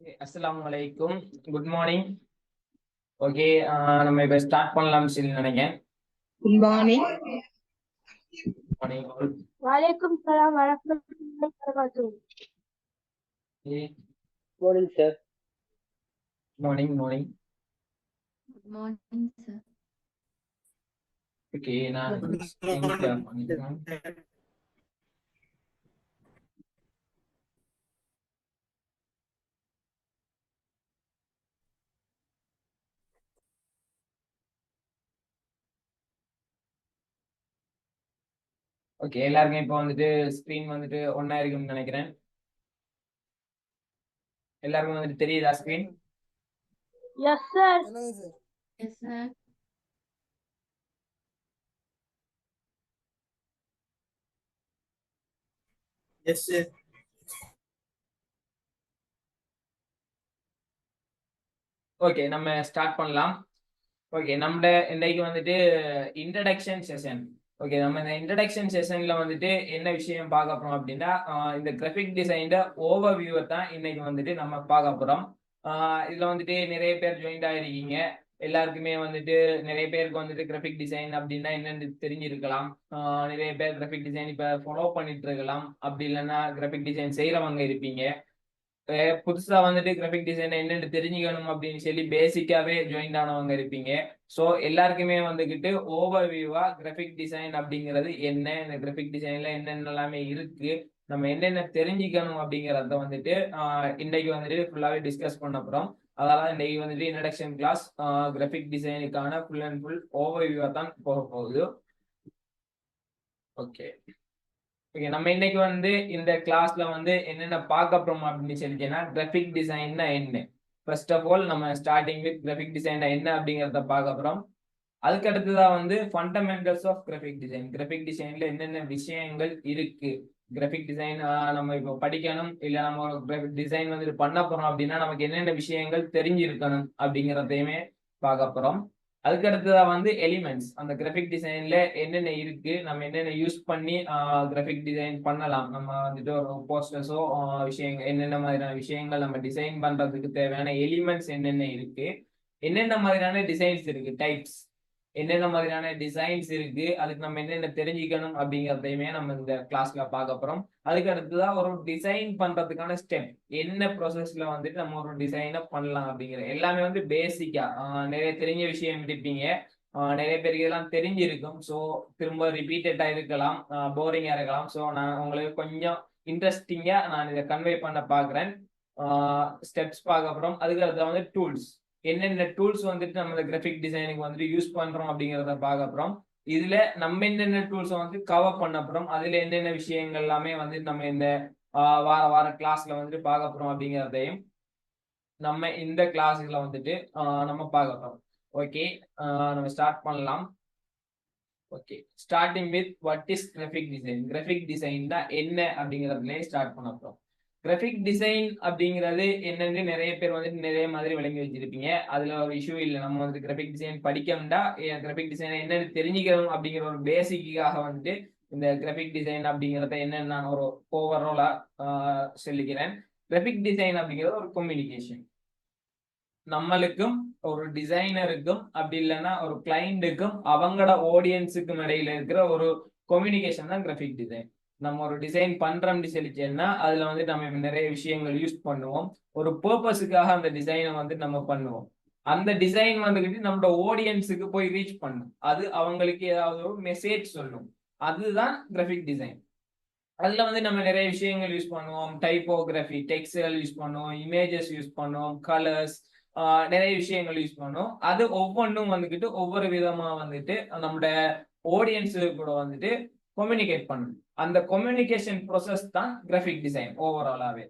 Assalamualaikum. Good morning. Okay, நம்ம இப்போ start பண்ணலாம்னு சொல்லி நினைக்கிறேன். Good morning. Morning. Waalaikumsalam warahmatullahi wabarakatuh. Morning, sir. Morning morning. Good morning, sir. Okay, நான் screen share பண்ணிக்கிறேன். ஓகே, எல்லாருக்கும் இப்போ வந்துட்டு ஸ்க்ரீன் வந்துட்டு ஒன்னா இருக்கும்னு நினைக்கிறேன். எல்லாருக்கும் வந்துட்டு தெரியுதா screen? Yes, sir. Yes, sir. Yes, sir. Okay, நம்ம ஸ்டார்ட் பண்ணலாம். ஓகே, நம்ம இன்னைக்கு வந்துட்டு இன்ட்ரடக்ஷன் செஷன். ஓகே, நம்ம இந்த இன்ட்ரடக்ஷன் செஷன்ல வந்துட்டு என்ன விஷயம் பார்க்க போறோம் அப்படின்னா, இந்த கிராஃபிக் டிசைன்ல ஓவர் வியூவை தான் இன்னைக்கு வந்துட்டு நம்ம பார்க்க போறோம். இதுல வந்துட்டு நிறைய பேர் ஜாயின் ஆயிருக்கீங்க. எல்லாருக்குமே வந்துட்டு நிறைய பேருக்கு வந்துட்டு கிராஃபிக் டிசைன் அப்படின்னா என்னன்னு தெரிஞ்சிருக்கலாம். நிறைய பேர் கிராஃபிக் டிசைன் இப்ப ஃபாலோ பண்ணிட்டு இருக்கலாம். அப்படி இல்லைன்னா கிராஃபிக் டிசைன் செய்யறவங்க இருப்பீங்க. புதுசா வந்துட்டு கிராஃபிக் டிசைன் என்னன்னு தெரிஞ்சுக்கணும் அப்படின்னு சொல்லி பேசிக்காவே ஜாயின் ஆனவங்க இருப்பீங்க. ஸோ எல்லாருக்குமே வந்துகிட்டு ஓவர் வியூவா கிராஃபிக் டிசைன் அப்படிங்கிறது என்ன, இந்த கிராஃபிக் டிசைன்ல என்னென்ன எல்லாமே இருக்கு, நம்ம என்னென்ன தெரிஞ்சுக்கணும் அப்படிங்கிறத வந்துட்டு இன்னைக்கு வந்துட்டு ஃபுல்லாவே டிஸ்கஸ் பண்ண போறோம். அதனால இன்னைக்கு வந்துட்டு இன்ட்ரடக்ஷன் கிளாஸ் கிராஃபிக் டிசைனுக்கான ஃபுல் அண்ட் ஃபுல் ஓவர் வியூவா தான் போக போகுது. ஓகே ஓகே, நம்ம இன்னைக்கு வந்து இந்த கிளாஸ்ல வந்து என்னென்ன பார்க்க போறோம் அப்படின்னு சொல்லிட்டேன்னா, கிராஃபிக் டிசைன்னா என்ன. ஃபர்ஸ்ட் ஆஃப் ஆல் நம்ம ஸ்டார்டிங் வித் கிராஃபிக் டிசைன் என்ன அப்படிங்கிறத பார்க்க போறோம். அதுக்கு அடுத்ததான் வந்து fundamentals of graphic design. Graphic டிசைன்ல என்னென்ன விஷயங்கள் இருக்கு, கிராஃபிக் டிசைன் நம்ம இப்போ படிக்கணும் இல்லை நம்ம ஒரு கிராஃபிக் டிசைன் வந்து பண்ண போறோம் அப்படின்னா நமக்கு என்னென்ன விஷயங்கள் தெரிஞ்சிருக்கணும் அப்படிங்கிறதையுமே பார்க்க போறோம். அதுக்கு அடுத்ததான் வந்து எலிமெண்ட்ஸ், அந்த கிராஃபிக் டிசைன்ல என்னென்ன இருக்கு, நம்ம என்னென்ன யூஸ் பண்ணி கிராஃபிக் டிசைன் பண்ணலாம், நம்ம வந்துட்டு ஒரு போஸ்டர்ஸோ விஷயங்கள் என்னென்ன மாதிரியான விஷயங்கள் நம்ம டிசைன் பண்றதுக்கு தேவையான எலிமெண்ட்ஸ் என்னென்ன இருக்கு, என்னென்ன மாதிரியான டிசைன்ஸ் இருக்கு, டைப்ஸ் என்னென்ன மாதிரியான டிசைன்ஸ் இருக்கு, அதுக்கு நம்ம என்னென்ன தெரிஞ்சுக்கணும் அப்படிங்கிறதையுமே நம்ம இந்த கிளாஸ்ல பார்க்க போறோம். அதுக்கு அடுத்ததான் ஒரு டிசைன் பண்றதுக்கான ஸ்டெப், என்ன ப்ராசஸ்ல வந்துட்டு நம்ம ஒரு டிசைனை பண்ணலாம் அப்படிங்கிற எல்லாமே வந்து பேசிக்கா நிறைய தெரிஞ்ச விஷயம் இருப்பீங்க. நிறைய பேருக்கு இதெல்லாம் தெரிஞ்சிருக்கும். ஸோ திரும்ப ரிப்பீட்டடா இருக்கலாம், போரிங்கா இருக்கலாம். ஸோ நான் உங்களுக்கு கொஞ்சம் இன்ட்ரெஸ்டிங்கா நான் இதை கன்வே பண்ண பாக்குறேன். ஸ்டெப்ஸ் பார்க்க போறோம். அதுக்கு அடுத்த வந்து டூல்ஸ், என்னென்ன டூல்ஸ் வந்துட்டு நம்ம இந்த கிராஃபிக் டிசைனுக்கு வந்துட்டு யூஸ் பண்றோம் அப்படிங்கிறத பார்க்க போறோம். இதுல நம்ம என்னென்ன டூல்ஸ் வந்து கவர் பண்ண போறோம், அதுல என்னென்ன விஷயங்கள் எல்லாமே வந்து நம்ம இந்த வார வார கிளாஸ்ல வந்துட்டு பார்க்க போறோம் அப்படிங்கிறதையும் நம்ம இந்த கிளாஸ்ல வந்துட்டு நம்ம பார்க்க போறோம். ஓகே, நம்ம ஸ்டார்ட் பண்ணலாம். Okay, starting with what is graphic design. Graphic design தான் என்ன அப்படிங்கிறதுல ஸ்டார்ட் பண்ண போறோம். கிராஃபிக் டிசைன் அப்படிங்கிறது என்னன்னு நிறைய பேர் வந்துட்டு நிறைய மாதிரி விளங்கி வச்சிருப்பீங்க. அதுல ஒரு இஷ்யூ இல்லை. நம்ம வந்து கிராஃபிக் டிசைன் படிக்கணும்டா கிராஃபிக் டிசைன் என்னன்னு தெரிஞ்சுக்கணும் அப்படிங்கிற ஒரு பேசிக்காக வந்துட்டு இந்த கிராஃபிக் டிசைன் அப்படிங்கிறத என்னன்னு நான் ஒரு ஓவராலா சொல்லிக்கிறேன். கிராஃபிக் டிசைன் அப்படிங்கிறது ஒரு கம்யூனிகேஷன், நம்மளுக்கும் ஒரு டிசைனருக்கும் அப்படி இல்லைன்னா ஒரு கிளைண்ட்டுக்கும் அவங்களோட ஆடியன்ஸுக்கும் இடையில இருக்கிற ஒரு கம்யூனிகேஷன் தான் கிராஃபிக் டிசைன். நம்ம ஒரு டிசைன் பண்றோம்னு சொல்லிச்சேன்னா அதுல வந்து நம்ம நிறைய விஷயங்கள் யூஸ் பண்ணுவோம். ஒரு பர்பஸுக்காக அந்த டிசைனை வந்து நம்ம பண்ணுவோம். அந்த டிசைன் வந்துகிட்டு நம்மளோட ஆடியன்ஸுக்கு போய் ரீச் பண்ணும், அது அவங்களுக்கு ஏதாவது ஒரு மெசேஜ் சொல்லும், அதுதான் கிராஃபிக் டிசைன். அதுல வந்து நம்ம நிறைய விஷயங்கள் யூஸ் பண்ணுவோம். டைப்போகிராஃபி, டெக்ஸ்டைல் யூஸ் பண்ணுவோம், இமேஜஸ் யூஸ் பண்ணுவோம், கலர்ஸ், நிறைய விஷயங்கள் யூஸ் பண்ணுவோம். அது ஒவ்வொன்றும் வந்துகிட்டு ஒவ்வொரு விதமா வந்துட்டு நம்மளோட ஆடியன்ஸு கூட வந்துட்டு கம்யூனிகேட் பண்ணணும். அந்த கம்யூனிகேஷன் ப்ராசஸ் தான் கிராஃபிக் டிசைன் ஓவராலாவே.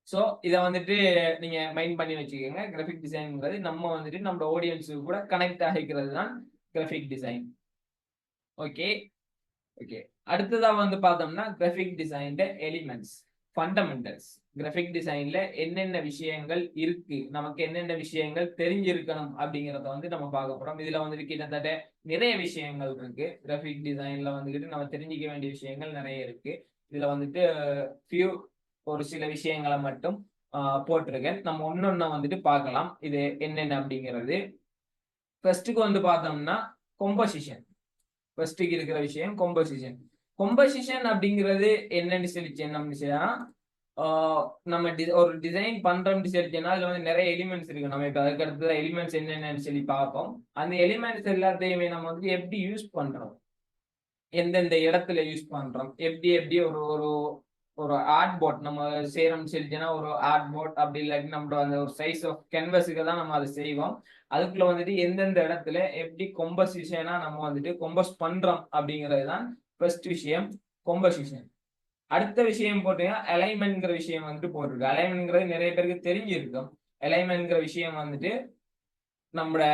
ஸோ இதை வந்துட்டு நீங்க மைண்ட் பண்ணி வச்சுக்கோங்க. கிராஃபிக் டிசைன்ங்கிறது நம்ம வந்துட்டு நம்ம ஆடியன்ஸு கூட கனெக்ட் ஆகிக்கிறது தான் கிராஃபிக் டிசைன். ஓகே ஓகே, அடுத்ததா வந்து பார்த்தோம்னா graphic design elements, fundamentals. Graphic டிசைன்ல என்னென்ன விஷயங்கள் இருக்கு, நமக்கு என்னென்ன விஷயங்கள் தெரிஞ்சிருக்கணும் அப்படிங்கிறத வந்து நம்ம பார்க்க போறோம். இதுல வந்துட்டு கிட்டத்தட்ட நிறைய விஷயங்கள் இருக்கு. கிராஃபிக் டிசைன்ல வந்துட்டு நம்ம தெரிஞ்சிக்க வேண்டிய விஷயங்கள் நிறைய இருக்கு. இதுல வந்துட்டு ஃபியூ ஒரு சில விஷயங்களை மட்டும் போட்டிருக்கேன். நம்ம ஒன்னொன்னா வந்துட்டு பார்க்கலாம் இது என்னென்ன அப்படிங்கிறது. ஃபர்ஸ்ட்டுக்கு வந்து பார்த்தோம்னா கொம்போசிஷன். ஃபர்ஸ்ட்டுக்கு இருக்கிற விஷயம் கொம்போசிஷன். கொம்போசிஷன் அப்படிங்கிறது என்னன்னு சொல்லிச்சேன்னா நம்ம ஒரு டிசைன் பண்றோம்னு சொல்லிச்சேன்னா அதுல வந்து நிறைய எலிமெண்ட்ஸ் இருக்கு. நம்ம இப்ப அதுக்கு அடுத்த எலிமெண்ட்ஸ் என்னென்னு சொல்லி பார்ப்போம். அந்த எலிமெண்ட்ஸ் எல்லாத்தையுமே நம்ம வந்து எப்படி யூஸ் பண்றோம், எந்தெந்த இடத்துல யூஸ் பண்றோம், எப்படி எப்படி ஒரு ஒரு ஒரு ஆர்ட் போர்ட் நம்ம செய்யறோம்னு சொல்லிச்சுன்னா ஒரு ஆர்ட் போர்ட் அப்படி இல்லாட்டி நம்ம அந்த ஒரு சைஸ் ஆஃப் கேன்வஸுக்கு தான் நம்ம அதை செய்வோம். அதுக்குள்ள வந்துட்டு எந்தெந்த இடத்துல எப்படி கொம்போசிஷனா நம்ம வந்துட்டு கொம்போஸ் பண்றோம் அப்படிங்கிறது தான் ஃபர்ஸ்ட் விஷயம் கொம்போசிஷன். அடுத்த விஷயம் போட்டீங்கன்னா அலைன்மெண்ட்ங்கிற விஷயம் வந்துட்டு போட்டிருக்கு. அலைன்மெண்ட்ங்கிறது நிறைய பேருக்கு தெரிஞ்சிருக்கும். அலைன்மெண்ட்ங்கிற விஷயம் வந்துட்டு நம்மளோட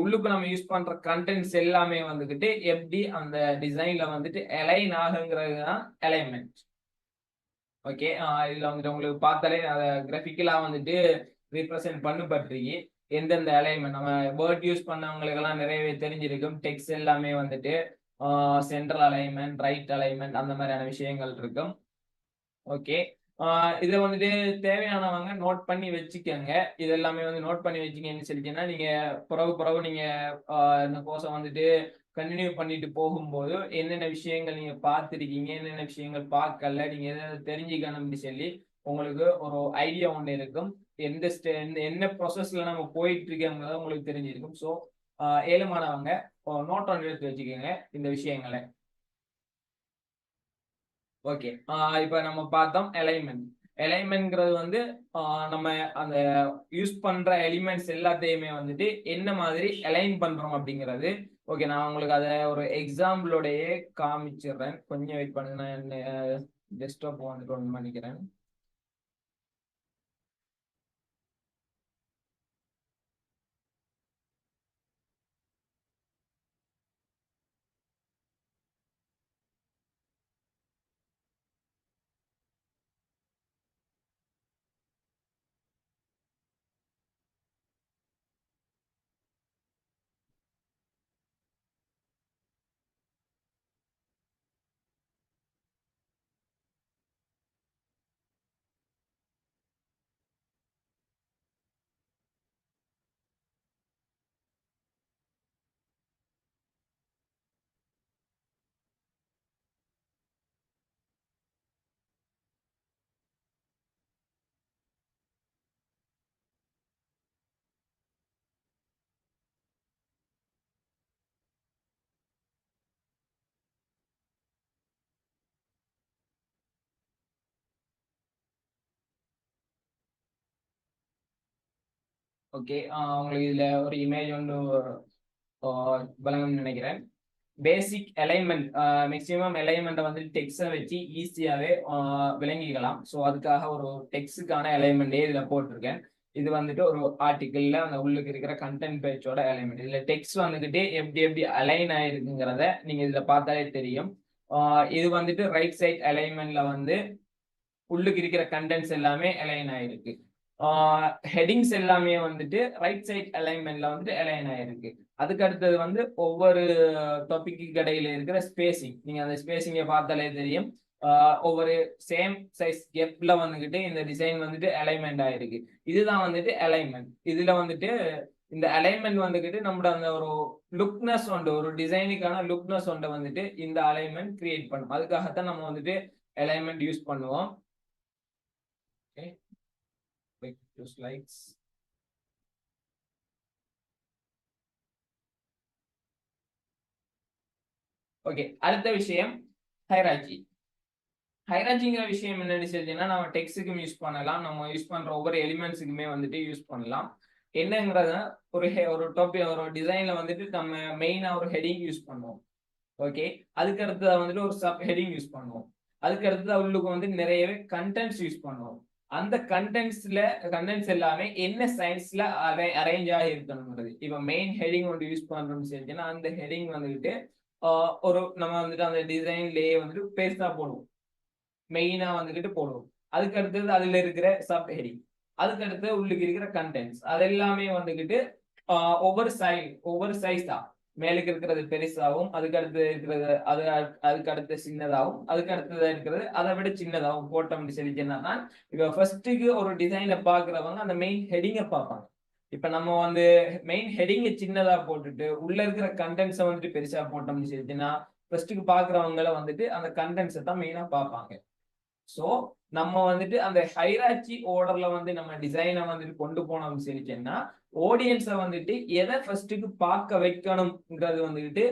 உள்ளுக்கு நம்ம யூஸ் பண்ற கண்டென்ட்ஸ் எல்லாமே வந்துகிட்டு எப்படி அந்த டிசைன்ல வந்துட்டு அலைன் ஆகுங்கிறது தான் அலைன்மெண்ட். ஓகே, இதுல வந்துட்டு உங்களுக்கு பார்த்தாலே கிராஃபிக்கலா வந்துட்டு ரீப்ரசென்ட் பண்ணப்பட்டிருக்கு. எந்தெந்த அலைன்மெண்ட் நம்ம வேர்ட் யூஸ் பண்ணவங்களுக்கு எல்லாம் நிறையவே தெரிஞ்சிருக்கும். டெக்ஸ்ட் எல்லாமே வந்துட்டு சென்ட்ரல் அலைன்மெண்ட், ரைட் அலைன்மெண்ட் அந்த மாதிரியான விஷயங்கள் இருக்கும். ஓகே, இதை வந்துட்டு தேவையானவங்க நோட் பண்ணி வச்சுக்கோங்க. இது எல்லாமே வந்து நோட் பண்ணி வச்சுக்கன்னு சொல்லிட்டீங்கன்னா நீங்க பிறகு நீங்க இந்த கோர்ஸை வந்துட்டு கண்டினியூ பண்ணிட்டு போகும்போது என்னென்ன விஷயங்கள் நீங்க பார்த்துருக்கீங்க, என்னென்ன விஷயங்கள் பார்க்கல, நீங்க எதை தெரிஞ்சுக்கணும்னு சொல்லி உங்களுக்கு ஒரு ஐடியா ஒன்று இருக்கும். என்ன ப்ரொசஸ்ல நம்ம போயிட்டு இருக்கோங்கிறத உங்களுக்கு தெரிஞ்சிருக்கும். ஸோ ஏழுமானவங்க நோட் ஒன்று எடுத்து வச்சுக்கோங்க இந்த விஷயங்களை. ஓகே, இப்போ நம்ம பார்த்தோம் அலைன்மெண்ட். அலைன்மெண்ட்ங்கிறது வந்து நம்ம அந்த யூஸ் பண்ற எலிமெண்ட்ஸ் எல்லாத்தையுமே வந்துட்டு என்ன மாதிரி அலைன் பண்றோம் அப்படிங்கிறது. ஓகே, நான் உங்களுக்கு அதை ஒரு எக்ஸாம்பிளோடயே காமிச்சிடுறேன். கொஞ்சம் வெயிட் பண்ணுங்க, நான் டெஸ்க்டாப் வந்துட்டு ஒன்று பண்ணிக்கிறேன். ஓகே, உங்களுக்கு இதுல ஒரு இமேஜ் ஒன்று வழங்கணும்னு நினைக்கிறேன். பேசிக் அலைன்மெண்ட், மேக்ஸிமம் அலைன்மெண்ட்டை வந்து டெக்ஸ்ட்டை வச்சு ஈஸியாகவே விளங்கிக்கலாம். ஸோ அதுக்காக ஒரு டெக்ஸ்டுக்கான அலைன்மெண்ட்டே இதில் போட்டிருக்கேன். இது வந்துட்டு ஒரு ஆர்டிக்கிளில் அந்த உள்ளுக்கு இருக்கிற கண்டென்ட் பேஜோட அலைன்மெண்ட். இதில் டெக்ஸ்ட் வந்துக்கிட்டு எப்படி எப்படி அலைன் ஆயிருக்குங்கிறத நீங்கள் இதில் பார்த்தாலே தெரியும். இது வந்துட்டு ரைட் சைட் அலைன்மெண்ட்ல வந்து உள்ளுக்கு இருக்கிற கண்டென்ட்ஸ் எல்லாமே அலைன் ஆயிருக்கு. ஹெடிங்ஸ் எல்லாமே வந்துட்டு ரைட் சைட் அலைன்மெண்ட்ல வந்துட்டு அலைன் ஆயிருக்கு. அதுக்கு அடுத்தது வந்து ஒவ்வொரு டாபிக்கு இடையில இருக்கிற ஸ்பேசிங், நீங்க அந்த ஸ்பேசிங்கை பார்த்தாலே தெரியும். ஒவ்வொரு சேம் சைஸ் கேப்ல வந்துகிட்டு இந்த டிசைன் வந்துட்டு அலைன்மெண்ட் ஆயிருக்கு. இதுதான் வந்துட்டு அலைன்மெண்ட். இதுல வந்துட்டு இந்த அலைன்மெண்ட் வந்துகிட்டு நம்மளோட அந்த ஒரு லுக்னஸ் உண்டு, ஒரு டிசைனுக்கான லுக்னஸ் உண்டு வந்துட்டு இந்த அலைன்மெண்ட் கிரியேட் பண்ணும். அதுக்காகத்தான் நம்ம வந்துட்டு அலைன்மெண்ட் யூஸ் பண்ணுவோம். Okay, click to slides. Okay, அடுத்த விஷயம் ஹைரார்கி. ஹைரார்கிங்கிற விஷயம் என்னன்னு சொல்லிட்டீங்கன்னா நம்ம டெக்ஸ்ட்டுக்கும் யூஸ் பண்ணலாம், நம்ம யூஸ் பண்ற ஒவ்வொரு எலிமெண்ட்ஸுக்குமே வந்துட்டு யூஸ் பண்ணலாம். என்னங்கிறத ஒரு டாபிக் ஒரு டிசைன்ல வந்துட்டு நம்ம மெயினா ஒரு ஹெடிங் யூஸ் பண்ணுவோம். ஓகே, அதுக்கு அடுத்தது வந்துட்டு ஒரு சப் ஹெடிங் யூஸ் பண்ணுவோம். அதுக்கு அடுத்தது உள்ளுக்கு வந்து நிறையவே கண்டென்ட்ஸ் யூஸ் பண்ணுவோம். அந்த கண்டென்ட்ஸ் எல்லாமே என்ன சைன்ஸ்ல அரேஞ்ச் ஆகி இருக்கணுங்கிறது. இப்ப மெயின் ஹெடிங் ஒன்று யூஸ் பண்றோம்னு சொல்லிச்சுன்னா அந்த ஹெடிங் வந்துட்டு ஒரு நம்ம வந்துட்டு அந்த டிசைன்லயே வந்துட்டு பேஸ்டா போடுவோம், மெயினா வந்துகிட்டு போடுவோம். அதுக்கு அடுத்தது அதுல இருக்கிற சப் ஹெடிங், அதுக்கு அடுத்தது உள்ளுக்கு இருக்கிற கண்டென்ட்ஸ், அது எல்லாமே வந்துகிட்டு ஒவ்வொரு சைஸ் தான். மேலுக்கு இருக்கிறது பெருசாகவும், அதுக்கு அடுத்து இருக்கிறது அதுக்கு அடுத்து சின்னதாகவும், அதுக்கு அடுத்தது இருக்கிறது அதை விட சின்னதாகவும் போட்டோம்னு சொல்லிச்சேன்னா, இப்ப ஃபர்ஸ்ட்டுக்கு ஒரு டிசைனை பாக்குறவங்க அந்த மெயின் ஹெடிங்கை பார்ப்பாங்க. இப்ப நம்ம வந்து மெயின் ஹெடிங்கை சின்னதா போட்டுட்டு உள்ள இருக்கிற கண்டென்ட்ஸை வந்துட்டு பெருசா போட்டோம்னு சொல்லிச்சுன்னா ஃபர்ஸ்ட்டுக்கு பாக்குறவங்கள வந்துட்டு அந்த கண்டென்ட்ஸை தான் மெயினா பார்ப்பாங்க. ஸோ நம்ம வந்துட்டு அந்த ஹைரார்ச்சி ஆர்டர்ல வந்து நம்ம டிசைனை வந்துட்டு கொண்டு போனோம்னு சொல்லிச்சேன்னா ஆடியன்ஸை வந்துட்டு எதை ஃபர்ஸ்ட்டுக்கு பார்க்க வைக்கணும்ன்றது வந்துட்டு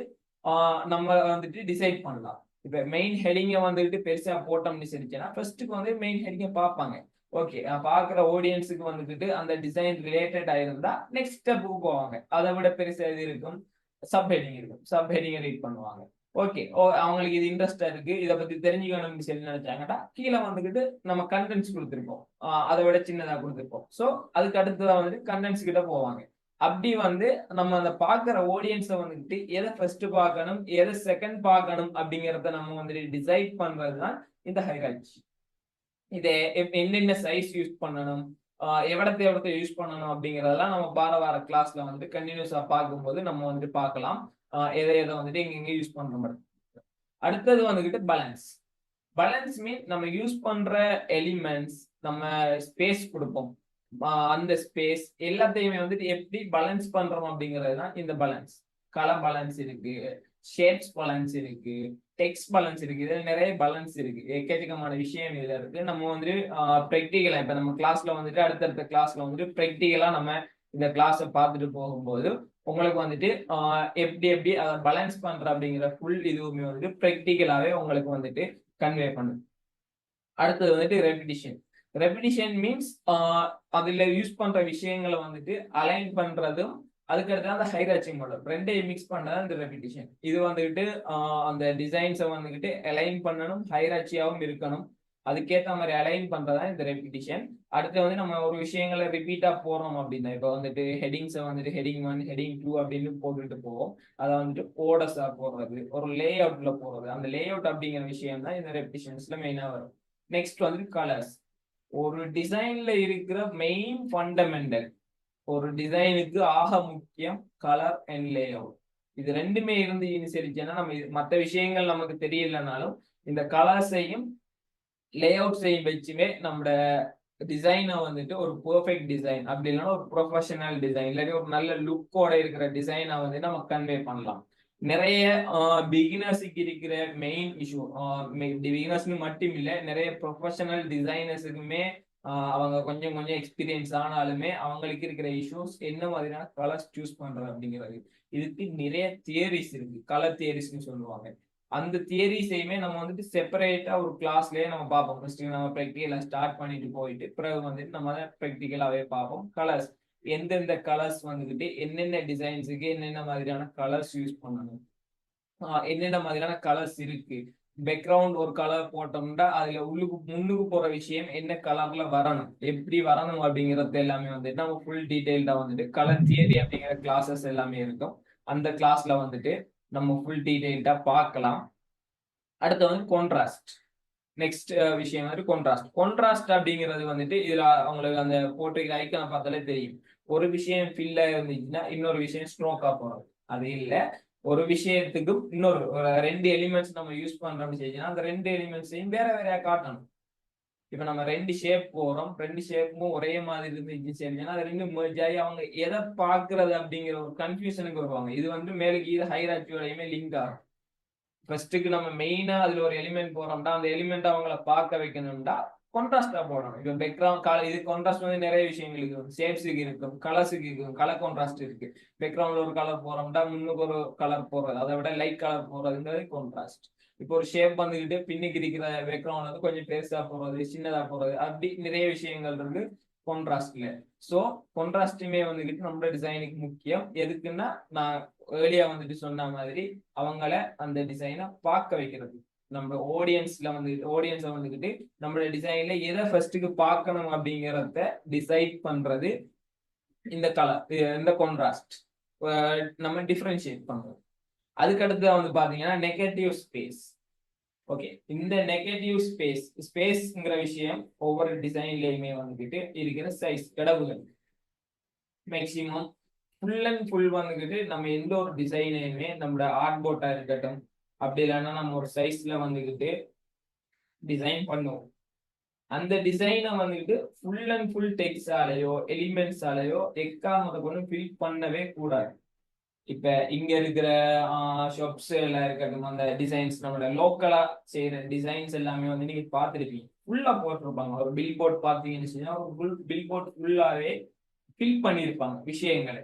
நம்ம வந்துட்டு டிசைட் பண்ணலாம். இப்ப மெயின் ஹெடிங்கை வந்துட்டு பெருசா போட்டோம்னு சொல்லிச்சேன்னா ஃபர்ஸ்ட்டுக்கு வந்து மெயின் ஹெடிங்கை பார்ப்பாங்க. ஓகே, பாக்குற ஆடியன்ஸுக்கு வந்துட்டு அந்த டிசைன் ரிலேட்டட் ஆயிருந்தா நெக்ஸ்ட் ஸ்டெப்புக்கு போவாங்க. அதை விட பெருசா இது இருக்கும், சப் ஹெடிங் இருக்கும், சப் ஹெடிங்கை ரீட் பண்ணுவாங்க. ஓகே, அவங்களுக்கு இது இன்ட்ரெஸ்டா இருக்கு, இதை பத்தி தெரிஞ்சுக்கணும்னு சொல்லி நினைச்சாங்கன்னா கீழே வந்துட்டு நம்ம கண்டென்ட்ஸ் கொடுத்துருப்போம், அதை விட சின்னதா கொடுத்துருப்போம். ஸோ அதுக்கு அடுத்ததான் வந்துட்டு கண்டென்ட்ஸ் கிட்ட போவாங்க. அப்படி வந்து நம்ம அந்த பாக்குற ஆடியன்ஸை வந்துட்டு எதை ஃபர்ஸ்ட் பார்க்கணும், எதை செகண்ட் பார்க்கணும் அப்படிங்கிறத நம்ம வந்துட்டு டிசைட் பண்றதுதான் இந்த ஹைரார்ச்சி. இதை என்னென்ன சைஸ் யூஸ் பண்ணணும், எவ்வளத்தை யூஸ் பண்ணணும் அப்படிங்கறதெல்லாம் நம்ம வார கிளாஸ்ல வந்து கண்டினியூஸா பார்க்கும்போது நம்ம வந்து பார்க்கலாம், எதை வந்துட்டு எங்க யூஸ் பண்ற மாதிரி. அடுத்தது வந்துகிட்டு பேலன்ஸ். பேலன்ஸ் மீன் நம்ம யூஸ் பண்ற எலிமெண்ட்ஸ், நம்ம ஸ்பேஸ் கொடுப்போம், அந்த ஸ்பேஸ் எல்லாத்தையுமே வந்துட்டு எப்படி பேலன்ஸ் பண்றோம் அப்படிங்கிறது தான் இந்த பேலன்ஸ். கலர் பேலன்ஸ் இருக்கு, ஷேப்ஸ் பேலன்ஸ் இருக்கு, டெக்ஸ்ட் பேலன்ஸ் இருக்கு, இதுல நிறைய பேலன்ஸ் இருக்கு, எக்கச்சக்கமான விஷயம் இதுல இருக்கு. நம்ம வந்துட்டு ப்ராக்டிகலா இப்ப நம்ம கிளாஸ்ல வந்துட்டு அடுத்தடுத்த கிளாஸ்ல வந்துட்டு ப்ராக்டிகலா நம்ம இந்த கிளாஸை பார்த்துட்டு போகும்போது உங்களுக்கு வந்துட்டு எப்படி எப்படி அதை பேலன்ஸ் பண்ற அப்படிங்கிற ஃபுல் இதுவுமே வந்துட்டு ப்ராக்டிகலாவே உங்களுக்கு வந்துட்டு கன்வே பண்ணும். அடுத்தது வந்துட்டு ரெபிடிஷன். ரெபிடிஷன் மீன்ஸ் அதுல யூஸ் பண்ற விஷயங்களை வந்துட்டு அலைன் பண்றதும், அதுக்கடுத்து அந்த ஹைரார்ச்சி மாடல் ரெண்டையும் மிக்ஸ் பண்ணதான் இந்த ரெபிடிஷன். இது வந்துட்டு அந்த டிசைன்ஸை வந்துட்டு அலைன் பண்ணணும், ஹைரார்ச்சியாவும் இருக்கணும், அதுக்கேற்ற மாதிரி அலைன் பண்றதா இந்த ரெபிடிஷன். அடுத்து வந்து நம்ம ஒரு விஷயங்களை ரிப்பீட்டா போறோம் அப்படின்னா, இப்போ வந்துட்டு ஹெடிங்ஸை வந்துட்டு ஹெடிங் 1 ஹெடிங் 2 அப்படின்னு போட்டுட்டு போவோம், அதை வந்துட்டு ஓடஸா போடுறது, ஒரு லே அவுட்ல போடுறது, அந்த லே அவுட் அப்படிங்கிற விஷயம் தான் இந்த ரெபிடிஷன்ஸ்ல மெயினா வரும். நெக்ஸ்ட் வந்துட்டு கலர்ஸ். ஒரு டிசைன்ல இருக்கிற மெயின் ஃபண்டமெண்டல், ஒரு டிசைனுக்கு ஆக முக்கியம் கலர் அண்ட் லே அவுட். இது ரெண்டுமே இருந்து சரிச்சுன்னா நம்ம மற்ற விஷயங்கள் நமக்கு தெரியலனாலும் இந்த கலர்ஸையும் லே அவுட்ஸையும் வச்சுமே நம்மளோட டிசைனை வந்துட்டு ஒரு பெர்ஃபெக்ட் டிசைன் அப்படி இல்லைன்னா ஒரு ப்ரொஃபஷனல் டிசைன் இல்லாட்டி ஒரு நல்ல லுக்கோட இருக்கிற டிசைனை வந்து நம்ம கன்வே பண்ணலாம். நிறைய பிகினர்ஸுக்கு இருக்கிற மெயின் இஷ்யூ, பிகினர்ஸ்னு மட்டும் இல்லை, நிறைய ப்ரொஃபஷனல் டிசைனர்ஸுக்குமே அவங்க கொஞ்சம் கொஞ்சம் எக்ஸ்பீரியன்ஸ் ஆனாலுமே அவங்களுக்கு இருக்கிற இஷ்யூஸ் என்ன மாதிரியான கலர்ஸ் சூஸ் பண்றது அப்படிங்கிறது. இதுக்கு நிறைய தியரிஸ் இருக்கு, கலர் தியரிஸ்ன்னு சொல்லுவாங்க. அந்த தியரிஸையுமே நம்ம வந்துட்டு செப்பரேட்டா ஒரு கிளாஸ்லயே நம்ம பார்ப்போம். ஃபர்ஸ்ட் நம்ம ப்ராக்டிகலா ஸ்டார்ட் பண்ணிட்டு போயிட்டு பிறகு வந்துட்டு நம்ம ப்ராக்டிகலாவே பார்ப்போம். கலர்ஸ், எந்தெந்த கலர்ஸ் வந்துகிட்டு என்னென்ன டிசைன்ஸுக்கு என்னென்ன மாதிரியான கலர்ஸ் யூஸ் பண்ணணும், என்னென்ன மாதிரியான கலர்ஸ் இருக்கு, பேக்ரவுண்ட் ஒரு கலர் போட்டோம்னா அதுல முன்னுக்கு போற விஷயம் என்ன கலர்ல வரணும், எப்படி வரணும் அப்படிங்கறது எல்லாமே வந்துட்டு நம்ம ஃபுல் டீடைல்டா வந்துட்டு கலர் தியரி அப்படிங்கிற கிளாஸஸ் எல்லாமே இருக்கும். அந்த கிளாஸ்ல வந்துட்டு நம்ம ஃபுல் டீடைல்டா பார்க்கலாம். அடுத்து வந்து கான்ட்ராஸ்ட். நெக்ஸ்ட் விஷயம் வந்து கான்ட்ராஸ்ட் அப்படிங்கிறது வந்துட்டு இதுல அவங்களுக்கு அந்த போட்டிருக்கிற ஐக்கனை பார்த்தாலே தெரியும். ஒரு விஷயம் ஃபில்ல இருந்துச்சுன்னா இன்னொரு விஷயம் ஸ்ட்ரோக்கா போறது, அது இல்லை. ஒரு விஷயத்துக்கும் இன்னொரு ரெண்டு எலிமெண்ட்ஸ் நம்ம யூஸ் பண்றோம்னு சொல்லிச்சுன்னா அந்த ரெண்டு எலிமெண்ட்ஸையும் வேற வேறையா காட்டணும். இப்ப நம்ம ரெண்டு ஷேப் போறோம், ரெண்டு ஷேப்பும் ஒரே மாதிரி இருந்துச்சு சரிங்கன்னா அது ரெண்டு மெர்ஜ் ஆகி அவங்க எதை பாக்குறது அப்படிங்கிற ஒரு கன்ஃபியூஷனுக்கு வருவாங்க. இது வந்து மேலுக்கு இது ஹைரார்ச்சியோடையுமே லிங்க் ஆகும். ஃபர்ஸ்ட்டுக்கு நம்ம மெயினா அதுல ஒரு எலிமெண்ட் போறோம்னா அந்த எலிமெண்ட் அவங்கள பார்க்க வைக்கணும்னா கான்ட்ராஸ்டா போடணும். இப்போ பேக்ரவுண்ட் இது கான்ட்ராஸ்ட் வந்து நிறைய விஷயங்களுக்கு இருக்கும், ஷேப்ஸுக்கு இருக்கும், கலர்ஸுக்கு இருக்கும், கலர் கான்ட்ராஸ்ட் இருக்கு. பேக்ரவுண்ட்ல ஒரு கலர் போறோம்னா முன்னுக்கு ஒரு கலர் போடுறது, அதை விட லைட் கலர் போடுறதுங்கிறது கான்ட்ராஸ்ட். இப்போ ஒரு ஷேப் வந்துக்கிட்டு பின்னுக்கு இருக்கிற பேக்ரவுண்ட் வந்து கொஞ்சம் பெருசா போடுறது, சின்னதா போடுறது, அப்படி நிறைய விஷயங்கள் இருக்கு கான்ட்ராஸ்ட்ல. ஸோ கான்ட்ராஸ்டுமே வந்துக்கிட்டு நம்மளோட டிசைனுக்கு முக்கியம். எதுக்குன்னா நான் ஏர்லியா வந்துட்டு சொன்ன மாதிரி அவங்கள அந்த டிசைனை பார்க்க வைக்கிறது. நம்ம ஆடியன்ஸை வந்துக்கிட்டு நம்மளோட டிசைன்ல எதை ஃபர்ஸ்ட்டுக்கு பார்க்கணும் அப்படிங்கிறத டிசைட் பண்றது இந்த கலர், இந்த கான்ட்ராஸ்ட் நம்ம டிஃபரன்ஷியேட் பண்றோம். அதுக்கடுத்து வந்து பாத்தீங்கன்னா நெகட்டிவ் ஸ்பேஸ். ஓகே, இந்த நெகட்டிவ் ஸ்பேஸ்ங்கிற விஷயம் ஒவ்வொரு டிசைன்லயுமே வந்துட்டு இருக்கிற சைஸ் கடவுகள் மேக்சிமம் ஃபுல் அண்ட் ஃபுல் வந்துக்கிட்டு நம்ம எந்த ஒரு டிசைனையுமே நம்மளோட ஆர்ட் போர்ட்டா இருக்கட்டும், அப்படி இல்லைன்னா நம்ம ஒரு சைஸ்ல வந்துக்கிட்டு டிசைன் பண்ணுவோம். அந்த டிசைனை வந்துட்டு ஃபுல் அண்ட் ஃபுல் டெக்ஸ்டாலேயோ எலிமெண்ட்ஸாலேயோ எக்காமத்தை கொண்டு ஃபில் பண்ணவே கூடாது. இப்ப இங்க இருக்கிற ஷாப்ஸ் எல்லாம் இருக்கட்டும், அந்த டிசைன்ஸ் நம்மளோட லோக்கலா செய்யற டிசைன்ஸ் எல்லாமே வந்து நீங்க பார்த்துருப்பீங்க, ஃபுல்லா போட்டிருப்பாங்க. ஒரு பில் போர்ட் பார்த்தீங்கன்னு சொன்னா ஒரு பில் போர்ட் ஃபுல்லாவே ஃபில் பண்ணியிருப்பாங்க விஷயங்களை.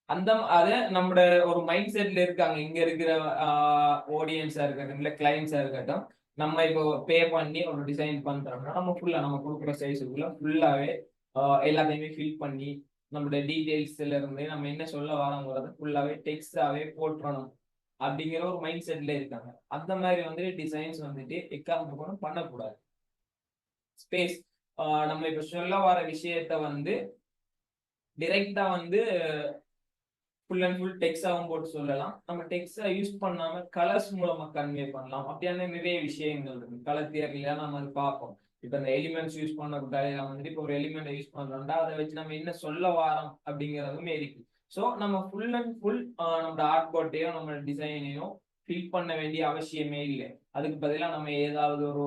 அந்த அதை நம்மளோட ஒரு மைண்ட் செட்ல இருக்காங்க இங்க இருக்கிற ஆடியன்ஸா இருக்கட்டும் இல்ல கிளைண்ட்ஸா இருக்கட்டும், நம்ம இப்போ பே பண்ணி ஒரு டிசைன் பண்றோம்னா நம்ம ஃபுல்லா நம்ம கொடுக்குற சைஸுக்குள்ள ஃபுல்லாவே எல்லாத்தையுமே ஃபில் பண்ணி நம்மளுடைய டீடைல்ஸ்ல இருந்து நம்ம என்ன சொல்ல வரோங்கிறத ஃபுல்லாவே டெக்ஸ்டாவே போட்டுறணும் அப்படிங்கிற ஒரு மைண்ட் செட்ல இருக்காங்க. அந்த மாதிரி வந்து டிசைன்ஸ் வந்துட்டு எக்காரணம் கூட பண்ணக்கூடாது. ஸ்பேஸ் நம்ம இப்ப சொல்ல வர விஷயத்த வந்து டிரெக்டா வந்து ஃபுல் அண்ட் ஃபுல் டெக்ஸ்டாவும் போட்டு சொல்லலாம். நம்ம டெக்ஸ்டா யூஸ் பண்ணாம கலர்ஸ் மூலமா கன்வே பண்ணலாம். அப்படியான நிறைய விஷயங்கள் இருக்கு. கலர் தியரியில நம்ம அது பார்ப்போம். இப்ப இந்த எலிமெண்ட்ஸ் யூஸ் பண்ணக்கூடாது வந்துட்டு இப்போ ஒரு எலிமெண்ட் யூஸ் பண்றோம்னா அதை வச்சு நம்ம என்ன சொல்ல வாரோம் அப்படிங்கிறதுமே இருக்கு. ஸோ நம்ம ஃபுல் அண்ட் ஃபுல் நம்ம ஆர்ட் போர்ட்டையோ நம்ம டிசைனையோ ஃபில் பண்ண வேண்டிய அவசியமே இல்லை. அதுக்கு பதிலாக நம்ம ஏதாவது ஒரு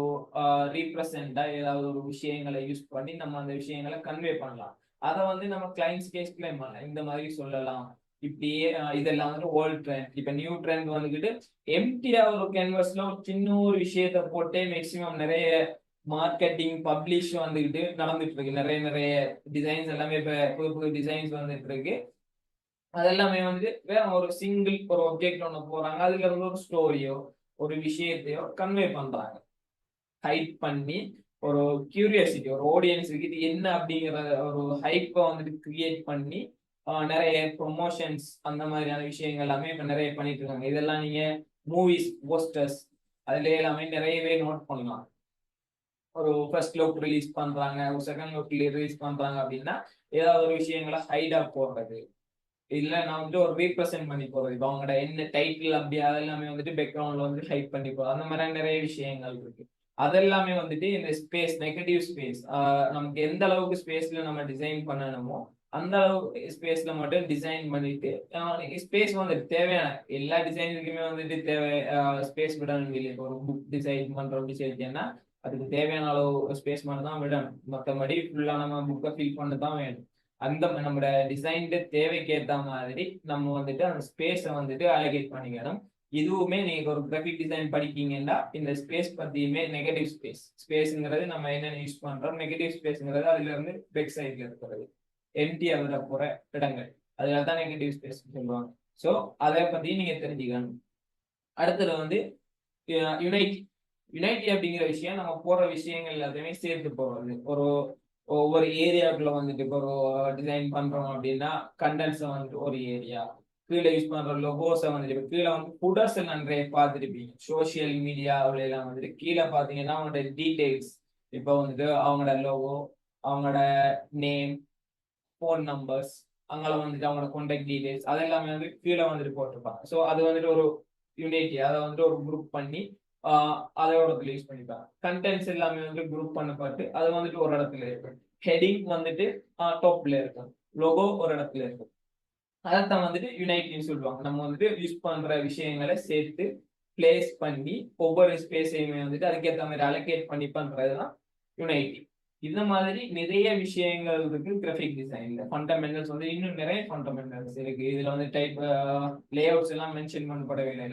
ரீப்ரசெண்டா ஏதாவது ஒரு விஷயங்களை யூஸ் பண்ணி நம்ம அந்த விஷயங்களை கன்வே பண்ணலாம். அதை வந்து நம்ம கிளைண்ட்ஸ்க்கு எக்ஸ்பிளைன் பண்ணலாம், இந்த மாதிரி சொல்லலாம். இப்படியே இதெல்லாம் வந்து ஓல்ட் ட்ரெண்ட். இப்ப நியூ ட்ரெண்ட் வந்துக்கிட்டு எம்டியா ஒரு கேன்வஸ்ல ஒரு சின்ன ஒரு விஷயத்த போட்டே மேக்சிமம் நிறைய மார்க்கெட்டிங் பப்ளிஷ் வந்துக்கிட்டு நடந்துட்டு இருக்கு. நிறைய நிறைய டிசைன்ஸ் எல்லாமே இப்ப புது புது டிசைன்ஸ் வந்துட்டு இருக்கு. அதெல்லாமே வந்து வேற ஒரு சிங்கிள் ஒரு ஒப்ஜெக்ட் ஒன்று போறாங்க, அதுல இருந்து ஒரு ஸ்டோரியோ ஒரு விஷயத்தையோ கன்வே பண்றாங்க. ஹைப் பண்ணி ஒரு கியூரியாசிட்டி ஒரு ஆடியன்ஸுக்கு இது என்ன அப்படிங்கிற ஒரு ஹைப்பை வந்துட்டு கிரியேட் பண்ணி நிறைய ப்ரொமோஷன்ஸ் அந்த மாதிரியான விஷயங்கள் எல்லாமே இப்ப நிறைய பண்ணிட்டு இருக்காங்க. இதெல்லாம் நீங்க மூவிஸ் போஸ்டர்ஸ் அதுல எல்லாமே நிறையவே நோட் பண்ணலாம். ஒரு ஃபர்ஸ்ட் லுக் ரிலீஸ் பண்றாங்க, ஒரு செகண்ட் லுக் ரிலீஸ் பண்றாங்க அப்படின்னா ஏதாவது ஒரு விஷயங்களை ஹைடா போடுறது, இல்ல நான் வந்துட்டு ஒரு ரீப்ரசென்ட் பண்ணி போறது. இப்போ அவங்களோட என்ன டைட்டில் அப்படி அதெல்லாமே வந்துட்டு பேக்ரவுண்ட்ல வந்து ஹைட் பண்ணி போறது. அந்த மாதிரி நிறைய விஷயங்கள் இருக்கு. அதெல்லாமே வந்துட்டு இந்த ஸ்பேஸ் நெகட்டிவ் ஸ்பேஸ் நமக்கு எந்த அளவுக்கு ஸ்பேஸ்ல நம்ம டிசைன் பண்ணணுமோ அந்த அளவு ஸ்பேஸ்ல மட்டும் டிசைன் பண்ணிட்டு ஸ்பேஸ் வந்துட்டு தேவையான எல்லா டிசைனுக்குமே வந்துட்டு தேவை ஸ்பேஸ் விடணும் இல்லை. ஒரு புக் டிசைன் பண்றோம் அப்படி சொல்லிட்டேன்னா அதுக்கு தேவையான அளவு ஸ்பேஸ் மட்டும் தான் விடணும். மற்றபடி ஃபுல்லா நம்ம புக்கை ஃபில் பண்ண தான் வேணும். அந்த நம்மளோட டிசைன் தேவைக்கு ஏற்ற மாதிரி நம்ம வந்துட்டு அந்த ஸ்பேஸை வந்துட்டு அலோகேட் பண்ணிக்கணும். இதுவுமே நீங்க ஒரு கிராஃபிக் டிசைன் படிக்கீங்கன்னா இந்த ஸ்பேஸ் பத்தியுமே நெகட்டிவ் ஸ்பேஸ்ங்கிறது நம்ம என்னென்ன யூஸ் பண்றோம், நெகட்டிவ் ஸ்பேஸ்ங்கிறது அதுல இருந்து பேக் சைட்ல இருக்கிறது எம்டியா விட போற இடங்கள், அதுல தான் நெகட்டிவ் ஸ்பேஸ் சொல்லுவாங்க. ஸோ அதை பத்தி நீங்க தெரிஞ்சுக்கணும். அடுத்தது வந்து யுனைட்டி. யுனைட்டி அப்படிங்கிற விஷயம் நம்ம போற விஷயங்கள் எல்லாத்தையுமே சேர்த்து போறது. ஒரு ஒவ்வொரு ஏரியாவுக்குள்ள வந்துட்டு இப்போ ஒரு டிசைன் பண்றோம் அப்படின்னா கண்டென்ட்ஸை வந்துட்டு ஒரு ஏரியா கீழே யூஸ் பண்ற லோகோஸை வந்துட்டு கீழே வந்து புடர்ஸ் நிறைய பார்த்துருப்பீங்க சோசியல் மீடியாவில எல்லாம் வந்துட்டு கீழே பார்த்தீங்கன்னா அவங்களோட டீடைல்ஸ், இப்போ வந்துட்டு அவங்களோட லோகோ, அவங்களோட நேம், ஃபோன் நம்பர்ஸ், அங்கே வந்துட்டு அவங்களோட கான்டாக்ட் டீடைல்ஸ் அதெல்லாமே வந்து கீழே வந்துட்டு போட்டிருப்பாங்க. ஸோ அது வந்துட்டு ஒரு யூனிட்டி, அதை வந்துட்டு ஒரு குரூப் பண்ணி அதோட யூஸ் பண்ணிப்பாங்க. கண்டென்ட்ஸ் எல்லாமே வந்து குரூப் பண்ணப்பட்டு அது வந்துட்டு ஒரு இடத்துல இருக்கும். ஹெடிங் வந்துட்டு டாப்ல இருக்கும், லோகோ ஒரு இடத்துல இருக்கும். அதைத்தான் வந்துட்டு யுனைட்டின்னு சொல்லுவாங்க. நம்ம வந்துட்டு யூஸ் பண்ற விஷயங்களை சேர்த்து பிளேஸ் பண்ணி ஒவ்வொரு ஸ்பேஸையுமே வந்துட்டு அதுக்கேற்ற மாதிரி அலோகேட் பண்ணி பண்றதுதான் யுனைட்டி. இந்த மாதிரி நிறைய விஷயங்கள் இருக்கு கிராஃபிக் டிசைன்ல. ஃபண்டமெண்டல்ஸ் வந்து இன்னும் நிறைய ஃபண்டமெண்டல்ஸ் இருக்கு. இதுல வந்து டைப் லே அவுட்ஸ் எல்லாம் மென்ஷன் பண்ணப்படவில்லை.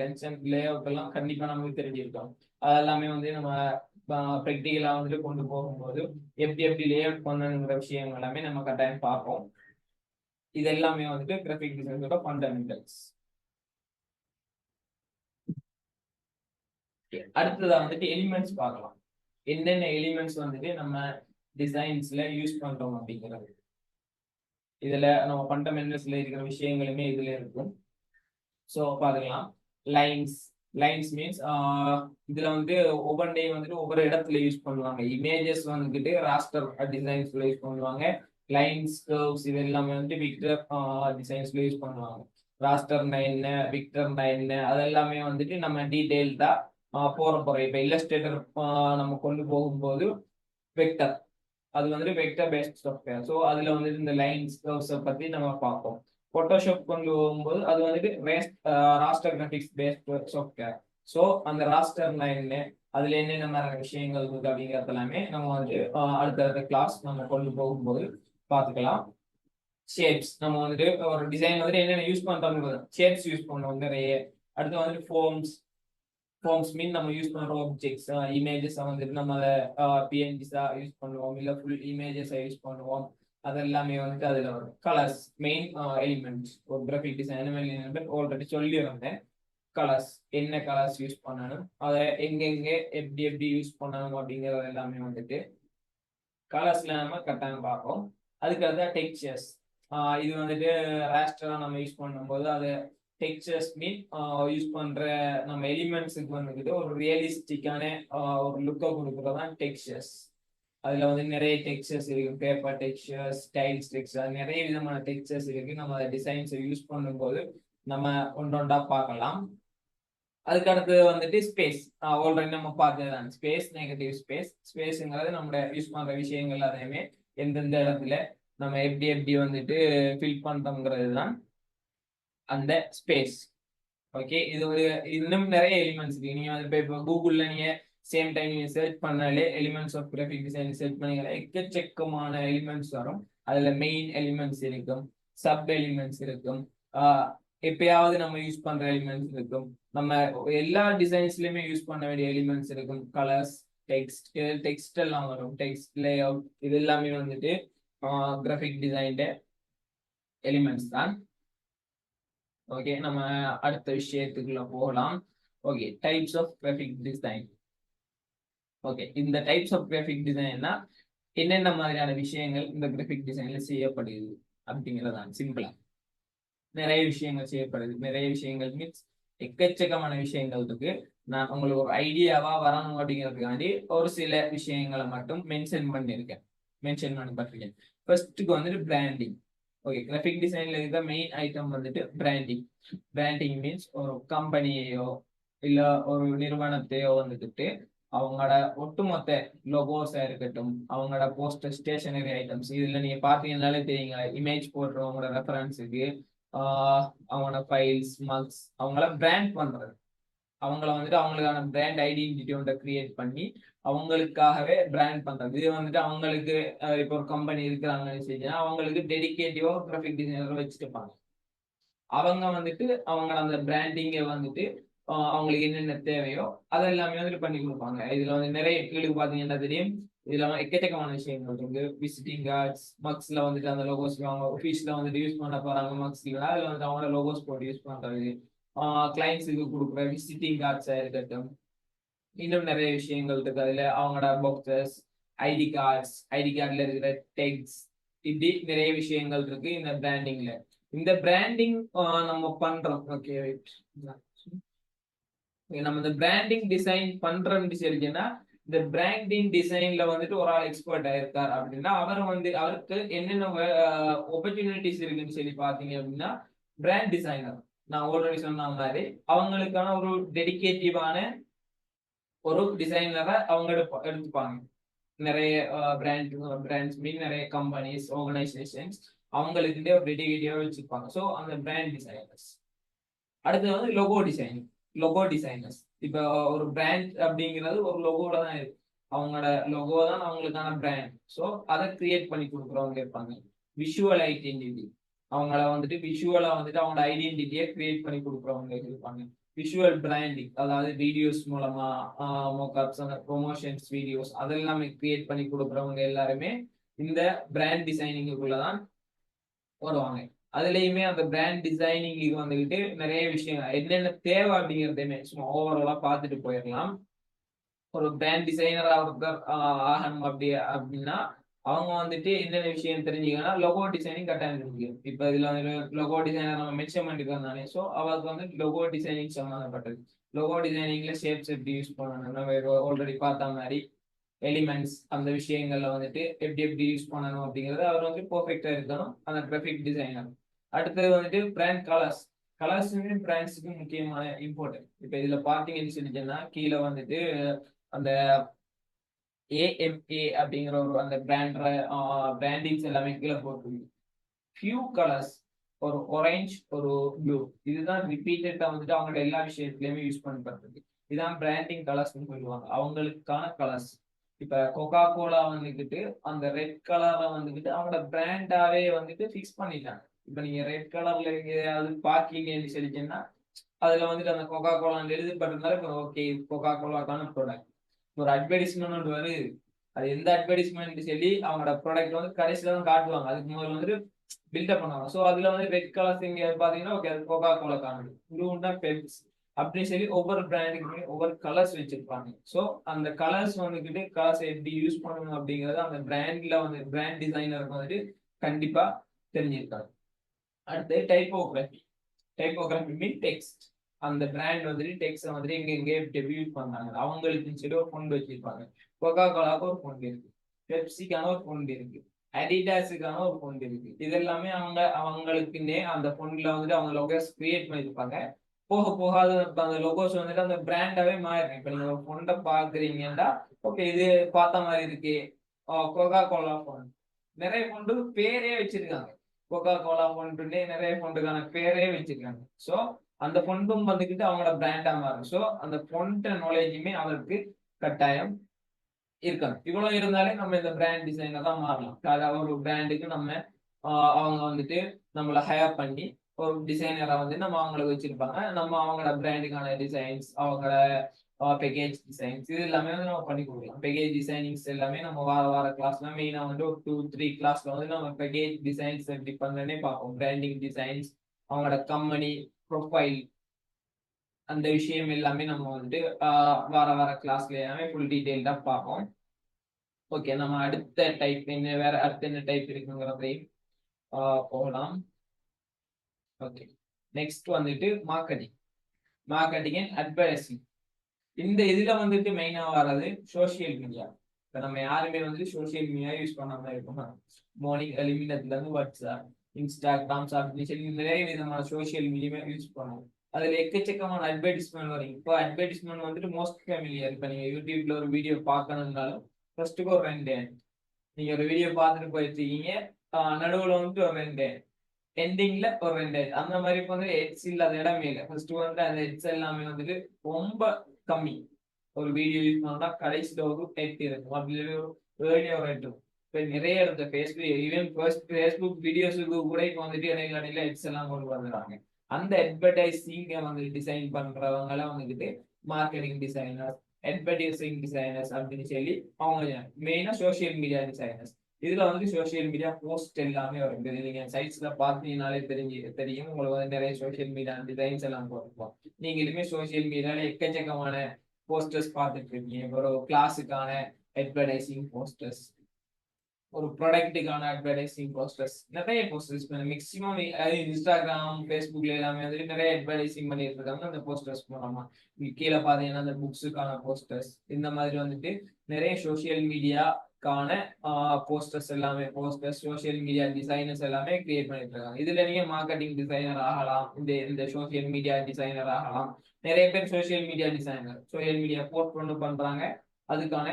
லே அவுட் எல்லாம் கண்டிப்பா நமக்கு தெரிஞ்சிருக்கோம். அதெல்லாமே வந்து நம்ம ப்ராக்டிகலா வந்துட்டு கொண்டு போகும்போது எப்படி எப்படி லே அவுட் பண்ணணுங்கிற விஷயங்கள் எல்லாமே நம்ம கட்டாயம் பார்ப்போம். இது எல்லாமே வந்துட்டு கிராஃபிக் டிசைனோட ஃபண்டமெண்டல்ஸ். அடுத்ததா வந்துட்டு எலிமெண்ட்ஸ் பார்க்கலாம். என்னென்ன எலிமெண்ட்ஸ் வந்துட்டு நம்ம டிசைன்ஸ்ல யூஸ் பண்றோம் அப்படிங்கிறது. இதுல நம்ம ஃபண்டமெண்டல்ஸ்ல இருக்கிற விஷயங்களுமே இதுல இருக்கும். ஸோ பார்க்கலாம். லைன்ஸ். லைன்ஸ் மீன்ஸ் இதுல வந்து ஒவ்வொன்றையும் வந்துட்டு ஒவ்வொரு இடத்துல யூஸ் பண்ணுவாங்க. இமேஜஸ் வந்துட்டு ராஸ்டர் டிசைன்ஸ்ல யூஸ் பண்ணுவாங்க. லைன்ஸ், கர்வ்ஸ் இது எல்லாமே வந்து விக்டர் டிசைன்ஸ்ல யூஸ் பண்ணுவாங்க. ராஸ்டர்னா என்ன, விக்டர்னா என்ன, அதெல்லாமே வந்துட்டு நம்ம டீடைல்டா போறோம். இப்ப இல்லஸ்ட்ரேட்டர் நம்ம கொண்டு போகும்போது வெக்டர் அது வந்துட்டு வெக்டர் பேஸ்ட் சாஃப்ட்வேர். ஸோ அதுல வந்துட்டு இந்த லைன்ஸ் கர்வ்ஸை பத்தி நம்ம பார்ப்போம். போட்டோஷாப் கொண்டு போகும்போது அது வந்துட்டு raster graphics based software. So அந்த ராஸ்டர் லைன்ல அதுல என்னென்ன மாதிரி விஷயங்கள் இருக்கு அப்படிங்கிறது எல்லாமே நம்ம வந்து அடுத்தடுத்த கிளாஸ் நம்ம கொண்டு போகும்போது பார்த்துக்கலாம். ஷேப்ஸ் நம்ம வந்துட்டு ஒரு டிசைன் வந்துட்டு என்னென்ன யூஸ் பண்றோம், ஷேப்ஸ் யூஸ் பண்ணுவோம் நிறைய. அடுத்து வந்துட்டு ஃபார்ம்ஸ் மீன் நம்ம யூஸ் பண்ற ஆப்ஜெக்ட்ஸ் இமேஜஸ் வந்துட்டு நம்ம பிஎன்ஜிஸா யூஸ் பண்ணுவோம், இல்ல ஃபுல் இமேஜஸா யூஸ் பண்ணுவோம். அது எல்லாமே வந்துட்டு அதுல வரும். கலர்ஸ் மெயின் எலிமெண்ட்ஸ் ஒரு கிராஃபிக் டிசைன் ஆல்ரெடி சொல்லி வந்தேன். கலர்ஸ் என்ன கலர்ஸ் யூஸ் பண்ணணும், அதை எங்கெங்க எப்படி எப்படி யூஸ் பண்ணணும் அப்படிங்கிறது எல்லாமே வந்துட்டு கலர்ஸ்ல நம்ம கட்டாயம் பார்ப்போம். அதுக்கு அதுதான் டெக்ஸ்சர்ஸ். இது வந்துட்டு ராஸ்டரா நம்ம யூஸ் பண்ணும்போது அது டெக்ஸ்சர்ஸ் மீன் யூஸ் பண்ற நம்ம எலிமெண்ட்ஸுக்கு வந்துட்டு ஒரு ரியலிஸ்டிக்கான ஒரு லுக்கை கொடுக்குறதான் டெக்ஸ்சர்ஸ். அதுல வந்து நிறைய டெக்ஸ்சர்ஸ் இருக்கு, பேப்பர் டெக்ஸ்சர்ஸ், டைல்ஸ் டெக்ஸ்சர், நிறைய விதமான டெக்ஸ்சர்ஸ் இருக்கு. நம்ம டிசைன்ஸை யூஸ் பண்ணும்போது நம்ம ஒன்றொண்டா பார்க்கலாம். அதுக்கு அடுத்தது வந்துட்டு ஸ்பேஸ். ஆல்ரெடி நம்ம பார்த்ததுதான் ஸ்பேஸ், நெகட்டிவ் ஸ்பேஸ். ஸ்பேஸுங்கிறது நம்மளோட யூஸ் பண்ற விஷயங்கள் அதையுமே எந்தெந்த இடத்துல நம்ம எப்படி எப்படி வந்துட்டு ஃபில் பண்றோங்கிறது தான் அந்த ஸ்பேஸ். ஓகே, இது ஒரு இன்னும் நிறைய எலிமெண்ட்ஸ் இருக்கு. நீங்க வந்து இப்போ கூகுள்ல நீங்க சேம் டைம் நீங்க சர்ச் பண்ணாலே elements of graphic design search பண்ணீங்களா எக்கச்சக்கமான எலிமெண்ட்ஸ் வரும். அதுல மெயின் எலிமெண்ட்ஸ் இருக்கும், சப் எலிமெண்ட்ஸ் இருக்கும், எப்பயாவது நம்ம யூஸ் பண்ற எலிமெண்ட்ஸ் இருக்கும், நம்ம எல்லா டிசைன்ஸ்லயுமே யூஸ் பண்ண வேண்டிய எலிமெண்ட்ஸ் இருக்கும். கலர்ஸ், டெக்ஸ்ட் எல்லாம் வரும், டெக்ஸ்ட் லே அவுட், இது எல்லாமே வந்துட்டு கிராஃபிக் டிசைன் எலிமெண்ட்ஸ் தான். ஓகே, நம்ம அடுத்த விஷயத்துக்குள்ள போகலாம். Okay, types of graphic design. Okay, இந்த டைப்ஸ் ஆஃப் கிராஃபிக் டிசைன்னா என்னென்ன மாதிரியான விஷயங்கள் இந்த கிராஃபிக் டிசைன்ல செய்யப்படுது அப்படிங்கிறதான். சிம்பிளா நிறைய விஷயங்கள் செய்யப்படுது. நிறைய விஷயங்கள் மீன்ஸ் எக்கச்சக்கமான விஷயங்கள் இருக்கு. நான் உங்களுக்கு ஒரு ஐடியாவா வரணும் அப்படிங்கிறதுக்காண்டி ஒரு சில விஷயங்களை மட்டும் மென்ஷன் பண்ணிருக்கேன். ஃபர்ஸ்ட்டுக்கு வந்துட்டு பிராண்டிங். ஓகே, கிராஃபிக் டிசைன்ல இருக்க மெயின் ஐட்டம் வந்துட்டு பிராண்டிங். பிராண்டிங் மீன்ஸ் ஒரு கம்பெனியையோ இல்ல ஒரு நிறுவனத்தையோ வந்துட்டு அவங்களோட ஒட்டுமொத்த லோகோஸா இருக்கட்டும், அவங்களோட போஸ்டர், ஸ்டேஷனரி ஐட்டம்ஸ், இதுல நீங்க பாத்தீங்கன்னாலே தெரியுங்க, இமேஜ் போடுறவங்களோட ரெஃபரன்ஸுக்கு அவங்களோட ஃபைல்ஸ், மக்ஸ், அவங்கள பிராண்ட் பண்றது. அவங்கள வந்துட்டு அவங்களுக்கான பிராண்ட் ஐடென்டிட்டி ஒன்றை கிரியேட் பண்ணி அவங்களுக்காகவே பிராண்ட் பண்றது. இது வந்துட்டு அவங்களுக்கு இப்போ ஒரு கம்பெனி இருக்கிறாங்கன்னு சொல்லிச்சுன்னா அவங்களுக்கு டெடிகேட்டிவா கிராஃபிக் டிசைனர் வச்சுருப்பாங்க. அவங்க வந்துட்டு அவங்க அந்த பிராண்டிங்கை வந்துட்டு அவங்களுக்கு என்னென்ன தேவையோ அதெல்லாமே வந்துட்டு பண்ணி கொடுப்பாங்க. இதுல வந்து நிறைய கீழுக்கு பாத்தீங்கன்னா தெரியும், இதுல எக்கச்சக்கமான விஷயங்கள் இருக்கு. விசிட்டிங் கார்ட்ஸ், மக்ஸ்ல வந்துட்டு அந்த லோகோஸ் அவங்க ஆஃபீஸ்ல வந்துட்டு யூஸ் பண்ண போறாங்க. மக்ஸ்ல அதுல வந்து அவங்களோட லோகோஸ் போட்டு யூஸ் பண்றது, கிளைண்ட்ஸுக்கு கொடுக்குற விசிட்டிங் கார்ட்ஸா இருக்கட்டும், இன்னும் நிறைய விஷயங்கள் இருக்கு. அதுல அவங்களோட பாக்ஸஸ், ஐடி கார்டுல இருக்கிற டெக்ஸ், இப்படி நிறைய விஷயங்கள் இருக்கு இந்த பிராண்டிங்ல. இந்த பிராண்டிங் நம்ம பண்றோம். ஓகே, நம்ம இந்த பிராண்டிங் டிசைன் பண்றோம்னு சொல்லிச்சுன்னா இந்த பிராண்டிங் டிசைன்ல வந்துட்டு ஒரு ஆள் எக்ஸ்பர்ட் ஆயிருக்கார் அப்படின்னா அவருக்கு என்னென்ன ஆப்பர்ச்சுனிட்டிஸ் இருக்குன்னு சொல்லி பாத்தீங்க அப்படின்னா பிராண்ட் டிசைனர், நான் ஆல்ரெடி சொன்ன மாதிரி அவங்களுக்கான ஒரு டெடிகேட்டிவான ஒரு டிசைனரை அவங்க எடுத்துப்பாங்க. நிறைய பிராண்ட்ஸ் மீன் நிறைய கம்பெனிஸ், ஆர்கனைசேஷன்ஸ் அவங்களுக்கு ஒரு டெடிகேட்டிவா வச்சிருப்பாங்க. ஸோ அந்த பிராண்ட் டிசைனர்ஸ். அடுத்து வந்து லோகோ டிசைனர்ஸ். இப்போ ஒரு பிராண்ட் அப்படிங்கிறது ஒரு லோகோல தான் இருக்கு. அவங்களோட லோகோ தான் அவங்களுக்கான பிராண்ட். ஸோ அதை கிரியேட் பண்ணி கொடுக்குறவங்க இருப்பாங்க. விஷுவல் ஐடென்டிட்டி, அவங்கள வந்துட்டு விஷுவலா வந்துட்டு அவங்களோட ஐடென்டிட்டியை கிரியேட் பண்ணி கொடுக்குறவங்க இருப்பாங்க. விஷுவல் பிராண்டிங், அதாவது வீடியோஸ் மூலமா மோக்கப்ஸ், அந்த ப்ரொமோஷன்ஸ் வீடியோஸ் அதெல்லாமே கிரியேட் பண்ணி கொடுக்குறவங்க எல்லாருமே இந்த பிராண்ட் டிசைனிங்குள்ளதான் வருவாங்க. அதுலயுமே அந்த பிராண்ட் டிசைனிங் வந்துகிட்டு நிறைய விஷயங்கள் என்னென்ன தேவை அப்படிங்கிறதையுமே சும்மா ஓவராலா பார்த்துட்டு போயிடலாம். ஒரு பிராண்ட் டிசைனரா ஒருத்தர் ஆகணும் அப்படின்னா அவங்க வந்துட்டு என்னென்ன விஷயம் தெரிஞ்சுக்கன்னா லோகோ டிசைனிங் கட்டாயம் தெரிஞ்சுக்கணும். இப்ப இதுல வந்து லோகோ டிசைனர் நம்ம மென்ஷன் பண்ணிருக்கோம் தானே. ஸோ அவருக்கு வந்து லோகோ டிசைனிங் சம்மந்தப்பட்டது. லோகோ டிசைனிங்ல ஷேப்ஸ் எப்படி யூஸ் பண்ணணும், நம்ம ஆல்ரெடி பார்த்த மாதிரி எலிமெண்ட்ஸ், அந்த விஷயங்கள்ல வந்துட்டு எப்படி எப்படி யூஸ் பண்ணணும் அப்படிங்கறது அவர் வந்து பெர்ஃபெக்டா இருக்கணும் அந்த கிராஃபிக் டிசைனர். அடுத்தது வந்துட்டு பிராண்ட் கலர்ஸுமே பிராண்ட்ஸுக்கு முக்கியமான இம்பார்ட்டன்ட். இப்ப இதுல பாத்தீங்கன்னு சொல்லிச்சேன்னா கீழே வந்துட்டு அந்த AMA அப்படிங்கிற ஒரு அந்த பிராண்டிங்ஸ் எல்லாமே கீழே போட்டுருக்கு. ஃபியூ கலர்ஸ், ஒரு orange ஒரு ப்ளூ, இதுதான் ரிப்பீட்டடா வந்துட்டு அவங்களோட எல்லா விஷயத்துலயுமே யூஸ் பண்றது. இதான் பிராண்டிங் கலர்ஸ்னு சொல்லுவாங்க, அவங்களுக்கான கலர்ஸ். இப்ப கொக்கா கோலா வந்துக்கிட்டு அந்த ரெட் கலரை வந்துக்கிட்டு அவங்களோட பிராண்டாவே வந்துட்டு ஃபிக்ஸ் பண்ணிட்டாங்க. இப்ப நீங்க ரெட் கலர்ல எங்கேயாவது பாக்கீங்கன்னு சொல்லிச்சீங்கன்னா அதுல வந்துட்டு அந்த கொக்கா கோலான்னு எழுதப்பட்டிருந்தாலும் இப்போ ஓகே கொக்கா கோலாக்கான ப்ராடக்ட். ஒரு அட்வர்டைஸ்மெண்ட் ஒன்று வருது, அது எந்த அட்வர்டைஸ்மெண்ட் சொல்லி அவங்களோட ப்ராடக்ட் வந்து கடைசியில தான் காட்டுவாங்க, அதுக்கு முதல்ல வந்துட்டு பில்டப் பண்ணுவாங்க. ஸோ அதுல வந்து ரெட் கலர்ஸ் இங்க பாத்தீங்கன்னா ஓகே அது கோகா கோலா காணுது, ப்ளூன்னா பெப்ஸ், அப்படின்னு சொல்லி ஒவ்வொரு பிராண்டுக்குமே ஒவ்வொரு கலர்ஸ் வச்சிருப்பாங்க. ஸோ அந்த கலர்ஸ் வந்துக்கிட்டு கலர்ஸ் எப்படி யூஸ் பண்ணணும் அப்படிங்கறது அந்த பிராண்ட்ல வந்து பிராண்ட் டிசைனருக்கு வந்துட்டு கண்டிப்பா தெரிஞ்சிருக்காங்க. அடுத்து டைப்போகிராஃபி. டைப்போகிராஃபி மீன் டெக்ஸ்ட். அந்த பிராண்ட் வந்துட்டு டெக்ஸ்ட் வந்துட்டு எங்க எங்க டெபியூட் பண்ணாங்க, அவங்களுக்கு சரி ஒரு ஃபண்ட் வச்சிருப்பாங்க. கொக்கா கோலாவுக்கு ஒரு ஃபண்ட் இருக்கு, பெப்சிக்கான ஒரு ஃபண்ட் இருக்கு, அடிடாஸுக்கான ஒரு ஃபண்ட் இருக்கு. இது எல்லாமே அவங்களுக்குன்னே அந்த ஃபண்ட்ல வந்துட்டு அவங்க லோகோஸ் கிரியேட் பண்ணிருப்பாங்க. போக போக அந்த லோகோஸ் வந்துட்டு அந்த பிராண்டாவே மாறிடும். இப்ப நீங்க ஒரு ஃபண்டை பாக்குறீங்கன்னா ஓகே இது பார்த்த மாதிரி இருக்கு, கொக்கா கோலா ஃபண்ட். நிறைய ஃபண்டு பேரே வச்சிருக்காங்க, கொக்கா கோலா ஃபண்டுன்னே நிறைய ஃபண்டுக்கான பேரே வச்சிருக்காங்க. ஸோ அந்த ஃபண்டும் வந்துக்கிட்டு அவங்களோட பிராண்டா மாறும். ஸோ அந்த ஃபண்ட் நாலேஜுமே அவருக்கு கட்டாயம் இருக்காது. இவ்வளவு இருந்தாலே நம்ம இந்த பிராண்ட் டிசைனர் தான் மாறலாம். அதாவது ஒரு பிராண்டுக்கு நம்ம அவங்க வந்துட்டு நம்மளை ஹையர் பண்ணி ஒரு டிசைனரை வந்து நம்ம அவங்களுக்கு வச்சிருப்பாங்க. நம்ம அவங்களோட பிராண்டுக்கான டிசைன்ஸ், அவங்களோட பேக்கேஜ் டிசைன்ஸ், இது எல்லாமே வந்து நம்ம பண்ணி கொடுக்கலாம். பேக்கேஜ் டிசைனிங்ஸ் எல்லாமே நம்ம வார வார கிளாஸ்ல மெயினா வந்து ஒரு 2-3 கிளாஸ்ல வந்து நம்ம பேக்கேஜ் டிசைன்ஸ் எப்படி பண்ணனே பார்ப்போம். பிராண்டிங் டிசைன்ஸ், அவங்களோட கம்பெனி ப்ரொஃபைல், அந்த விஷயம் எல்லாமே நம்ம வந்துட்டு வார வார கிளாஸ்ல எல்லாமே ஃபுல் டீடைல்டா பார்ப்போம். ஓகே, நம்ம அடுத்த டைப் என்ன, வேற அடுத்த என்ன டைப் இருக்குங்கிறதையும் போகலாம். ஓகே, நெக்ஸ்ட் வந்துட்டு மார்க்கெட்டிங். Marketing and advertising. இந்த இதுல வந்துட்டு மெயினா வர்றது சோசியல் மீடியா. இப்ப நம்ம யாருமே வந்து சோசியல் மீடியா யூஸ் பண்ணாம இருக்கோம். மார்னிங் எலிமினத்துல இருந்து வாட்ஸ்அப், இன்ஸ்டாகிராம், அப்படின்னு சொல்லி நிறைய விதமான சோசியல் மீடியா யூஸ் பண்ணுவோம். அதுல எக்கச்சக்கமான அட்வர்டைஸ்மெண்ட் வரும். இப்போ அட்வர்டைஸ்மெண்ட் வந்துட்டு மோஸ்ட் ஃபேமிலியர். இப்ப நீங்க யூடியூப்ல ஒரு வீடியோ பார்க்கணும்னாலும் ஃபர்ஸ்ட்டுக்கு ஒரு 2 நீங்க ஒரு வீடியோ பார்த்துட்டு போயிருக்கீங்க, நடுவுல வந்துட்டு ஒரு 2 எண்டிங்ல ஒரு 2 அந்த மாதிரி இப்போ வந்து ஹெட்ஸ் இல்லாத இடமே இல்லை. ஃபர்ஸ்ட் வந்து அந்த ஹெட்ஸ் எல்லாமே வந்துட்டு ரொம்ப கம்மி. ஒரு வீடியோ யூஸ் பண்ணா கடைசியில் ஒரு ஹெட் இருக்கும், அப்படி ஒரு ஹெட் இருக்கும். இப்போ நிறைய இடத்துல ஃபேஸ்புக், ஈவன் ஃபேஸ்புக் வீடியோஸுக்கு கூட இப்போ வந்துட்டு இடையில ஹெட்ஸ் எல்லாம் கொண்டு வந்துடுறாங்க. அந்த அட்வர்டைசிங் வந்து டிசைன் பண்றவங்க எல்லாம் வந்துட்டு மார்க்கெட்டிங் டிசைனர்ஸ், அட்வர்டைசிங் டிசைனர்ஸ் அப்படின்னு சொல்லி அவங்க மெயினா சோசியல் மீடியா டிசைனர்ஸ். இதுல வந்து சோசியல் மீடியா போஸ்ட் எல்லாமே வரும். நீங்க சைட்ஸ்ல பார்த்தீங்கன்னாலே தெரியும் உங்களுக்கு வந்து நிறைய சோசியல் மீடியா டிசைன்ஸ் எல்லாம் போட்டுருப்போம். நீங்களுமே சோசியல் மீடியால எக்கச்சக்கமான போஸ்டர்ஸ் பார்த்துட்டு இருக்கீங்க. ஒரு கிளாஸுக்கான அட்வர்டைசிங் போஸ்டர்ஸ், ஒரு ப்ராடக்ட்டுக்கான அட்வர்டைசிங் போஸ்டர்ஸ், நிறைய போஸ்டர்ஸ் மேக்ஸிமம் இன்ஸ்டாகிராம், ஃபேஸ்புக்ல எல்லாமே வந்து நிறைய அட்வர்டைசிங் பண்ணிட்டு இருக்காங்க அந்த போஸ்டர்ஸ் மூலமா. கீழே பார்த்தீங்கன்னா அந்த புக்ஸுக்கான போஸ்டர்ஸ், இந்த மாதிரி வந்துட்டு நிறைய சோசியல் மீடியாக்கான போஸ்டர்ஸ் எல்லாமே, போஸ்டர்ஸ் சோசியல் மீடியா டிசைனர்ஸ் எல்லாமே கிரியேட் பண்ணிட்டு இருக்காங்க. இதுல நீங்க மார்க்கெட்டிங் டிசைனர் ஆகலாம், இந்த சோசியல் மீடியா டிசைனர் ஆகலாம். நிறைய பேர் social media designer social media post கொண்டு பண்றாங்க, அதுக்கான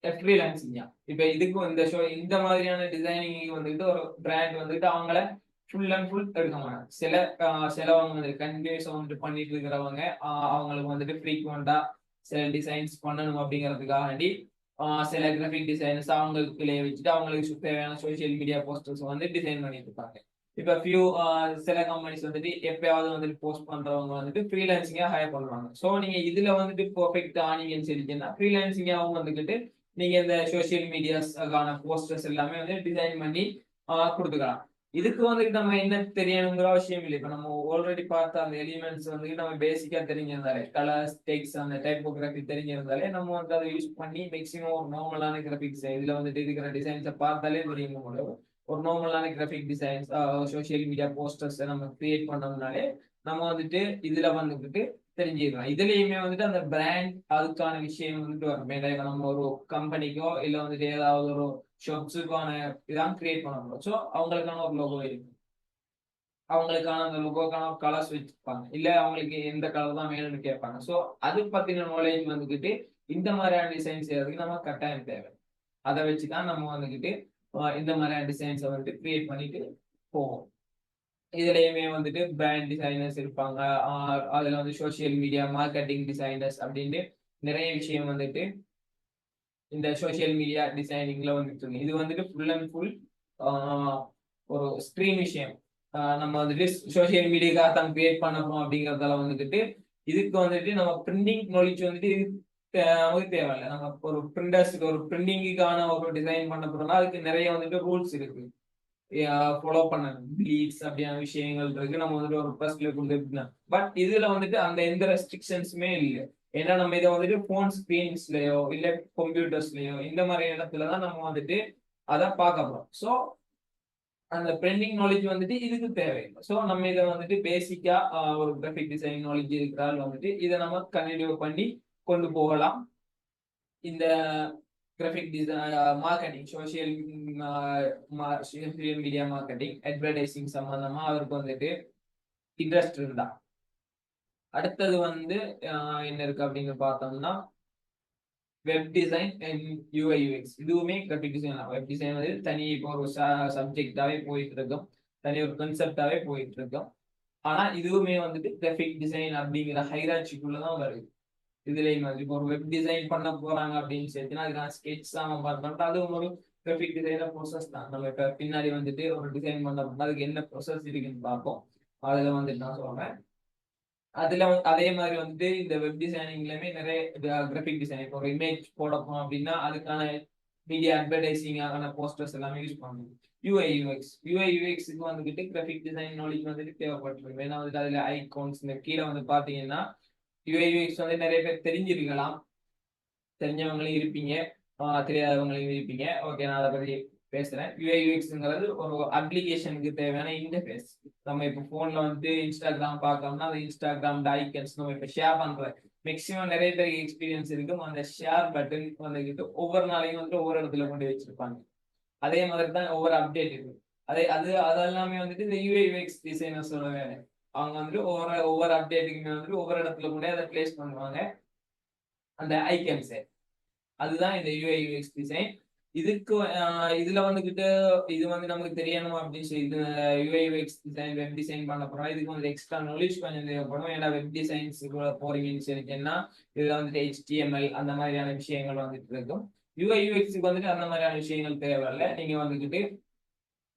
ஃப்ரீலான்சிங். இப்ப இதுக்கும் இந்த மாதிரியான டிசைனிங் வந்துட்டு ஒரு பிராண்ட் வந்துட்டு அவங்கள ஃபுல் அண்ட் ஃபுல் எடுக்க மாட்டாங்க. சிலவங்க வந்து கண்டினியூஸா வந்துட்டு பண்ணிட்டு இருக்கிறவங்க அவங்களுக்கு வந்துட்டு ஃப்ரீக்வெண்டா சில டிசைன்ஸ் பண்ணணும் அப்படிங்கிறதுக்காண்டி சில கிராஃபிக் டிசைனர்ஸ் அவங்களுக்குள்ளே வச்சுட்டு அவங்களுக்கு தேவையான சோசியல் மீடியா போஸ்டர்ஸ் வந்து டிசைன் பண்ணிட்டு இருப்பாங்க. இப்ப சில கம்பெனிஸ் வந்துட்டு எப்பயாவது வந்துட்டு போஸ்ட் பண்றவங்க வந்துட்டு ஃப்ரீலான்சிங்கா ஹையர் பண்ணுவாங்க. ஸோ நீங்க இதுல வந்துட்டு பர்ஃபெக்ட் ஆனீங்கன்னு சொல்லிட்டீங்கன்னா ஃப்ரீலான்சிங்காகவும் வந்துக்கிட்டு நீங்க இந்த சோசியல் மீடியாஸ்க்கான போஸ்டர்ஸ் எல்லாமே வந்து டிசைன் பண்ணி கொடுத்துக்கலாம். இதுக்கு வந்துட்டு நம்ம என்ன தெரியணுங்கிற அவசியம் இல்லை. இப்ப நம்ம ஆல்ரெடி பார்த்த அந்த எலிமெண்ட்ஸ் வந்துட்டு நம்ம பேசிக்கா தெரிஞ்சிருந்தாலே, கலர்ஸ், டெக்ஸ்ட், அந்த டைப்போகிராஃபி தெரிஞ்சிருந்தாலே நம்ம வந்து அதை யூஸ் பண்ணி மேக்ஸிமம் ஒரு நார்மலான கிராஃபிக்ஸ் இதுல வந்துட்டு இருக்கிற டிசைன்ஸை பார்த்தாலே தெரியும். ஒரு நார்மலான graphic designs, social media posters நம்ம கிரியேட் பண்ணோம்னாலே நம்ம வந்துட்டு இதுல வந்துட்டு தெரிஞ்சுக்கலாம். இதுலயுமே வந்துட்டு அந்த பிராண்ட் அதுக்கான விஷயம் வந்துட்டு வரும். இப்ப நம்ம ஒரு கம்பெனிக்கோ இல்ல வந்துட்டு ஏதாவது ஒரு ஷாப்ஸுக்கான இதான் கிரியேட் பண்ண போறோம். ஸோ அவங்களுக்கான ஒரு லோகோ இருக்கு. அவங்களுக்கான அந்த லுகோக்கான கலர்ஸ் வச்சிருப்பாங்க, இல்ல அவங்களுக்கு எந்த கலர் தான் வேணும்னு கேட்பாங்க. ஸோ அது பத்தின நாலேஜ் வந்துக்கிட்டு இந்த மாதிரியான டிசைன் செய்யறதுக்கு நம்ம கட்டாயம் தேவை. அதை வச்சுதான் நம்ம வந்துக்கிட்டு இந்த மாதிரியான டிசைன்ஸை வந்துட்டு கிரியேட் பண்ணிட்டு போவோம். இதுலயுமே வந்துட்டு பிராண்ட் டிசைனர்ஸ் இருப்பாங்க, அதுல வந்து சோசியல் மீடியா மார்க்கெட்டிங் டிசைனர்ஸ் அப்படின்னு நிறைய விஷயம் வந்துட்டு இந்த சோசியல் மீடியா டிசைனிங்ல வந்துட்டு இருக்கு. இது வந்துட்டு ஃபுல் அண்ட் ஃபுல் ஒரு ஸ்கிரீன் விஷயம். நம்ம வந்துட்டு சோசியல் மீடியாக்காக தான் கிரியேட் பண்ண போறோம் அப்படிங்கறதால வந்துட்டு இதுக்கு வந்துட்டு நம்ம பிரிண்டிங் நாலேஜ் வந்துட்டு நமக்கு தேவையில்லை. நம்ம ஒரு பிரிண்டர்ஸ்க்கு ஒரு பிரிண்டிங்குக்கான ஒரு டிசைன் பண்ண போறோம்னா அதுக்கு நிறைய வந்துட்டு ரூல்ஸ் இருக்கு, ஃபாலோ பண்ணணும். ப்ளீட்ஸ் அப்படியான விஷயங்கள் இருக்கு, நம்ம வந்துட்டு ஒரு ப்ரெஸ்ல கொடுத்துருக்கலாம். பட் இதுல வந்துட்டு அந்த எந்த ரெஸ்ட்ரிக்ஷன்ஸுமே இல்லை. ஏன்னா நம்ம இதை வந்துட்டு போன் ஸ்கிரீன்ஸ்லயோ இல்ல கம்ப்யூட்டர்ஸ்லயோ இந்த மாதிரி இடத்துலதான் நம்ம வந்துட்டு அதை பார்க்க போறோம். ஸோ அந்த பிரிண்டிங் நாலேஜ் வந்துட்டு இதுக்கு தேவையில்லை. ஸோ நம்ம இதை வந்துட்டு பேசிக்கா ஒரு கிராஃபிக் டிசைன் நாலேஜ் இருக்கிறால் வந்துட்டு இதை நம்ம கண்டினியூ பண்ணி கொண்டு போகலாம். இந்த graphic design marketing, social media marketing, advertising சம்பந்தமா அவருக்கு வந்துட்டு இன்ட்ரெஸ்ட் இருந்தா. அடுத்தது வந்து என்ன இருக்கு அப்படின்னு பார்த்தோம்னா web design and UI UX. இதுவுமே கிராஃபிக் டிசைன். வெப் டிசைன் வந்து தனி இப்போ ஒரு சப்ஜெக்டாவே போயிட்டு இருக்கோம், தனி ஒரு கான்செப்டாவே போயிட்டு இருக்கோம். ஆனா இதுவுமே வந்துட்டு கிராஃபிக் டிசைன் அப்படிங்கிற ஹைரார்ச்சிக்குள்ளதான் வருது. இதுலயும் வந்து இப்போ ஒரு வெப் டிசைன் பண்ண போறாங்க அப்படின்னு சொல்லிட்டுனா அதுக்கான ஸ்கெட்ச் தான் நம்ம பார்க்கணும். அதுவும் ஒரு கிராஃபிக் டிசைனர் ப்ரோசஸ் தான். நம்ம இப்ப பின்னாடி வந்துட்டு ஒரு டிசைன் பண்ண போறோம்னா அதுக்கு என்ன ப்ரோசஸ் இருக்குன்னு பார்ப்போம். அதுல வந்துட்டு நான் சொல்றேன். அதுல அதே மாதிரி வந்துட்டு இந்த வெப் டிசைனிங்லயுமே நிறைய கிராஃபிக் டிசைன், இப்போ ஒரு இமேஜ் போடணும் அப்படின்னா அதுக்கான மீடியா அட்வர்டைசிங் ஆன போஸ்டர்ஸ் எல்லாமே யூஸ் பண்ணணும். யூஐ யூஎக்ஸ்க்கு வந்துட்டு கிராஃபிக் டிசைன் நாலேஜ் வந்துட்டு தேவைப்பட்டிருக்கு. ஏன்னா வந்துட்டு அதுல ஐகான்ஸ் இந்த கீழே வந்து பாத்தீங்கன்னா யூஐ யூஎக்ஸ் வந்து நிறைய பேர் தெரிஞ்சிருக்கலாம், தெரிஞ்சவங்களும் இருப்பீங்க, தெரியாதவங்களும் இருப்பீங்க. ஓகே, நான் அதை பத்தி பேசுறேன். யூஐ யூஎக்ஸ்ங்கிறது ஒரு அப்ளிகேஷனுக்கு தேவையான இன்டர்ஃபேஸ். நம்ம இப்போ போன்ல வந்து இன்ஸ்டாகிராம் பார்க்கணும்னா அந்த இன்ஸ்டாகிராம் ஐக்கன்ஸ் நம்ம இப்போ ஷேர் பண்றோம். மேக்ஸிமம் நிறைய பேருக்கு எக்ஸ்பீரியன்ஸ் இருக்கும், அந்த ஷேர் பட்டன் வந்துக்கிட்டு ஒவ்வொரு நாளையும் வந்து ஒவ்வொரு இடத்துல கொண்டு வச்சிருப்பாங்க. அதே மாதிரி தான் ஒவ்வொரு அப்டேட் இருக்கு. அதெல்லாமே வந்துட்டு இந்த யூஐ யூஎக்ஸ் டிசைனர்ஸோட வேலை. அவங்க வந்துட்டு ஒவ்வொரு அப்டேட்டுக்குமே வந்துட்டு ஒவ்வொரு இடத்துல கூட அதை பிளேஸ் பண்ணுவாங்க அந்த ஐக்கன்ஸை. அதுதான் இந்த யூஐ யூஎக்ஸ் டிசைன். இதுக்கு இதுல வந்துகிட்டு இது வந்து நமக்கு தெரியணும் அப்படின்னு சொல்லி UI UX design web design பண்ண போறோம். இதுக்கு வந்து எக்ஸ்ட்ரா நாலேஜ் கொஞ்சம் தேவைப்படும். ஏன்னா வெப் டிசைன்ஸ் போறீங்கன்னு சொல்லிட்டேன்னா இதுல வந்துட்டு HTML அந்த மாதிரியான விஷயங்கள் வந்துட்டு இருக்கும். யூஐ யூஎக்ஸுக்கு வந்துட்டு அந்த மாதிரியான விஷயங்கள் தேவையில்லை. நீங்க வந்துகிட்டு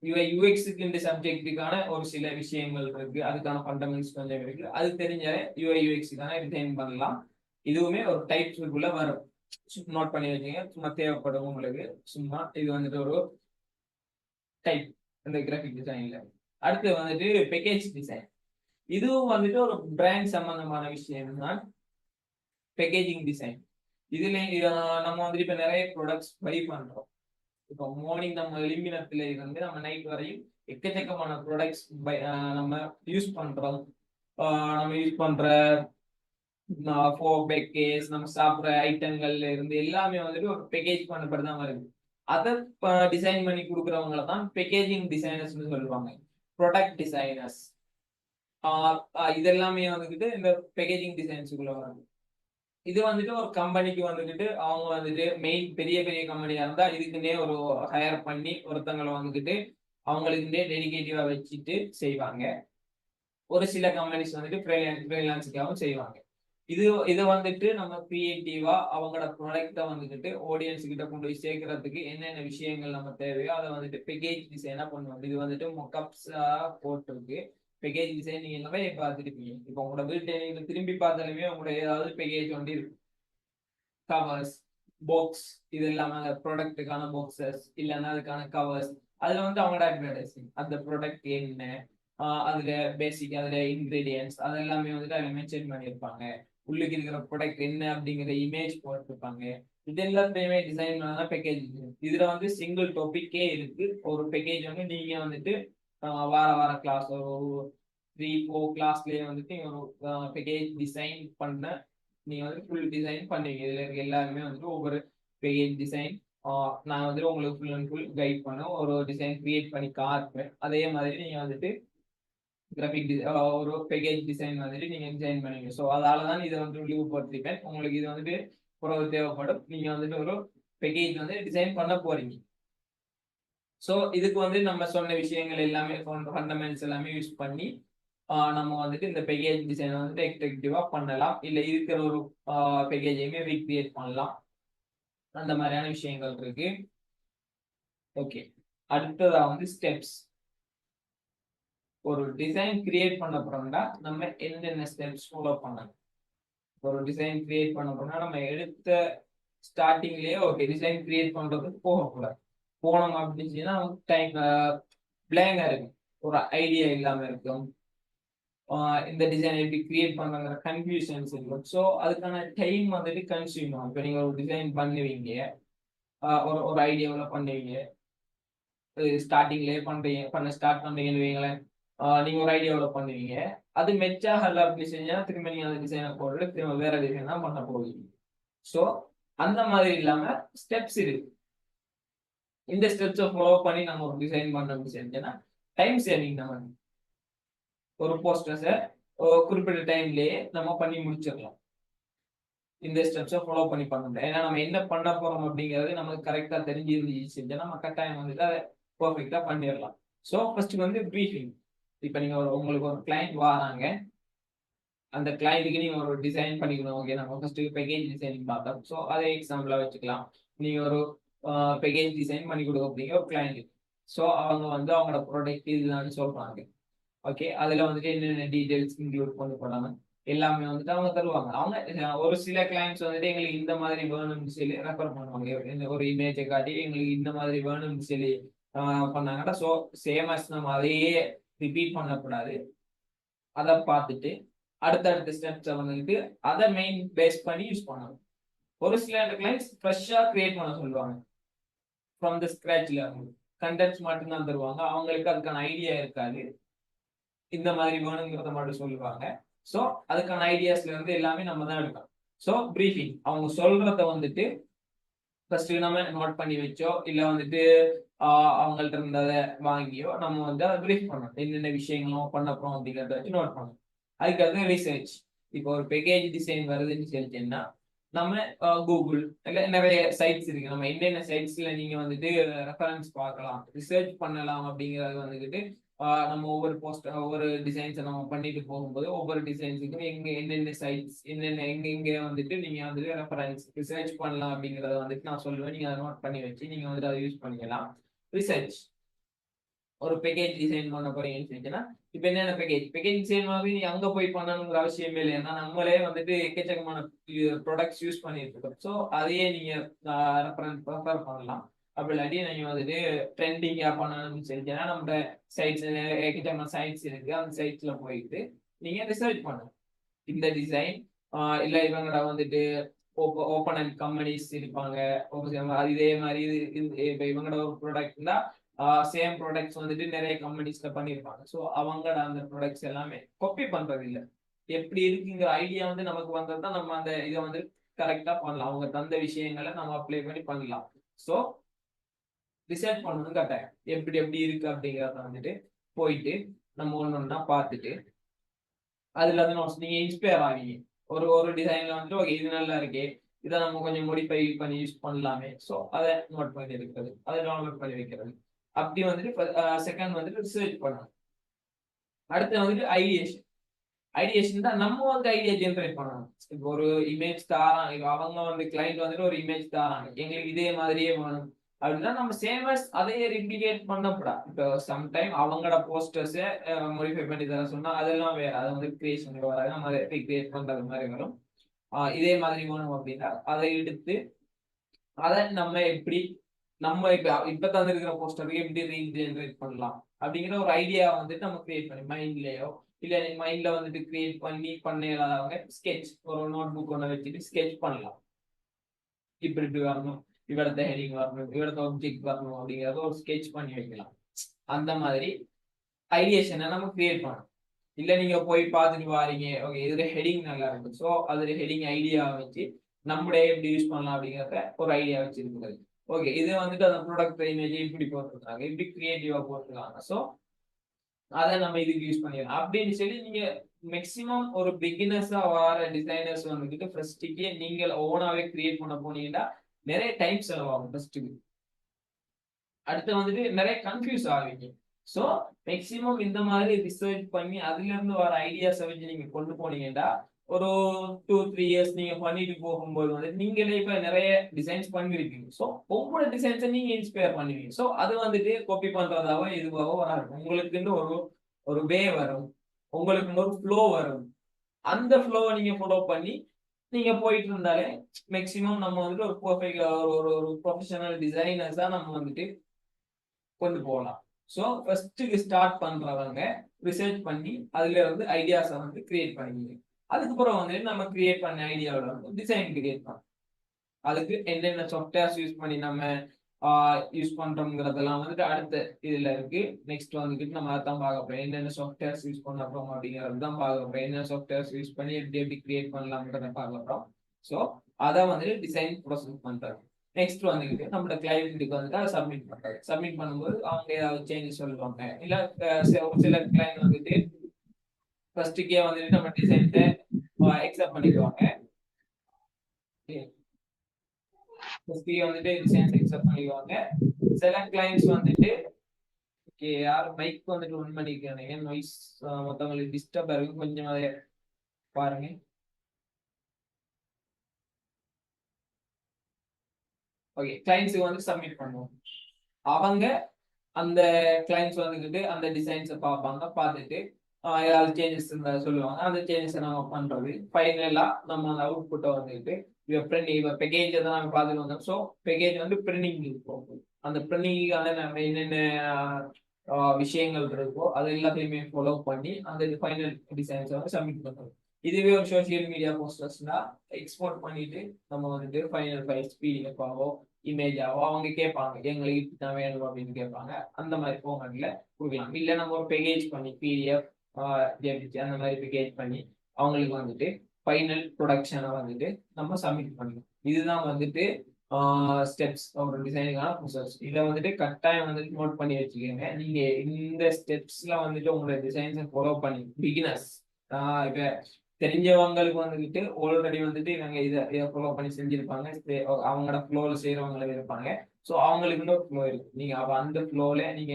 யூஐ யூஎக்ஸுக்கு இந்த சப்ஜெக்டுக்கான ஒரு சில விஷயங்கள் இருக்கு, அதுக்கான ஃபண்டமெண்ட்ஸ் கொஞ்சம் இருக்கு, அது தெரிஞ்சாலே யூஐ யூஎக்ஸுக்கான டிசைன் பண்ணலாம். இதுவுமே ஒரு டைப்ஸ்க்குள்ள வரும், நோட் பண்ணி வச்சுங்க, சும்மா தேவைப்படும் உங்களுக்கு. சும்மா இது வந்துட்டு ஒரு டைப் இந்த கிராஃபிக் டிசைன்ல. அடுத்து வந்துட்டு பேக்கேஜ் டிசைன். இதுவும் வந்துட்டு ஒரு பிராண்ட் சம்பந்தமான விஷயம் தான் பேக்கேஜிங் டிசைன். இதுல நம்ம வந்துட்டு இப்ப நிறைய ப்ராடக்ட்ஸ் பை பண்றோம். இப்போ மார்னிங் நம்ம எலிமினத்துல இருந்து நம்ம நைட் வரையும் எக்கச்சக்கமான ப்ராடக்ட்ஸ் நம்ம யூஸ் பண்றோம். நம்ம யூஸ் பண்ற பேக்கேஜ், நம்ம சாப்பிட்ற ஐட்டங்கள்ல இருந்து எல்லாமே வந்துட்டு ஒரு பேக்கேஜ் பண்ணப்பட்டு தான் வருது. அதை டிசைன் பண்ணி கொடுக்குறவங்கள தான் பேக்கேஜிங் டிசைனர்ஸ்னு சொல்லுவாங்க, ப்ராடக்ட் டிசைனர்ஸ். இதெல்லாமே வந்துட்டு இந்த பேக்கேஜிங் டிசைன்ஸுக்குள்ள வரும். இது வந்துட்டு ஒரு கம்பெனிக்கு வந்துட்டு அவங்க வந்துட்டு மெயின் பெரிய பெரிய கம்பெனியா இருந்தா இதுக்குன்னே ஒரு ஹையர் பண்ணி ஒருத்தங்களை வந்துட்டு அவங்களுக்குன்னே டெடிகேட்டிவா வச்சுட்டு செய்வாங்க. ஒரு சில கம்பெனிஸ் வந்துட்டு ஃப்ரீலான்ஸுக்காகவும் செய்வாங்க. இதை வந்துட்டு நம்ம கிரியேட்டிவா அவங்களோட ப்ராடக்டை வந்துட்டு ஆடியன்ஸ் கிட்ட கொண்டு போய் சேர்க்கறதுக்கு என்னென்ன விஷயங்கள் நம்ம தேவையோ அதை வந்துட்டு பேக்கேஜ் டிசைனா பண்ணுவாங்க. இது வந்துட்டு மொக்கப்ஸா போட்டிருக்கு. பேக்கேஜ் டிசைன் நீங்க நிறைய பார்த்துருப்பீங்க. இப்போ உங்களோட வீட்டை நீங்க திரும்பி பார்த்தாலுமே உங்களோட ஏதாவது பேக்கேஜ் வந்து இருக்கு, கவர்ஸ், பாக்ஸ், இது இல்லாம ப்ராடக்ட்டுக்கான பாக்ஸஸ் இல்லைன்னா அதுக்கான கவர்ஸ். அதுல வந்து அவங்களோட அட்வர்டைசிங், அந்த ப்ராடக்ட் என்ன, அதுல பேசிக் அதுல இன்கிரீடியன்ஸ் அது எல்லாமே வந்துட்டு அதுல மென்ஷன் பண்ணியிருப்பாங்க. உள்ளுக்கு இருக்கிற ப்ராடக்ட் என்ன அப்படிங்கிற இமேஜ் போட்டிருப்பாங்க. இது எல்லாத்தையுமே டிசைன் பண்ணா பேக்கேஜ். இதுல வந்து சிங்கிள் டாபிக்கே இருக்கு. ஒரு பேக்கேஜ் வந்து நீங்க வந்துட்டு வார வார கிளாஸ் ஒரு 3-4 கிளாஸ்லயே வந்துட்டு ஒரு பேக்கேஜ் டிசைன் பண்ண நீங்க வந்து ஃபுல் டிசைன் பண்ணுவீங்க. இதுல இருக்க எல்லாருமே வந்துட்டு ஒவ்வொரு பேக்கேஜ் டிசைன் நான் வந்துட்டு உங்களுக்கு ஃபுல் அண்ட் ஃபுல் கைட் பண்ண ஒரு டிசைன் கிரியேட் பண்ணி காட்டுறேன். அதே மாதிரி நீங்க வந்துட்டு கிராஃபிக் ஒரு பேக்கேஜ் டிசைன் வந்துட்டு நீங்க டிசைன் பண்ணுவீங்க. ஸோ அதால தான் இதை வந்து லீவ் போட்டிருப்பேன். உங்களுக்கு இது வந்துட்டு புறவு தேவைப்படும். நீங்க வந்துட்டு ஒரு பேக்கேஜ் வந்து டிசைன் பண்ண போறீங்க. ஸோ இதுக்கு வந்து நம்ம சொன்ன விஷயங்கள் எல்லாமே ஃபண்டமெண்ட்ஸ் எல்லாமே யூஸ் பண்ணி நம்ம வந்துட்டு இந்த பேக்கேஜ் டிசைனை வந்துட்டு எஃபெக்டிவா பண்ணலாம். இல்லை இருக்கிற ஒரு பேக்கேஜையுமே ரீக்ரியேட் பண்ணலாம். அந்த மாதிரியான விஷயங்கள் இருக்கு. ஓகே, அடுத்ததா வந்து ஸ்டெப்ஸ். ஒரு டிசைன் கிரியேட் பண்ண போறோம்னா நம்ம என்னென்ன ஸ்டெப்ஸ் ஃபாலோ பண்ணணும். ஒரு டிசைன் கிரியேட் பண்ண போறோம்னா நம்ம எடுத்த ஸ்டார்டிங்லயே ஓகே டிசைன் கிரியேட் பண்றதுக்கு போகக்கூடாது. போனோம் அப்படின்னா டைம் பிளாங்கா இருக்கும், ஒரு ஐடியா இல்லாம இருக்கும், இந்த டிசைன் எப்படி கிரியேட் பண்றாங்கிற கன்ஃபியூஷன்ஸ் இருக்கும். ஸோ அதுக்கான டைம் வந்துட்டு கன்சியூம் ஆகும். இப்போ நீங்க ஒரு டிசைன் பண்ணுவீங்க, ஒரு ஒரு ஐடியாவில் பண்ணுவீங்க, ஸ்டார்டிங்லேயே பண்ண ஸ்டார்ட் பண்றீங்கன்னு வைங்களேன். நீங்க ஒரு ஐடியாவில் பண்ணுவீங்க, அது மெச்சாகல அப்படி செஞ்சா திரும்ப நீங்க அந்த டிசைனை போட்டு திரும்ப வேற டிசைன் தான் பண்ண போவீங்க. ஸோ அந்த மாதிரி இல்லாம ஸ்டெப்ஸ் இருக்கு. இந்த ஸ்டெப்ஸை ஃபாலோ பண்ணி நம்ம ஒரு டிசைன் பண்ணணும் செஞ்சோன்னா டைம் சேவிங் தான். ஒரு போஸ்டர்ஸை குறிப்பிட்ட டைம்லயே நம்ம பண்ணி முடிச்சிடலாம். இந்த ஸ்டெப்ஸை ஃபாலோ பண்ணி பண்ணணும். ஏன்னா நம்ம என்ன பண்ண போறோம் அப்படிங்கிறது நமக்கு கரெக்டா தெரிஞ்சிருந்துச்சு செஞ்சோன்னா நம்ம கட்டாயம் வந்துட்டு அதை பர்ஃபெக்டா பண்ணிடலாம். ஸோ ஃபர்ஸ்ட் வந்து ப்ரீஃபிங். இப்போ நீங்க உங்களுக்கு ஒரு கிளைண்ட் வராங்க, அந்த கிளைண்ட்டுக்கு நீங்க ஒரு டிசைன் பண்ணிக்கணும். ஓகே, நம்ம ஃபர்ஸ்ட் பேக்கேஜ் டிசைனிங் பார்த்தோம். ஸோ அதை எக்ஸாம்பிளா வச்சுக்கலாம். நீங்க ஒரு பேக்கேஜ் டிசைன் பண்ணி கொடுக்க போறீங்க ஒரு கிளைண்ட். ஸோ அவங்க வந்து அவங்களோட ப்ராடக்ட் இதுதான் சொல்றாங்க. ஓகே, அதுல வந்துட்டு என்னென்ன டீடைல்ஸ் இன்க்ளூட் பண்ணி போடாம எல்லாமே வந்துட்டு அவங்க தருவாங்க. அவங்க ஒரு சில கிளைண்ட்ஸ் வந்துட்டு எங்களுக்கு இந்த மாதிரி வேணும்னு சொல்லி ரெஃபர் பண்ணுவாங்க. ஒரு இமேஜை காட்டி எங்களுக்கு இந்த மாதிரி வேணும்னு சொல்லி பண்ணாங்கன்னா ஸோ சேம் அஸ் நம்ம அதையே ரிப்பீட் பண்ணக்கூடாது. அதை பார்த்துட்டு அடுத்தடுத்த ஸ்டெப்ஸை வந்துட்டு அதை மெயின் பேஸ் பண்ணி யூஸ் பண்ணணும். ஒரு சில கிளைண்ட்ஸ் ஃப்ரெஷ்ஷாக கிரியேட் பண்ண சொல்லுவாங்க. ஃப்ரம் த ஸ்க்ராட்ச்ல கண்டென்ட்ஸ் மட்டும்தான் தருவாங்க. அவங்களுக்கு அதுக்கான ஐடியா இருக்காது. இந்த மாதிரி வேணுங்கிறத மட்டும் சொல்லுவாங்க. ஸோ அதுக்கான ஐடியாஸ்ல இருந்து எல்லாமே நம்ம தான் எடுக்கணும். ஸோ ப்ரீஃபிங், அவங்க சொல்றத வந்துட்டு ஃபர்ஸ்ட் நம்ம நோட் பண்ணி வச்சோ இல்லை வந்துட்டு அவங்கள்ட்ட இருந்ததை வாங்கியோ நம்ம வந்து அதை ப்ரீஃப் பண்ணணும். என்னென்ன விஷயங்களும் பண்ண போறோம் அப்படிங்கிறத வச்சு நோட் பண்ணணும். அதுக்காக ரிசர்ச். இப்போ ஒரு பேக்கேஜ் டிசைன் வருதுன்னு சொல்லிட்டீங்கன்னா நம்ம கூகுள் இல்லை நிறைய சைட்ஸ் இருக்கு. நம்ம என்னென்ன சைட்ஸ்ல நீங்க வந்துட்டு ரெஃபரன்ஸ் பார்க்கலாம், ரிசர்ச் பண்ணலாம் அப்படிங்கிறது வந்துட்டு நம்ம ஒவ்வொரு டிசைன்ஸை நம்ம பண்ணிட்டு போகும்போது ஒவ்வொரு டிசைன்ஸுக்கும் எங்க என்னென்ன சைட்ஸ் என்னென்ன எங்க வந்துட்டு நீங்க வந்துட்டு ரெஃபரன்ஸ் ரிசர்ச் பண்ணலாம் அப்படிங்கிறத வந்துட்டு நான் சொல்லுவேன். நீங்க அதை நோட் பண்ணி வச்சு நீங்க வந்துட்டு அதை யூஸ் பண்ணிக்கலாம். ரிசர்ச். ஒரு பேக்கேஜ் டிசைன் பண்ண போறீங்கன்னு சொல்லிச்சுன்னா இப்போ என்னென்ன பேக்கேஜ் டிசைன் மாதிரி நீ அங்கே போய் பண்ணணுங்கிற அவசியமே இல்லை. ஏன்னா நம்மளே வந்துட்டு எக்கச்சக்கமான ப்ராடக்ட்ஸ் யூஸ் பண்ணிட்டு இருக்கோம். ஸோ அதையே நீங்க ப்ரிஃபர் பண்ணலாம். அப்படி இல்லாட்டி நீங்க வந்துட்டு ட்ரெண்டிங்காக பண்ணணும்னு சொல்லிச்சுன்னா நம்ம சைட்ஸ் எக்கச்சக்கமான சைட்ஸ் இருக்கு. அந்த சைட்ஸ்ல போயிட்டு நீங்க ரிசர்ச் பண்ணணும். இந்த டிசைன் இல்லை இவங்கட வந்துட்டு ஓப்பன் அண்ட் கம்பெனிஸ் இருப்பாங்க. இதே மாதிரி இப்போ இவங்கட ஒரு ப்ராடக்ட் தான் சேம் ப்ராடக்ட்ஸ் வந்துட்டு நிறைய கம்பெனிஸ்ல பண்ணியிருப்பாங்க. ஸோ அவங்களோட அந்த ப்ராடக்ட்ஸ் எல்லாமே காப்பி பண்றது இல்லை. எப்படி இருக்குங்கிற ஐடியா வந்து நமக்கு வந்தது தான் நம்ம அந்த இதை வந்து கரெக்டா பண்ணலாம். அவங்க தந்த விஷயங்களை நம்ம அப்ளை பண்ணி பண்ணலாம். ஸோ ரிசர்ச் பண்ணணும் கட்டாயம். எப்படி எப்படி இருக்கு அப்படிங்கிறத வந்துட்டு போயிட்டு நம்ம ஒன்னொன்னா பார்த்துட்டு அதுல வந்து நீங்க இன்ஸ்பயர் ஆவீங்க. ஒரு ஒரு டிசைன்ல வந்துட்டு ஓகே இது நல்லா இருக்கே, இதை நம்ம கொஞ்சம் மோடிஃபை பண்ணி யூஸ் பண்ணலாமே. ஸோ அதை நோட் பண்ணி இருக்கிறது, அதை டவுன்லோட் பண்ணி வைக்கிறது. அப்படி வந்துட்டு செகண்ட் வந்துட்டு ரிசர்ச் பண்ணணும். அடுத்து வந்துட்டு ஐடியேஷன். ஐடியேஷன் தான் நம்ம வந்து ஐடியா ஜென்ரேட் பண்ணணும். இப்போ ஒரு இமேஜ் தாராங்க, இப்போ அவங்க வந்து கிளைண்ட் வந்துட்டு ஒரு இமேஜ் தாராங்க, எங்களுக்கு இதே மாதிரியே வேணும் அப்படின்னா நம்ம சேமஸ் அதையே ரிப்ளிகேட் பண்ணக்கூடாது. இப்போ சம்டைம் அவங்களோட போஸ்டர்ஸை மோடிஃபை பண்ணி தர சொன்னா அதெல்லாம் வேற, அதை வந்து கிரியேஷன் வராது, நம்ம அதை ரீக்ரியேட் பண்றது மாதிரி வரும். இதே மாதிரி வேணும் அப்படின்னா அதை எடுத்து அதை நம்ம எப்படி நம்ம இப்ப தந்திருக்கிற போஸ்டருக்கு எப்படி ரீஜெனரேட் பண்ணலாம் அப்படிங்கிற ஒரு ஐடியா வந்துட்டு நம்ம கிரியேட் பண்ணி மைண்ட்லயோ இல்ல மைண்ட்ல வந்துட்டு கிரியேட் பண்ணாதவங்க ஸ்கெட்ச் ஒரு நோட் புக் ஒன்று வச்சுட்டு ஸ்கெட்ச் பண்ணலாம். இப்படி இப்படி வரணும், இவரத்த ஹெடிங் வரணும், இவரத்த ஆப்ஜெக்ட் வரணும் அப்படிங்கிறத ஒரு ஸ்கெட்ச் பண்ணி வைக்கலாம். அந்த மாதிரி ஐடியேஷனை நம்ம கிரியேட் பண்ணணும். இல்ல நீங்க போய் பார்த்துட்டு வாரீங்க, ஓகே இதுல ஹெடிங் நல்லா இருக்கு, ஸோ அதுல ஹெடிங் ஐடியா வச்சு நம்மளே எப்படி யூஸ் பண்ணலாம் அப்படிங்கிறத ஒரு ஐடியா வச்சிருக்கிறது. ஓகே இது வந்துட்டு அந்த ப்ராடக்ட் இமேஜ் இப்படி போட்டிருக்காங்க, இப்படி கிரியேட்டிவா போட்டிருக்காங்க. ஸோ அதை நம்ம இதுக்கு யூஸ் பண்ணிடலாம் அப்படின்னு சொல்லி நீங்க மேக்சிமம் ஒரு பிகினர்ஸா வர டிசைனர்ஸ் வந்துட்டு ஃபர்ஸ்ட்டுக்கே நீங்கள் ஓனாவே கிரியேட் பண்ண போனீங்கன்னா நிறைய டைம் செலவாகும் ஃபர்ஸ்ட்டுக்கு. அடுத்து வந்துட்டு நிறைய கன்ஃபியூஸ் ஆவீங்க. ஸோ மேக்சிமம் இந்த மாதிரி ரிசர்ச் பண்ணி அதுல இருந்து வர ஐடியாஸை வச்சு நீங்க கொண்டு போனீங்கன்னா ஒரு 2-3 இயர்ஸ் நீங்க பண்ணிட்டு போகும்போது வந்து நீங்களே இப்ப நிறைய டிசைன்ஸ் பண்ணிருப்பீங்க. ஸோ ஒவ்வொரு டிசைன்ஸை நீங்க இன்ஸ்பயர் பண்ணுவீங்க. ஸோ அது வந்துட்டு காப்பி பண்றதாவோ இதுவாவோ வராது. உங்களுக்குன்னு ஒரு ஒரு வே வரும், உங்களுக்குன்னு ஒரு ஃப்ளோ வரும். அந்த ஃப்ளோவை நீங்க ஃபாலோ பண்ணி நீங்க போயிட்டு இருந்தாலே மேக்சிமம் நம்ம வந்துட்டு ஒரு பர்ஃபெக்ட் ஒரு ஒரு ப்ரொஃபஷனல் டிசைனர்ஸா நம்ம வந்துட்டு கொண்டு போகலாம். ஸோ ஃபர்ஸ்ட்டுக்கு ஸ்டார்ட் பண்றவங்க ரிசர்ச் பண்ணி அதுல வந்து ஐடியாஸை வந்து கிரியேட் பண்ணிங்க. அதுக்கப்புறம் வந்து நம்ம கிரியேட் பண்ண ஐடியாவில் வந்து டிசைன் கிரியேட் பண்ணலாம். அதுக்கு என்னென்ன சாஃப்ட்வேர்ஸ் யூஸ் பண்ணி நம்ம யூஸ் பண்றோம்ங்கிறதெல்லாம் வந்துட்டு அடுத்த இதுல இருக்கு. நெக்ஸ்ட் வந்துட்டு நம்ம அதான் பார்க்க போறோம், என்னென்ன சாஃப்ட்வேர்ஸ் யூஸ் பண்ண போறோம் அப்படிங்கிறது தான் பார்க்க போறோம். என்ன சாஃப்ட்வேர்ஸ் யூஸ் பண்ணி எப்படி எப்படி கிரியேட் பண்ணலாம்ன்றத பார்க்க போறோம். ஸோ அதை வந்துட்டு டிசைன் ப்ரோசஸ் பண்றது. நெக்ஸ்ட் வந்துட்டு நம்மளோட கிளைண்ட்டுக்கு வந்துட்டு அதை சப்மிட் பண்றது. சப்மிட் பண்ணும்போது அவங்க ஏதாவது சேஞ்சஸ் சொல்லுவாங்க. இல்ல ஒரு சில கிளைண்ட் வந்துட்டு ஃபர்ஸ்ட்டுக்கே வந்துட்டு நம்ம டிசைன்ஸை எக்ஸப்ட் பண்ணிக்குவாங்க. ஃபர்ஸ்ட்டுக்கே வந்துட்டு டிசைன்ஸ் எக்ஸப்ட் பண்ணிக்குவாங்க. சில கிளைண்ட்ஸ் வந்துட்டு யார் மைக் வந்துட்டு ஒன் பண்ணிருக்காங்க, நாய்ஸ் மற்றவங்களுக்கு டிஸ்டர்ப் ஆகும், கொஞ்சம் அதை பாருங்க. ஓகே, கிளைண்ட்ஸுக்கு வந்து சப்மிட் பண்ணுவோம். அவங்க அந்த கிளைண்ட்ஸ் வந்துக்கிட்டு அந்த டிசைன்ஸை பார்ப்பாங்க. பார்த்துட்டு ஏதாவது சேஞ்சஸ் இருந்தால் சொல்லுவாங்க. அந்த சேஞ்சஸை நம்ம பண்றது. ஃபைனலாக நம்ம அந்த அவுட்புட்டை வந்துக்கிட்டு இப்போ பேக்கேஜை தான் நம்ம பார்த்துட்டு வந்தோம். ஸோ பேக்கேஜ் வந்து பிரிண்டிங் இருக்கும். அந்த பிரிண்டிங்கான நம்ம என்னென்ன விஷயங்கள் இருக்கோ அது எல்லாத்தையுமே ஃபாலோ பண்ணி அந்த ஃபைனல் டிசைன்ஸை வந்து சப்மிட் பண்ணுறோம். இதுவே ஒரு சோசியல் மீடியா போஸ்டர்ஸ்னா எக்ஸ்போர்ட் பண்ணிட்டு நம்ம வந்துட்டு ஃபைனல் ஃபைல்ஸ் பிடிஎஃபாவோ இமேஜாவோ அவங்க கேட்பாங்க, எங்களுக்கு இப்படிதான் வேணும் அப்படின்னு கேட்பாங்க. அந்த மாதிரி ஃபார்மேட்ல கொடுக்கலாம். இல்லை நம்ம ஒரு பேக்கேஜ் பண்ணி பிடிஎஃப் ஜேபிஜி அந்த மாதிரி பேக்கேஜ் பண்ணி அவங்களுக்கு வந்துட்டு ஃபைனல் ப்ரொடக்ஷனை வந்துட்டு நம்ம சப்மிட் பண்ணணும். இதுதான் வந்துட்டு ஸ்டெப்ஸ் ஒரு டிசைனுக்கான ப்ரோசஸ். இதை வந்துட்டு கட்டாயம் வந்துட்டு நோட் பண்ணி வச்சுக்கோங்க. நீங்க இந்த ஸ்டெப்ஸ்ல வந்துட்டு உங்களோட டிசைன்ஸை ஃபாலோ பண்ணி பிகினர்ஸ் இப்போ தெரிஞ்சவங்களுக்கு வந்துட்டு ஆல்ரெடி வந்துட்டு இவங்க இதை ஃபாலோ பண்ணி செஞ்சிருப்பாங்க, அவங்களோட ஃப்ளோல செய்யறவங்களும் இருப்பாங்க. ஸோ அவங்களுக்கு இன்னொரு ஃப்ளோ இருக்கு. நீங்க அந்த ஃப்ளோல நீங்க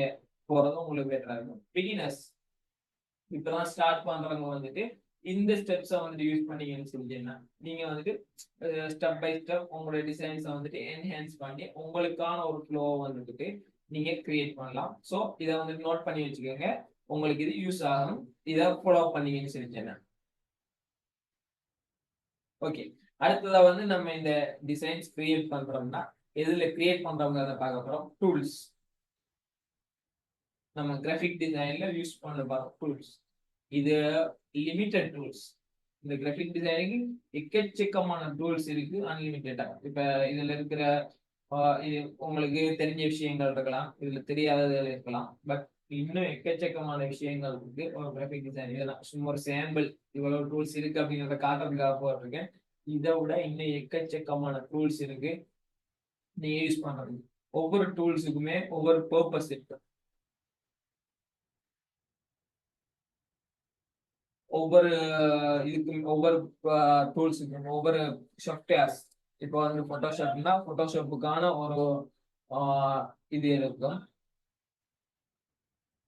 போறதும் உங்களுக்கு பெட்டரா இருக்கும். பிகினர்ஸ் இப்பதான் ஸ்டார்ட் பண்றவங்க வந்துட்டு இந்த ஸ்டெப்ஸை வந்துட்டு யூஸ் பண்ணீங்கன்னு செஞ்சீங்கன்னா நீங்க வந்துட்டு ஸ்டெப் பை ஸ்டெப் உங்களோட டிசைன்ஸை வந்துட்டு என்ஹான்ஸ் பண்ணி உங்களுக்கான ஒரு ஃப்ளோ வந்துட்டு நீங்க கிரியேட் பண்ணலாம். ஸோ இதை வந்துட்டு நோட் பண்ணி வச்சுக்கோங்க, உங்களுக்கு இது யூஸ் ஆகும். இதை ஃபாலோ பண்ணீங்கன்னு செஞ்சேன்னா ஓகே. அடுத்ததா வந்து நம்ம இந்த டிசைன்ஸ் கிரியேட் பண்றோம்னா எதுல கிரியேட் பண்றோம்ங்கிறத பார்க்க போறோம். டூல்ஸ். நம்ம கிராஃபிக் டிசைன்ல யூஸ் பண்ண போறோம் டூல்ஸ். இது லிமிட்டட் டூல்ஸ். இந்த கிராஃபிக் டிசைனுக்கு எக்கச்சக்கமான டூல்ஸ் இருக்கு, அன்லிமிட்டடா. இப்ப இதுல இருக்கிற இது உங்களுக்கு தெரிஞ்ச விஷயங்கள் இருக்கலாம், இதுல தெரியாததுல இருக்கலாம். பட் இன்னும் எக்கச்சக்கமான விஷயங்கள் இருக்கு ஒரு கிராஃபிக் டிசைன். இதெல்லாம் சும்மா ஒரு சாம்பிள், இவ்வளவு டூல்ஸ் இருக்கு அப்படிங்கிறத காட்டுறதுக்காக போட்டிருக்கேன். இதை விட இன்னும் எக்கச்சக்கமான டூல்ஸ் இருக்கு நீங்க யூஸ் பண்றது. ஒவ்வொரு டூல்ஸுக்குமே ஒவ்வொரு பர்பஸ் இருக்கு. ஒவ்வொரு இதுக்கும் ஒவ்வொரு டூல்ஸுக்கும் ஒவ்வொரு சாஃப்ட்வேர்ஸ். இப்போ வந்து போட்டோஷாப்னா போட்டோஷாப்புக்கான ஒரு இது இருக்கும்,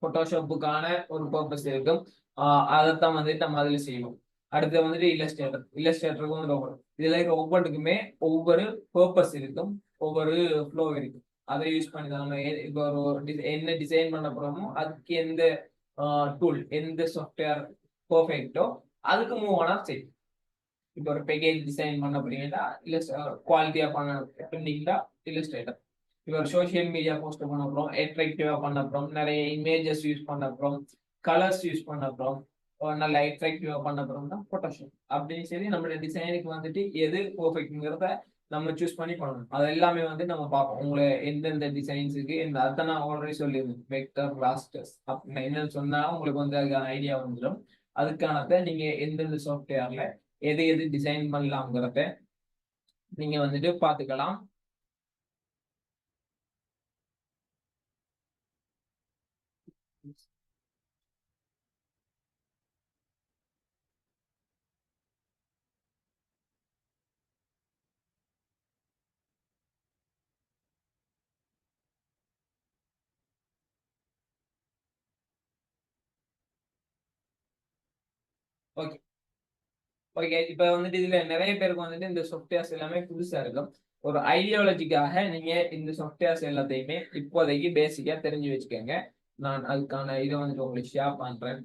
போட்டோஷாப்புக்கான ஒரு பர்பஸ் இருக்கும். அதைத்தான் வந்துட்டு நம்ம அதில் செய்வோம். அடுத்து வந்துட்டு இல்லஸ்ட்ரேட்டருக்கு வந்து ஒவ்வொரு இதுல இருக்க ஒவ்வொன்றுக்குமே ஒவ்வொரு பர்பஸ் இருக்கும், ஒவ்வொரு ஃப்ளோ இருக்கும். அதை யூஸ் பண்ணி தான் நம்ம இப்போ ஒரு என்ன டிசைன் பண்ண போறோமோ அதுக்கு எந்த டூல் எந்த சாஃப்ட்வேர் பர்ஃபெக்டோ அதுக்கு மூவ் ஆனா செய்யும். இப்போ ஒரு பேக்கேஜ் டிசைன் பண்ண போறீங்கன்னா இல்லை குவாலிட்டியா பண்ணீங்கன்னா இல்லஸ்ட்ரேட்டர். இப்போ ஒரு சோசியல் மீடியா போஸ்ட் பண்ண போறோம், அட்ராக்டிவா பண்ண போறோம், நிறைய இமேஜஸ் யூஸ் பண்ண போறோம், கலர்ஸ் யூஸ் பண்ண போறோம், நல்ல அட்ராக்டிவா பண்ண போறோம்னா போட்டோஷாப். அப்படின்னு சரி நம்மளுடைய டிசைனுக்கு வந்துட்டு எது பர்ஃபெக்ட்ங்கிறத நம்ம சூஸ் பண்ணி பண்ணணும். அது எல்லாமே வந்து நம்ம பார்ப்போம். உங்களை எந்தெந்த டிசைன்ஸுக்கு இந்த அதை நான் ஆல்ரெடி சொல்லியிருந்தேன், வெக்டர் ராஸ்டர்ஸ் அப்படின்னு என்னன்னு சொன்னா உங்களுக்கு வந்து அதுக்கான ஐடியா வந்துடும். அதுக்கானதை நீங்க எந்தெந்த சாஃப்ட்வேர்ல எது எது டிசைன் பண்ணலாம்ங்கிறத நீங்க வந்துட்டு பார்த்துக்கலாம். Okay okay. இப்ப வந்துட்டு இதுல நிறைய பேருக்கு வந்துட்டு இந்த சாஃப்ட்வேர்ஸ் எல்லாமே புதுசா இருக்கும். ஒரு ஐடியாலஜிக்காக நீங்க இந்த சாஃப்ட்வேர்ஸ் எல்லாத்தையுமே இப்போதைக்கு பேசிக்கா தெரிஞ்சு வச்சுக்கோங்க. நான் அதுக்கான இதை வந்துட்டு உங்களுக்கு ஷேர் பண்றேன்.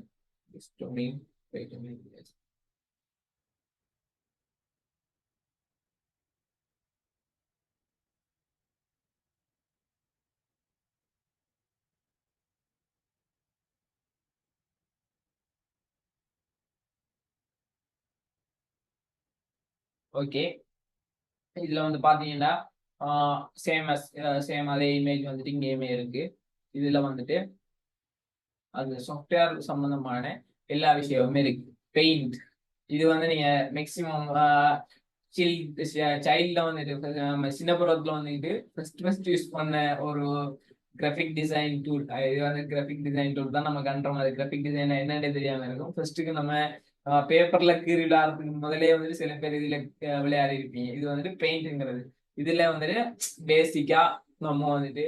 ஓகே, இதுல வந்து பாத்தீங்கன்னா சேம் அதே இமேஜ் வந்துட்டு இங்கேயுமே இருக்கு. இதுல வந்துட்டு அது சாஃப்ட்வேர் சம்பந்தமான எல்லா விஷயமுமே இருக்கு. பெயிண்ட் இது வந்து நீங்க மேக்சிமம் சைல்ட்ல வந்துட்டு சின்ன பருவத்துல வந்துட்டு ஃபர்ஸ்ட் யூஸ் பண்ண ஒரு கிராஃபிக் டிசைன் டூல். இது வந்து கிராஃபிக் டிசைன் டூல் தான் நம்ம கண்ற மாதிரி. கிராஃபிக் டிசைன் என்னன்னு தெரியாம இருக்கும். ஃபர்ஸ்ட்டுக்கு நம்ம பேப்பர்ல கீறி விளையாடுறதுக்கு முதலே வந்துட்டு சில பேர் இதுல விளையாடி இருப்பீங்க. இது வந்துட்டு பெயிண்ட்ங்கிறது. இதுல வந்துட்டு பேசிக்கா நம்ம வந்துட்டு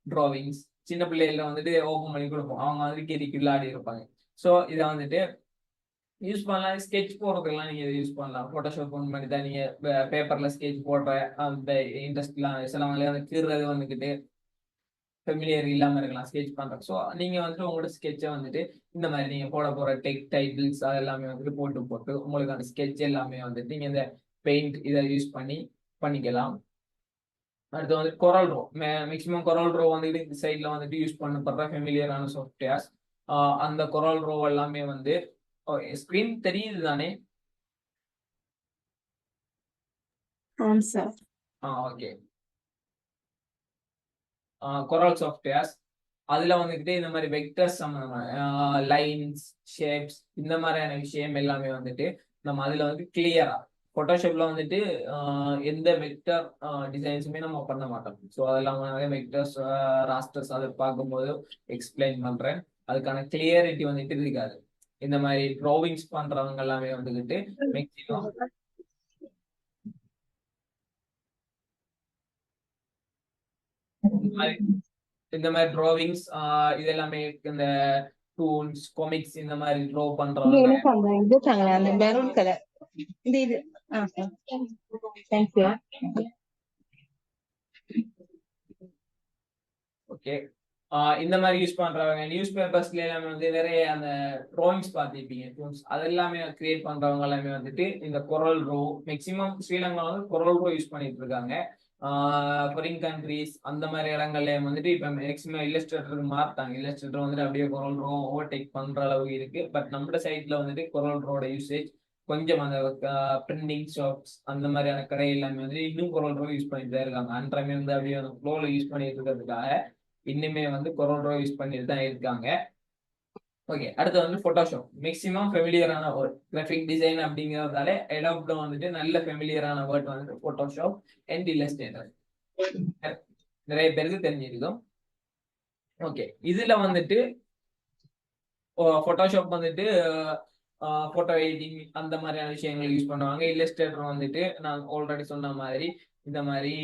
டிராவிங்ஸ் சின்ன பிள்ளைகள வந்துட்டு ஓப்பன் பண்ணி கொடுப்போம். அவங்க வந்துட்டு கீறி விளையாடி இருப்பாங்க. ஸோ இதை வந்துட்டு யூஸ் பண்ணலாம். ஸ்கெட்ச் போடுறதுக்கெல்லாம் நீங்க இதை யூஸ் பண்ணலாம். போட்டோஷாப் ஒன் பண்ணி தான் நீங்க பேப்பர்ல ஸ்கெட்ச் போடுற அந்த இன்ட்ரெஸ்ட்லாம் சிலவங்களே வந்து கீறுறது வந்துக்கிட்டு ஃபெமிலியர் இல்லாம இருக்கலாம் ஸ்கெட்ச் பண்றது. ஸோ நீங்க வந்துட்டு உங்களோட ஸ்கெட்சை வந்துட்டு இந்த மாதிரி நீங்க போட போற டைட்டில்ஸ் அது எல்லாமே வந்துட்டு போட்டு உங்களுக்கு அந்த ஸ்கெட்ச் எல்லாமே வந்துட்டு நீங்க இந்த பெயிண்ட் இதை யூஸ் பண்ணிக்கலாம். அடுத்து வந்து கொரல் ரோ. மேக்ஸிமம் கொரல் ரோ வந்துட்டு இந்த சைட்ல வந்துட்டு யூஸ் பண்ணப்படுற ஃபெமிலியரான சாஃப்ட்வேர்ஸ். அந்த கொரல் ரோ எல்லாமே வந்து ஸ்கிரீன் தெரியுது தானே? ஆம் சார். ஓகே. கொரல் சாஃப்ட்வேர்ஸ் அதுல வந்துட்டு இந்த மாதிரி வெக்டர்ஸ் சம்பந்தமான லைன்ஸ் ஷேப்ஸ் இந்த மாதிரியான விஷயம் எல்லாமே வந்துட்டு நம்ம அதுல வந்து கிளியரா போட்டோஷாப்ல வந்துட்டு எந்த வெக்டர் டிசைன்ஸுமே நம்ம பண்ண மாட்டோம். ஸோ அதெல்லாம் வெக்டர்ஸ் ராஸ்டர்ஸ் அதை பார்க்கும்போது எக்ஸ்பிளைன் பண்றேன். அதுக்கான கிளியரிட்டி வந்துட்டு இருக்காது. இந்த மாதிரி ட்ராவிங்ஸ் பண்றவங்க எல்லாமே வந்துட்டு மேக்ஸிமம் இந்த மாதிரி டிராவிங்ஸ் இது எல்லாமே இந்த டூன்ஸ் காமிக்ஸ் இந்த மாதிரி ட்ரா இங்க பண்றவங்க. என்ன பண்றேன் இது தாங்களே அந்த மெரூன் கலர் இது தேங்க்யூ. ஓகே, இந்த மாதிரி யூஸ் பண்றவங்க நியூஸ் பேப்பர்ஸ்ல எல்லாமே வந்து நிறைய அந்த ட்ராயிங்ஸ் பார்த்துருப்பீங்க. டூன்ஸ் அது எல்லாமே கிரியேட் பண்றவங்க எல்லாமே வந்துட்டு இந்த கொரல் ரோ மேக்சிமம் ஸ்ரீலங்கா வந்து கொரல் ரோ யூஸ் பண்ணிட்டு இருக்காங்க. ஃபாரின் கண்ட்ரீஸ் அந்த மாதிரி இடங்கள்ல வந்துட்டு இப்ப மேக்சிமம் இல்லஸ்ட்ரேட்டருக்கு மாறிட்டாங்க. இல்லஸ்ட்ரேட்டர் வந்துட்டு அப்படியே கொரல் ரோ ஓவர்டேக் பண்ற அளவுக்கு இருக்கு. பட் நம்ம சைட்ல வந்துட்டு கொரல் ரோட யூசேஜ் கொஞ்சம் அந்த பிரிண்டிங் ஷாப்ஸ் அந்த மாதிரியான கடை எல்லாமே வந்து இன்னும் கொரல் ரோ யூஸ் பண்ணிட்டு தான் இருக்காங்க. அன்றமே வந்து அப்படியே அந்த ஃப்ளோல யூஸ் பண்ணிட்டு இருக்கிறதுக்காக இன்னுமே வந்து கொரல் ரோ யூஸ் பண்ணிட்டு தான் இருக்காங்க. ஓகே, அடுத்து வந்து போட்டோஷாப் மேக்ஸிமம் ஃபெமிலியரான வேர்ட். கிராஃபிக் டிசைன் அப்படிங்கிறதால அடாப்ல வந்துட்டு நல்ல ஃபெமிலியரான வேர்ட் வந்து போட்டோஷாப் அண்ட் இல்லஸ்ட்ரேட்டர் நிறைய பேருக்கு தெரிஞ்சிருக்கும். ஓகே, இதுல வந்துட்டு போட்டோஷாப் வந்துட்டு போட்டோ எடிட்டிங் அந்த மாதிரியான விஷயங்கள் யூஸ் பண்ணுவாங்க. இல்லஸ்ட்ரேட்டர் வந்துட்டு நான் ஆல்ரெடி சொன்ன மாதிரி இந்த மாதிரி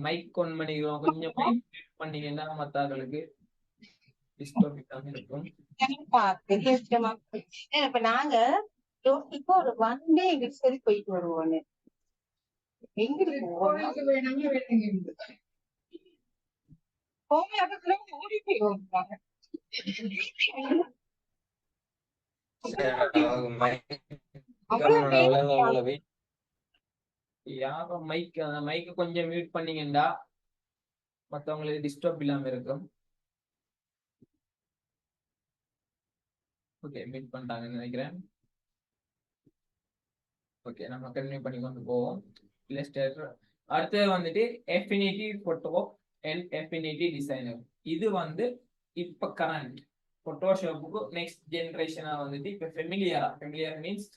மைக் ஒன் பண்ணிக்கிறோம். கொஞ்சம் மைக் பண்ணீங்கன்னா மற்றவர்களுக்கு டிஸ்டர்ப் இல்லாம இருக்கும். இப்ப நாங்க இப்போ ஒரு 1 டே எங்களுக்கு சரி போயிட்டு வருவோம். எங்க ஓடி போயிடுவாங்க. யாரும் மைக் கொஞ்சம் மியூட் பண்ணீங்கன்னா மற்றவங்களுக்கு டிஸ்டர்ப் இல்லாம இருக்கும். ஓகே, மியூட் பண்ணிட்டாங்கன்னு நினைக்கிறேன். ஓகே, நம்ம கண்டினியூ பண்ணி கொண்டு போவோம். இல்லஸ்ட்ரேட்டர் அடுத்தது வந்துட்டு Affinity photo and Affinity designer. இது வந்து இப்ப கரண்ட் போட்டோஷாப்புக்கு நெக்ஸ்ட் ஜென்ரேஷனா வந்துட்டு இப்ப ஃபெமிலியர் மீன்ஸ்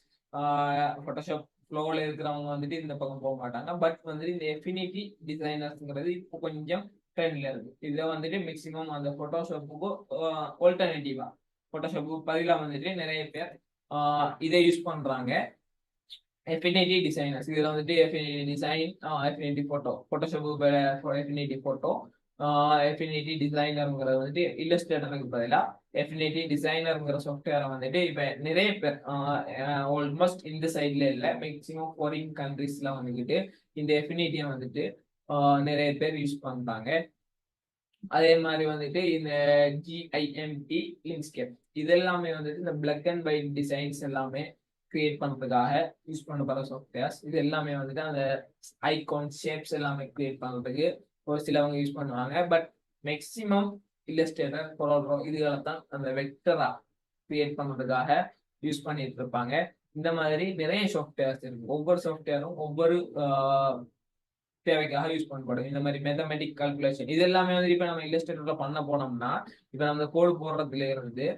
போட்டோஷாப் ஃப்ளோல இருக்கிறவங்க வந்துட்டு இந்த பக்கம் போக மாட்டாங்க. பட் வந்துட்டு இந்த எஃபினிட்டி டிசைனர்ஸ்ங்கிறது இப்போ கொஞ்சம் ட்ரெண்ட்ல இருக்கு. இதை வந்துட்டு மேக்சிமம் அந்த போட்டோஷாப்புக்கு ஆல்டர்னேட்டிவா போட்டோஷாப்புக்கு பதிலாக வந்துட்டு நிறைய பேர் இதை யூஸ் பண்றாங்க. எஃபினிட்டி டிசைனர்ஸ் இதுல வந்துட்டு Affinity design Affinity photo Photoshop Affinity photo Affinity டிசைனருங்கிறது வந்துட்டு இல்லஸ்ட்ரேட்டருக்கு பதிலாக எஃபினிட்டி டிசைனருங்கிற சாஃப்ட்வேரை வந்துட்டு இப்போ நிறைய பேர் ஆல்மோஸ்ட் இந்த சைட்ல இல்லை, மேக்சிமம் ஃபாரின் கண்ட்ரீஸ்ல வந்துக்கிட்டு இந்த எஃபினிட்டியை வந்துட்டு நிறைய பேர் யூஸ் பண்றாங்க. அதே மாதிரி வந்துட்டு இந்த GIMP லிங்க்ஸ்கேப் இது எல்லாமே வந்துட்டு இந்த பிளாக் அண்ட் ஒயிட் டிசைன்ஸ் எல்லாமே கிரியேட் பண்றதுக்காக யூஸ் பண்ணப்படுற சாஃப்ட்வேர்ஸ். இது எல்லாமே வந்துட்டு அந்த ஐகான் ஷேப்ஸ் எல்லாமே கிரியேட் பண்றதுக்கு ஒரு சிலவங்க யூஸ் பண்ணுவாங்க. பட் மேக்சிமம் இல்லஸ்ட்ரேட்டர் கொரோட்ரோ இதுகளை தான் அந்த வெக்டரா கிரியேட் பண்றதுக்காக யூஸ் பண்ணிட்டு இருப்பாங்க. இந்த மாதிரி நிறைய சாஃப்ட்வேர்ஸ் இருக்கு. ஒவ்வொரு சாஃப்ட்வேரும் ஒவ்வொரு தேவைக்காக யூஸ் பண்ணப்படும். இந்த மாதிரி மேத்தமெட்டிக் கால்குலேஷன் இது எல்லாமே வந்து இப்போ நம்ம இல்லஸ்ட்ரேட்டர்ல பண்ண போனோம்னா இப்போ நம்ம கோடு போடுறதுல இருந்து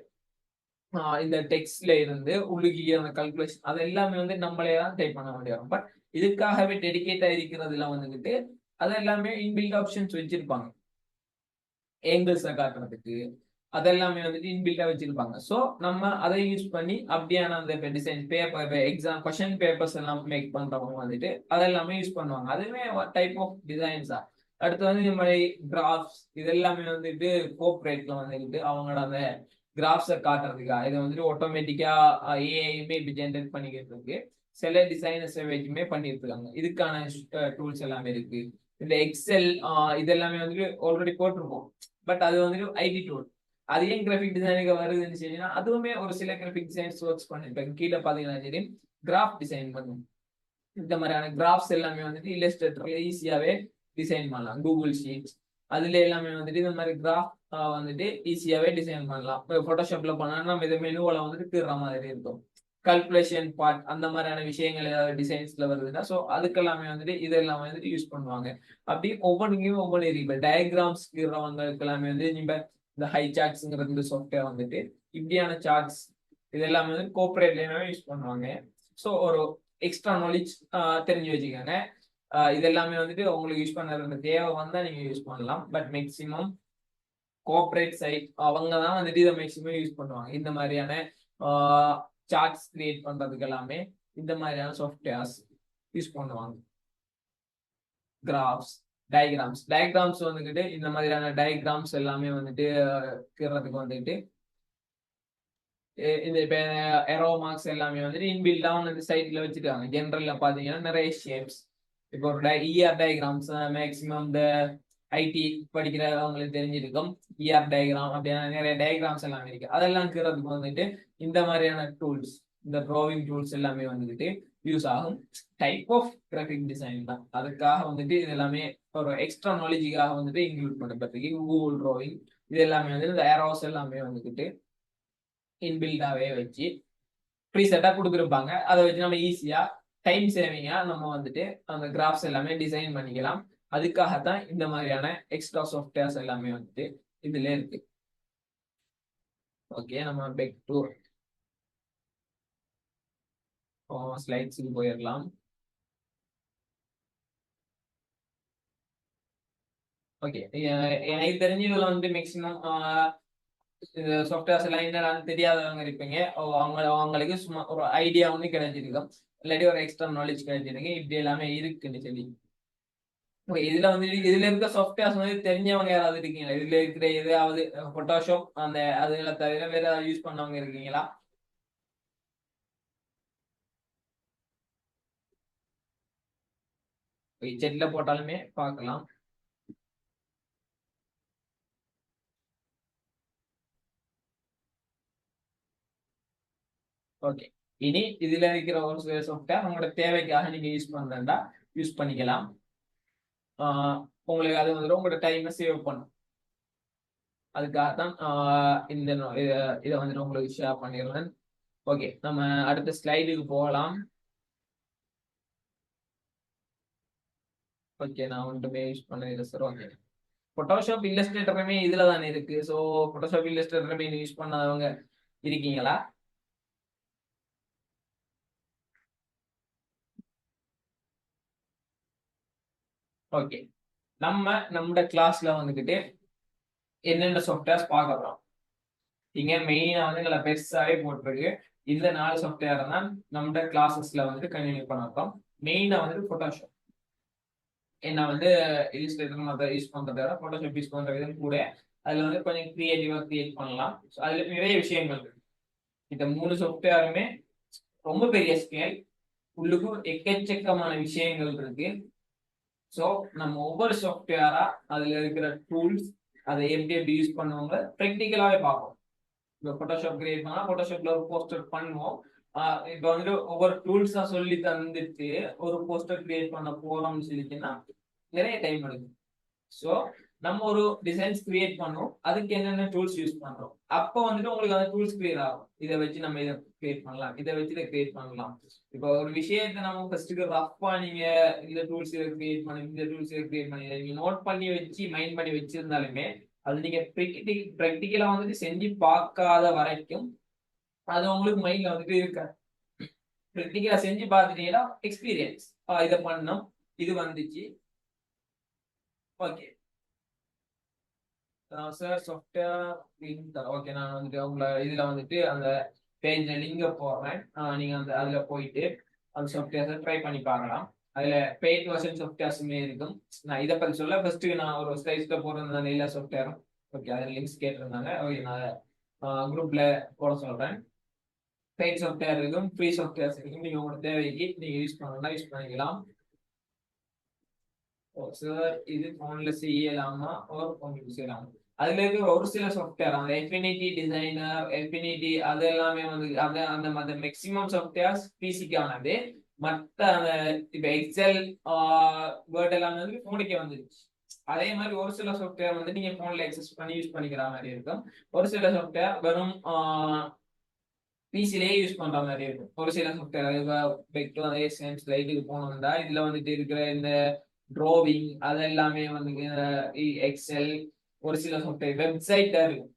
இந்த டெக்ஸ்ட்ல இருந்து உள்ளுக்கிய அந்த கால்குலேஷன் அது எல்லாமே வந்து நம்மளே தான் டைப் பண்ண வேண்டிய வரும். பட் இதுக்காகவே டெடிகேட்டா இருக்கிறதுல வந்துகிட்டு அது எல்லாமே இன்பில்ட் ஆப்ஷன்ஸ் வச்சிருப்பாங்க. ஏங்கிள்ஸை காட்டுறதுக்கு அதெல்லாமே வந்துட்டு இன்பில்டா வச்சிருப்பாங்க. ஸோ நம்ம அதை யூஸ் பண்ணி அப்படியான அந்த design paper exam question papers எல்லாம் மேக் பண்றவங்க வந்துட்டு அதெல்லாமே யூஸ் பண்ணுவாங்க. அதுவே டைப் ஆஃப் டிசைன்ஸா. அடுத்து வந்து இந்த மாதிரி கிராஃப்ஸ் இது எல்லாமே வந்துட்டு கோஆப்ரேட்ல வந்துட்டு அவங்களோட அந்த கிராஃப்ஸை காட்டுறதுக்காக இதை வந்துட்டு ஆட்டோமேட்டிக்கா ஏஐயுமே இப்போ ஜென்ரேட் பண்ணிக்கிட்டு இருக்கு. சில டிசைனர்ஸ் வச்சுமே பண்ணிட்டு இருக்காங்க. இதுக்கான டூல்ஸ் எல்லாமே இருக்கு. இந்த எக்ஸெல் இது எல்லாமே வந்துட்டு ஆல்ரெடி போட்டிருக்கோம். பட் அது வந்துட்டு ஐடி டூல். அது ஏன் கிராஃபிக் டிசைனுக்கு வருதுன்னு சொன்னா அதுவுமே ஒரு சில கிராஃபிக் டிசைன்ஸ் ஒர்க்ஸ் பண்ணிருப்பாங்க. கீழே பாத்தீங்கன்னா சரி கிராஃப் டிசைன் பண்ணும். இந்த மாதிரியான கிராஃப்ஸ் எல்லாமே வந்துட்டு இல்லஸ்ட்ரேட்டர்ல ஈஸியாவே டிசைன் பண்ணலாம். கூகுள் ஷீட்ஸ் அதுல எல்லாமே வந்துட்டு இந்த மாதிரி கிராஃப் வந்துட்டு ஈஸியாவே டிசைன் பண்ணலாம். போட்டோஷாப்ல பண்ணா நம்ம இதை மெனுவில் வந்துட்டு தீர்ற மாதிரி இருக்கும். கால்குலேஷன் பார்ட் அந்த மாதிரியான விஷயங்கள் ஏதாவது டிசைன்ஸ்ல வருதுன்னா ஸோ அதுக்கெல்லாமே வந்துட்டு இதெல்லாம் வந்துட்டு யூஸ் பண்ணுவாங்க. அப்படி ஒவ்வொன்றுக்கும் ஒவ்வொன்று இருக்கு. டயக்ராம்ஸ் இருக்கிறவங்களுக்கு எல்லாமே வந்து நீங்க இந்த ஹை சார்ட்ஸ்ங்கிறது இந்த சாஃப்ட்வேர் வந்துட்டு இப்படியான சார்ட்ஸ் இது எல்லாமே வந்து கோஆப்ரேட்லயுமே யூஸ் பண்ணுவாங்க. ஸோ ஒரு எக்ஸ்ட்ரா நாலேஜ் தெரிஞ்சு வச்சுக்கோங்க. இது எல்லாமே வந்துட்டு உங்களுக்கு யூஸ் பண்ணுற தேவை வந்தா நீங்க யூஸ் பண்ணலாம். பட் மேக்சிமம் கோஆப்ரேட் சைட் அவங்க தான் வந்துட்டு இதை மேக்சிமம் யூஸ் பண்ணுவாங்க. இந்த மாதிரியான சார்ட்ஸ் கிரியேட் பண்றதுக்கு எல்லாமே இந்த மாதிரியான சாஃப்ட்வேர்ஸ் யூஸ் பண்ணுவாங்க. கிராஃப்ஸ் டயக்ராம்ஸ் வந்துக்கிட்டு இந்த மாதிரியான டயக்ராம்ஸ் எல்லாமே வந்துட்டு கீறதுக்கு வந்துட்டு இந்த இப்போ எரோ மார்க்ஸ் எல்லாமே வந்துட்டு இன்பில்டா வந்து சைட்ல வச்சுருக்காங்க. ஜென்ரல்ல பாத்தீங்கன்னா நிறைய ஷேப்ஸ் இப்போ ஒரு இஆர் டயக்ராம்ஸ் மேக்சிமம் இந்த ஐடி படிக்கிறவங்களுக்கு தெரிஞ்சிருக்கும். இஆர் டயக்ராம் அப்படின்னா நிறைய டயக்ராம்ஸ் எல்லாமே இருக்கு. அதெல்லாம் கீறதுக்கு வந்துட்டு இந்த மாதிரியான டூல்ஸ் இந்த ட்ராவிங் டூல்ஸ் எல்லாமே வந்துட்டு யூஸ் ஆகும். டைப் ஆஃப் கிராஃபிக் டிசைன் தான். அதுக்காக வந்துட்டு இது எல்லாமே ஒரு எக்ஸ்ட்ரா நாலேஜுக்காக வந்துட்டு இன்க்ளூட் பண்ணப்பட்டிருக்கு. கூகுள் ட்ராவிங் இது எல்லாமே வந்து இந்த ஏரோஸ் எல்லாமே வந்துட்டு இன்பில்டாவே வச்சு ப்ரீசெட்டா கொடுத்துருப்பாங்க. அதை வச்சு நம்ம ஈஸியா டைம் சேவிங்கா நம்ம வந்துட்டு அந்த கிராஃப்ஸ் எல்லாமே டிசைன் பண்ணிக்கலாம். அதுக்காகத்தான் இந்த மாதிரியான எக்ஸ்ட்ரா சாஃப்ட்வேர்ஸ் எல்லாமே வந்துட்டு இதுல இருக்கு. ஓகே, நம்ம பேக் டு ஸ்லைட்ஸுக்கு போயிடலாம். ஓகே, எனக்கு தெரிஞ்ச இதுல வந்து மேக்சிமம் சாஃப்ட்வேர்ஸ் எல்லாம் என்னன்னு தெரியாதவங்க இருப்பீங்க. அவங்களுக்கு சும்மா ஒரு ஐடியா வந்து கிடைச்சிருக்கும், இல்லாட்டி ஒரு எக்ஸ்ட்ரா நாலேஜ் கிடைச்சிருக்கு இப்படி எல்லாமே இருக்குன்னு சொல்லி. இதுல வந்து இதுல இருக்க சாஃப்ட்வேர்ஸ் வந்து தெரிஞ்சவங்க யாராவது இருக்கீங்களா? இதுல இருக்கிற எதாவது போட்டோஷாப் அந்த அதுல தவிர வேற ஏதாவது யூஸ் பண்ணவங்க இருக்கீங்களா? செட்ல போட்டாலுமே பார்க்கலாம். ஓகே, இனி இதுல இருக்கிற ஒரு சில சாஃப்ட்வேர் உங்களோட தேவைக்காக நீங்க யூஸ் பண்றா யூஸ் பண்ணிக்கலாம். உங்களுக்கு அது வந்து உங்களோட டைமை சேவ் பண்ணும். அதுக்காக தான் இந்த இதை வந்துட்டு உங்களுக்கு ஷேர் பண்ணிடுறேன். ஓகே, நம்ம அடுத்த ஸ்லைடுக்கு போகலாம். ஓகே, நான் ஒன்றுமே யூஸ் பண்ணதில்லை சார். ஓகே, போட்டோஷாப் இல்லஸ்ட்ரேட்டருமே இதுல தானே இருக்கு. ஸோ போட்டோஷாப் இல்லஸ்ட்ரேட்டருமே யூஸ் பண்ணாதவங்க இருக்கீங்களா? ஓகே, நம்ம கிளாஸ்ல வந்துகிட்டு என்னென்ன சாஃப்ட்வேர்ஸ் பார்க்கலாம். இங்க மெயினா வந்து எங்களை பெருசாவே போட்டிருக்கு. இந்த 4 சாஃப்ட்வேர் தான் நம்ம கிளாஸஸ்ல வந்துட்டு கண்டினியூ பண்ண போறோம். மெயினா வந்து போட்டோஷாப். என்ன வந்து இல்லஸ்ட்ரேட்டர் அதை யூஸ் பண்றத விட போட்டோஷாப் யூஸ் பண்ற விதம் கூட அதுல வந்து கொஞ்சம் கிரியேட்டிவா கிரியேட் பண்ணலாம். ஸோ அதுல நிறைய விஷயங்கள் இருக்கு. இந்த 3 சாஃப்ட்வேருமே ரொம்ப பெரிய ஸ்கேல், உள்ளுக்கும் எக்கச்சக்கமான விஷயங்கள் இருக்கு. ஸோ நம்ம ஒவ்வொரு சாஃப்ட்வேரா அதுல இருக்கிற டூல்ஸ் அதை எப்படி எப்படி யூஸ் பண்ணுவாங்க ப்ராக்டிக்கலாவே பார்ப்போம். இப்போ போட்டோஷாப் கிரியேட் பண்ணா போட்டோஷாப்ல ஒரு போஸ்டர் பண்ணுவோம். இப்போ வந்துட்டு ஒவ்வொரு டூல்ஸா சொல்லி தந்துட்டு ஒரு போஸ்டர் கிரியேட் பண்ண போறோம்னு சொல்லிச்சுன்னா நிறைய டைம் எடுக்கும். ஸோ நம்ம ஒரு டிசைன்ஸ் கிரியேட் பண்ணோம், அதுக்கு என்னென்ன டூல்ஸ் யூஸ் பண்றோம், அப்போ வந்துட்டு உங்களுக்கு அந்த டூல்ஸ் கிளியர் ஆகும். இதை வச்சு நம்ம இதை கிரியேட் பண்ணலாம், இதை வச்சு இதை கிரியேட் பண்ணலாம். இப்போ ஒரு விஷயத்தை நம்ம ஃபர்ஸ்ட்டுக்கு ரஃபா நீங்க இந்த டூல்ஸ் இதை கிரியேட் பண்ணி இந்த டூல்ஸ் இதை கிரியேட் பண்ணி நீங்க நோட் பண்ணி வச்சு மைண்ட் பண்ணி வச்சிருந்தாலுமே அது நீங்க ப்ராக்டிக்கலா வந்துட்டு செஞ்சு பார்க்காத வரைக்கும் அது உங்களுக்கு மைண்ட்ல வந்துட்டு இருக்காது. ப்ராக்டிக்கலா செஞ்சு பார்த்துட்டீங்கன்னா எக்ஸ்பீரியன்ஸ் இதை பண்ணோம், இது வந்துச்சு, okay sir software link. Okay, நான் வந்துட்டு உங்களை இதுல வந்துட்டு அந்த பேஜ்ல லிங்க போடுறேன். நீங்க அந்த அதுல போயிட்டு அந்த சாஃப்ட்வேர் ட்ரை பண்ணி பார்க்கலாம். அதுல பெய்ட் வெர்ஷன் சாஃப்ட்வேர்ஸுமே இருக்கும். நான் இதை பத்தி சொல்ல ஃபர்ஸ்ட் நான் ஒரு ஸ்லைஸ்ல போட்டிருந்தேன் எல்லா சாஃப்ட்வேரும். ஓகே, அதில் லிங்க்ஸ் கேட்டிருந்தாங்க. ஓகே, நான் குரூப்ல போட சொல்றேன். பெய்ட் சாஃப்ட்வேர் இருக்கும், ஃப்ரீ சாஃப்ட்வேர்ஸ் இருக்கும். நீங்க உங்களோட தேவைக்கு நீங்க யூஸ் பண்ணணும்னா யூஸ் பண்ணிக்கலாம். சார் இது போன்ல செய்யலாமா ஒரு போன்ல செய்யலாமா? அதுல இருக்க ஒரு சில சாஃப்ட்வேர் அந்த எஃபினிட்டி டிசைனர், எஃபினிட்டி அது எல்லாமே வந்து அந்த மேக்ஸிமம் சாஃப்ட்வேர்ஸ் பிசிக்கானது. மற்ற அந்த இப்ப எக்ஸல் வேர்ட் எல்லாமே வந்து போனுக்கே வந்துருச்சு. அதே மாதிரி ஒரு சில சாஃப்ட்வேர் வந்து நீங்க போன்ல எக்ஸஸ் பண்ணி யூஸ் பண்ணிக்கிற மாதிரி இருக்கும். ஒரு சில சாஃப்ட்வேர் வெறும் பிசிலேயே யூஸ் பண்ற மாதிரி இருக்கும். ஒரு சில சாஃப்ட்வேர் ஸ்லைடுக்கு போனோம்னா இதுல வந்துட்டு இருக்கிற இந்த டிராவிங் அதெல்லாமே வந்து எக்ஸல், ஒரு சில சாஃப்ட்வேர் வெப்சைட் இருக்கும்.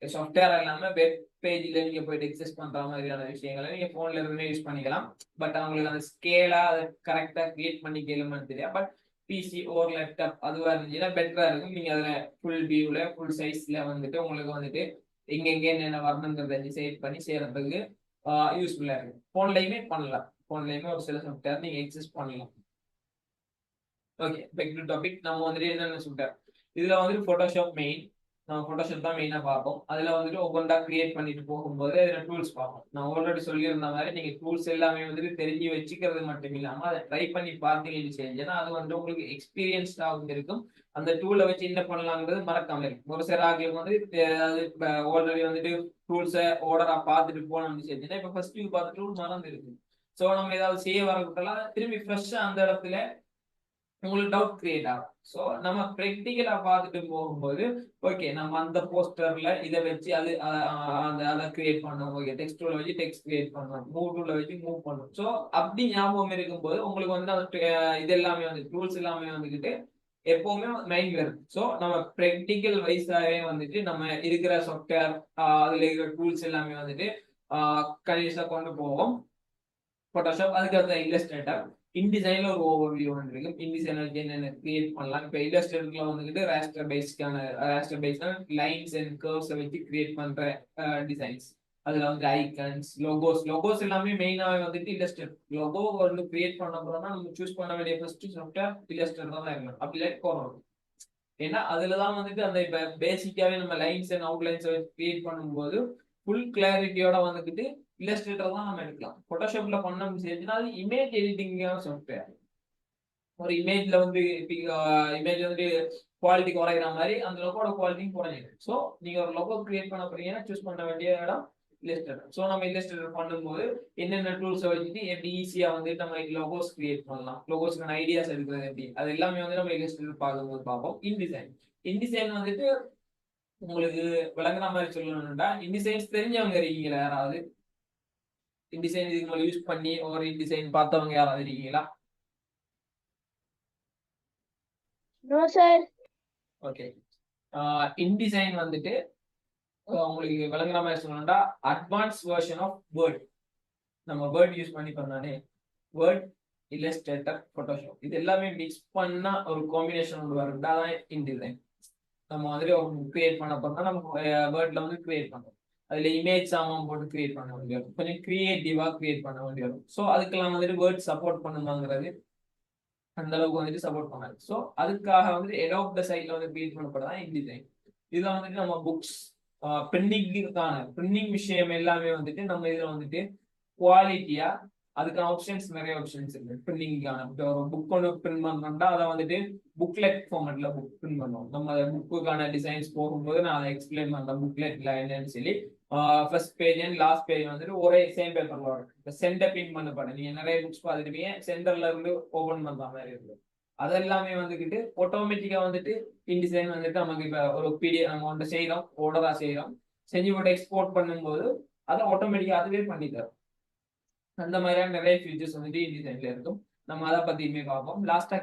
சாஃப்ட்வேர் எல்லாமே வெப் பேஜ்ல நீங்க போயிட்டு எக்ஸஸ் பண்ற மாதிரியான விஷயங்களை நீங்க போன்ல இருந்தே யூஸ் பண்ணிக்கலாம். பட் அவங்களுக்கு அந்த ஸ்கேலா அதை கரெக்டா கிரியேட் பண்ணி கேளுமான்னு தெரியாது. பட் பிசி ஒரு லேப்டாப் அதுவா இருந்துச்சுன்னா பெட்டரா இருக்கும். நீங்க அதுல ஃபுல் வியூல ஃபுல் சைஸ்ல வந்துட்டு உங்களுக்கு வந்துட்டு எங்கெங்க என்னென்ன வரணுங்கிறத டிசைட் பண்ணி செய்யறதுக்கு யூஸ்ஃபுல்லா இருக்கும். போன்லயுமே பண்ணலாம், போன்லயுமே ஒரு சில சாஃப்ட்வேர் நீங்க எக்ஸஸ் பண்ணலாம். Okay, back to topic. நம்ம வந்துட்டு என்னென்ன சாஃப்ட்வேர் இதுல வந்துட்டு போட்டோஷாப் மெயின். நம்ம போட்டோஷாப் தான் மெயினா பார்ப்போம். அதுல வந்துட்டு ஒவ்வொன்றா கிரியேட் பண்ணிட்டு போகும்போது அதுல டூல்ஸ் பார்ப்போம். நான் ஆல்ரெடி சொல்லியிருந்த மாதிரி நீங்க டூல்ஸ் எல்லாமே வந்துட்டு தெரிஞ்சு வச்சுக்கிறது மட்டும் இல்லாம அதை ட்ரை பண்ணி பார்த்தீங்கன்னு செஞ்சேன்னா அது வந்து உங்களுக்கு எக்ஸ்பீரியன்ஸ்டாகவும் இருக்கும். அந்த டூலை வச்சு என்ன பண்ணலாங்கிறது மறக்காம இருக்கும். ஒரு சில ஆகியம் வந்து ஆல்ரெடி வந்துட்டு டூல்ஸை ஆர்டரா பார்த்துட்டு போனோம்னு செஞ்சுன்னா இப்போ ஃபர்ஸ்ட் பார்த்த டூல் மறந்து இருக்கு. ஸோ நம்ம ஏதாவது செய்ய வரக்கூடாது திரும்பி ஃப்ரெஷ்ஷா அந்த இடத்துல உங்களுக்கு டவுட் கிரியேட் ஆகும். ஸோ நம்ம ப்ராக்டிக்கலா பார்த்துட்டு போகும்போது ஓகே நம்ம அந்த போஸ்டர்ல இதை வச்சு அது அதை கிரியேட் பண்ணோம், ஓகே டெக்ஸ்ட் டூல வச்சு டெக்ஸ்ட் கிரியேட் பண்ணோம், மூவ் டூல வச்சு மூவ் பண்ணோம். ஸோ அப்படி ஞாபகம் இருக்கும்போது உங்களுக்கு வந்து அந்த இது எல்லாமே வந்து டூல்ஸ் எல்லாமே வந்துக்கிட்டு எப்பவுமே மைண்ட்ல இருக்கு. ஸோ நம்ம ப்ராக்டிக்கல் வைஸாவே வந்துட்டு நம்ம இருக்கிற சாஃப்ட்வேர் அதுல இருக்கிற டூல்ஸ் எல்லாமே வந்துட்டு கண்டினியூஸா கொண்டு போவோம். போட்டோஷாப் அதுக்கடுத்த இல்லஸ்ட்ரேட்டர், இன்டிசைன்ல ஒரு ஓவர்வியூ ஒன்று இருக்கு. இன்டிசைனர் என்னென்ன கிரியேட் பண்ணலாம். இப்போ இல்லஸ்ட்ரேட்டர்ல வந்துட்டு ராஸ்டர் பேஸ்டான லைன்ஸ் அண்ட் கர்வ்ஸை வச்சு கிரியேட் பண்ற டிசைன்ஸ். அதுல வந்து ஐக்கன்ஸ், லோகோஸ் எல்லாமே மெயினாக வந்துட்டு இல்லஸ்ட்ரேட்டர். லோகோ வந்து கிரியேட் பண்ண போறோம்னா நம்ம சூஸ் பண்ண வேண்டிய ஃபர்ஸ்ட் சாஃப்ட்வேர் இல்லஸ்ட்ரேட்டர் தான் இருக்கணும். அப்படி லைக் போறோம். ஏன்னா அதுலதான் வந்துட்டு அந்த இப்ப பேசிக்காவே நம்ம லைன்ஸ் அண்ட் அவுட்லைன்ஸ் கிரியேட் பண்ணும்போது ஃபுல் கிளாரிட்டியோட வந்துட்டு இல்லஸ்ட்ரேட்டர் தான் நம்ம எடுக்கலாம். போட்டோஷாப்ல பண்ண முடிஞ்சுன்னா அது இமேஜ் எடிட்டிங்கான சாஃப்ட்வேர். ஒரு இமேஜ்ல வந்து இமேஜ் வந்து குவாலிட்டி குறைகிற மாதிரி அந்த லோகோட குவாலிட்டியும் குறைஞ்சிடும். ஸோ நீங்க ஒரு லோகோ கிரியேட் பண்ண போறீங்கன்னா சூஸ் பண்ண வேண்டிய இடம் இல்லஸ்ட்ரேட்டர். ஸோ நம்ம இல்லஸ்ட்ரேட்டர் பண்ணும்போது என்னென்ன டூல்ஸை வச்சுட்டு எப்படி ஈஸியா வந்து நம்ம லோகோஸ் கிரியேட் பண்ணலாம், லோகோஸ்க்கான ஐடியாஸ் எடுக்கிறது எப்படி, அது எல்லாமே வந்து நம்ம இல்லஸ்ட்ரேட்டர் பார்க்கும்போது பார்ப்போம். இன்டிசைன் வந்துட்டு உங்களுக்கு விளங்குற மாதிரி சொல்லணும்னா இன்டிசைன்ஸ் தெரிஞ்சவங்க இருக்கீங்களா யாராவது? இன்டிசைன் இதுங்களை யூஸ் பண்ணி ஒரு இன்டிசைன் பார்த்தவங்க யாராவது இருக்கீங்களா? No, sir. ஓகே, இன்டிசைன் வந்துட்டு உங்களுக்கு விளங்குற மாதிரி சொல்லணும்னா அட்வான்ஸ் வெர்ஷன் ஆஃப் வேர்ட். நம்ம வேர்ட் யூஸ் பண்ணி பண்ணானே வேர்ட், இல்லஸ்ட்ரேட்டர், போட்டோஷாப் இது எல்லாமே மிக்ஸ் பண்ணா ஒரு காம்பினேஷன் ஒன்று வரும்னா தான் இன்டிசைன். நம்ம வந்துட்டு ஒரு கிரியேட் பண்ண போறோம்னா நம்ம வேர்ட்ல வந்து கிரியேட் பண்ணுவோம். அதுல இமேஜ் சாமான் போட்டு கிரியேட் பண்ண வேண்டியது, கொஞ்சம் கிரியேட்டிவா கிரியேட் பண்ண வேண்டியது. ஸோ அதுக்கெல்லாம் வந்துட்டு வேர்ட் சப்போர்ட் பண்ணுமாங்கிறது அந்த அளவுக்கு வந்துட்டு சப்போர்ட் பண்ணாது. ஸோ அதுக்காக வந்துட்டு எட் ஆஃப் த சைட்ல வந்து கிரியேட் பண்ணப்படதான் இன்டிசைன். இதுல வந்துட்டு நம்ம புக்ஸ் பிரிண்டிங் விஷயம் எல்லாமே வந்துட்டு நம்ம இதுல வந்துட்டு குவாலிட்டியா அதுக்கான ஆப்ஷன்ஸ் நிறைய ஆப்ஷன்ஸ் இருக்கு. பிரிண்டிங்கான ஒரு புக் ஒன்று பிரிண்ட் பண்றோம்னா அதை வந்துட்டு புக்லெட் ஃபார்மேட்ல புக் பிரிண்ட் பண்ணுவோம். நம்ம புக்குக்கான டிசைன்ஸ் போகும்போது நான் அதை எக்ஸ்பிளைன் பண்றேன் புக்லெட்ல என்னன்னு சொல்லி. First page and last page வந்துட்டு ஒரே சேம் பேப்பர்ல வரும். இப்போ சென்டர் பின் பண்ண நீங்க நிறைய புக்ஸ் பார்த்துருப்பீங்க, சென்டர்ல இருந்து ஓபன் பண்ற மாதிரி இருக்கும். அதெல்லாமே வந்துக்கிட்டு ஆட்டோமேட்டிக்கா வந்துட்டு இன்டிசைன் வந்துட்டு நமக்கு இப்போ ஒரு பிடிஎஃப் நம்ம ஒன்று செய்யறோம், ஓர்டரா செய்யறோம், செஞ்சு போட்டு எக்ஸ்போர்ட் பண்ணும்போது அதை ஆட்டோமேட்டிக்கா அதுவே பண்ணி தரும். அந்த மாதிரியான நிறைய ஃபீச்சர்ஸ் வந்துட்டு இன்டிசைன்ல இருக்கும். நம்ம அதை பத்தியுமே பார்ப்போம். லாஸ்டா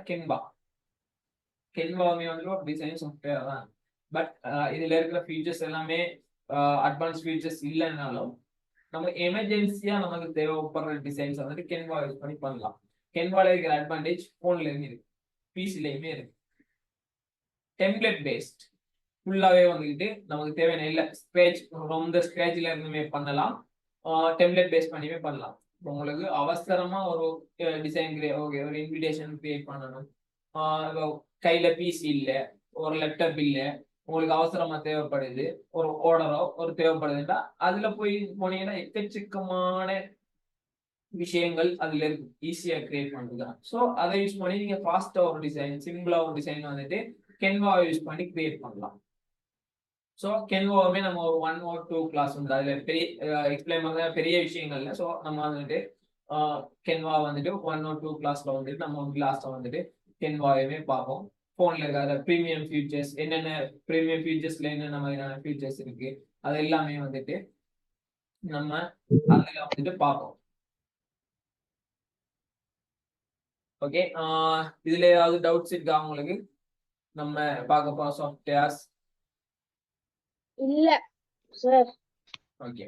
கென்வாவுமே வந்துட்டு ஒரு டிசைன் சாஃப்ட்வேர் தான். பட் இதுல இருக்கிற ஃபீச்சர்ஸ் எல்லாமே அட்வான்ஸ் ஃபீச்சர்ஸ் இல்லைன்னாலும் நம்ம எமர்ஜென்சியா நமக்கு தேவைப்படுற டிசைன்ஸ் வந்துட்டு கென்வா யூஸ் பண்ணி பண்ணலாம். கென்வால இருக்கிற அட்வான்டேஜ் போன்லயுமே இருக்கு, பிசிலையுமே இருக்கு. டெம்ப்ளேட் பேஸ்ட் ஃபுல்லாவே வந்துக்கிட்டு நமக்கு தேவையான இல்லை ஸ்க்ராட்ச் ரொம்ப ஸ்க்ராட்ச்ல இருந்துமே பண்ணலாம், டெம்ப்ளேட் பேஸ் பண்ணியுமே பண்ணலாம். உங்களுக்கு அவசரமா ஒரு டிசைன் ஓகே ஒரு இன்விடேஷன் கிரியேட் பண்ணணும், கையில பிசி இல்ல, ஒரு லேப்டாப் இல்ல, உங்களுக்கு அவசரமா தேவைப்படுது, ஒரு ஆர்டரோ ஒரு தேவைப்படுதுன்னா அதுல போனீங்கன்னா எக்கச்சக்கமான விஷயங்கள் அதுல இருக்கு, ஈஸியா கிரியேட் பண்ணுறதுதான். ஸோ அதை யூஸ் பண்ணி நீங்க ஃபாஸ்டா ஒரு டிசைன், சிம்பிளா ஒரு டிசைன் வந்துட்டு கென்வா யூஸ் பண்ணி கிரியேட் பண்ணலாம். ஸோ கென்வாவுமே நம்ம ஒரு 1 or 2 கிளாஸ் வந்து அதுல பெரிய எக்ஸ்பிளைன் பண்ண பெரிய விஷயங்கள் இல்லை. ஸோ நம்ம வந்துட்டு கென்வா வந்துட்டு 1 or 2 கிளாஸ்ல வந்துட்டு நம்ம லாஸ்ட்ல வந்துட்டு கென்வாயுமே பார்ப்போம். போன்ல இருக்காத ப்ரீமியம் ஃபீச்சர்ஸ் என்னென்ன, ப்ரீமியம் ஃபீச்சர்ஸ்ல என்னென்ன மாதிரியான ஃபீச்சர்ஸ் இருக்கு அது எல்லாமே வந்துட்டு நம்ம அதுல வந்துட்டு பார்ப்போம். ஓகே, இதுல ஏதாவது டவுட்ஸ் இருக்கா உங்களுக்கு? நம்ம பார்க்க போற சாஃப்ட்வேர்ஸ் இல்ல சார். ஓகே,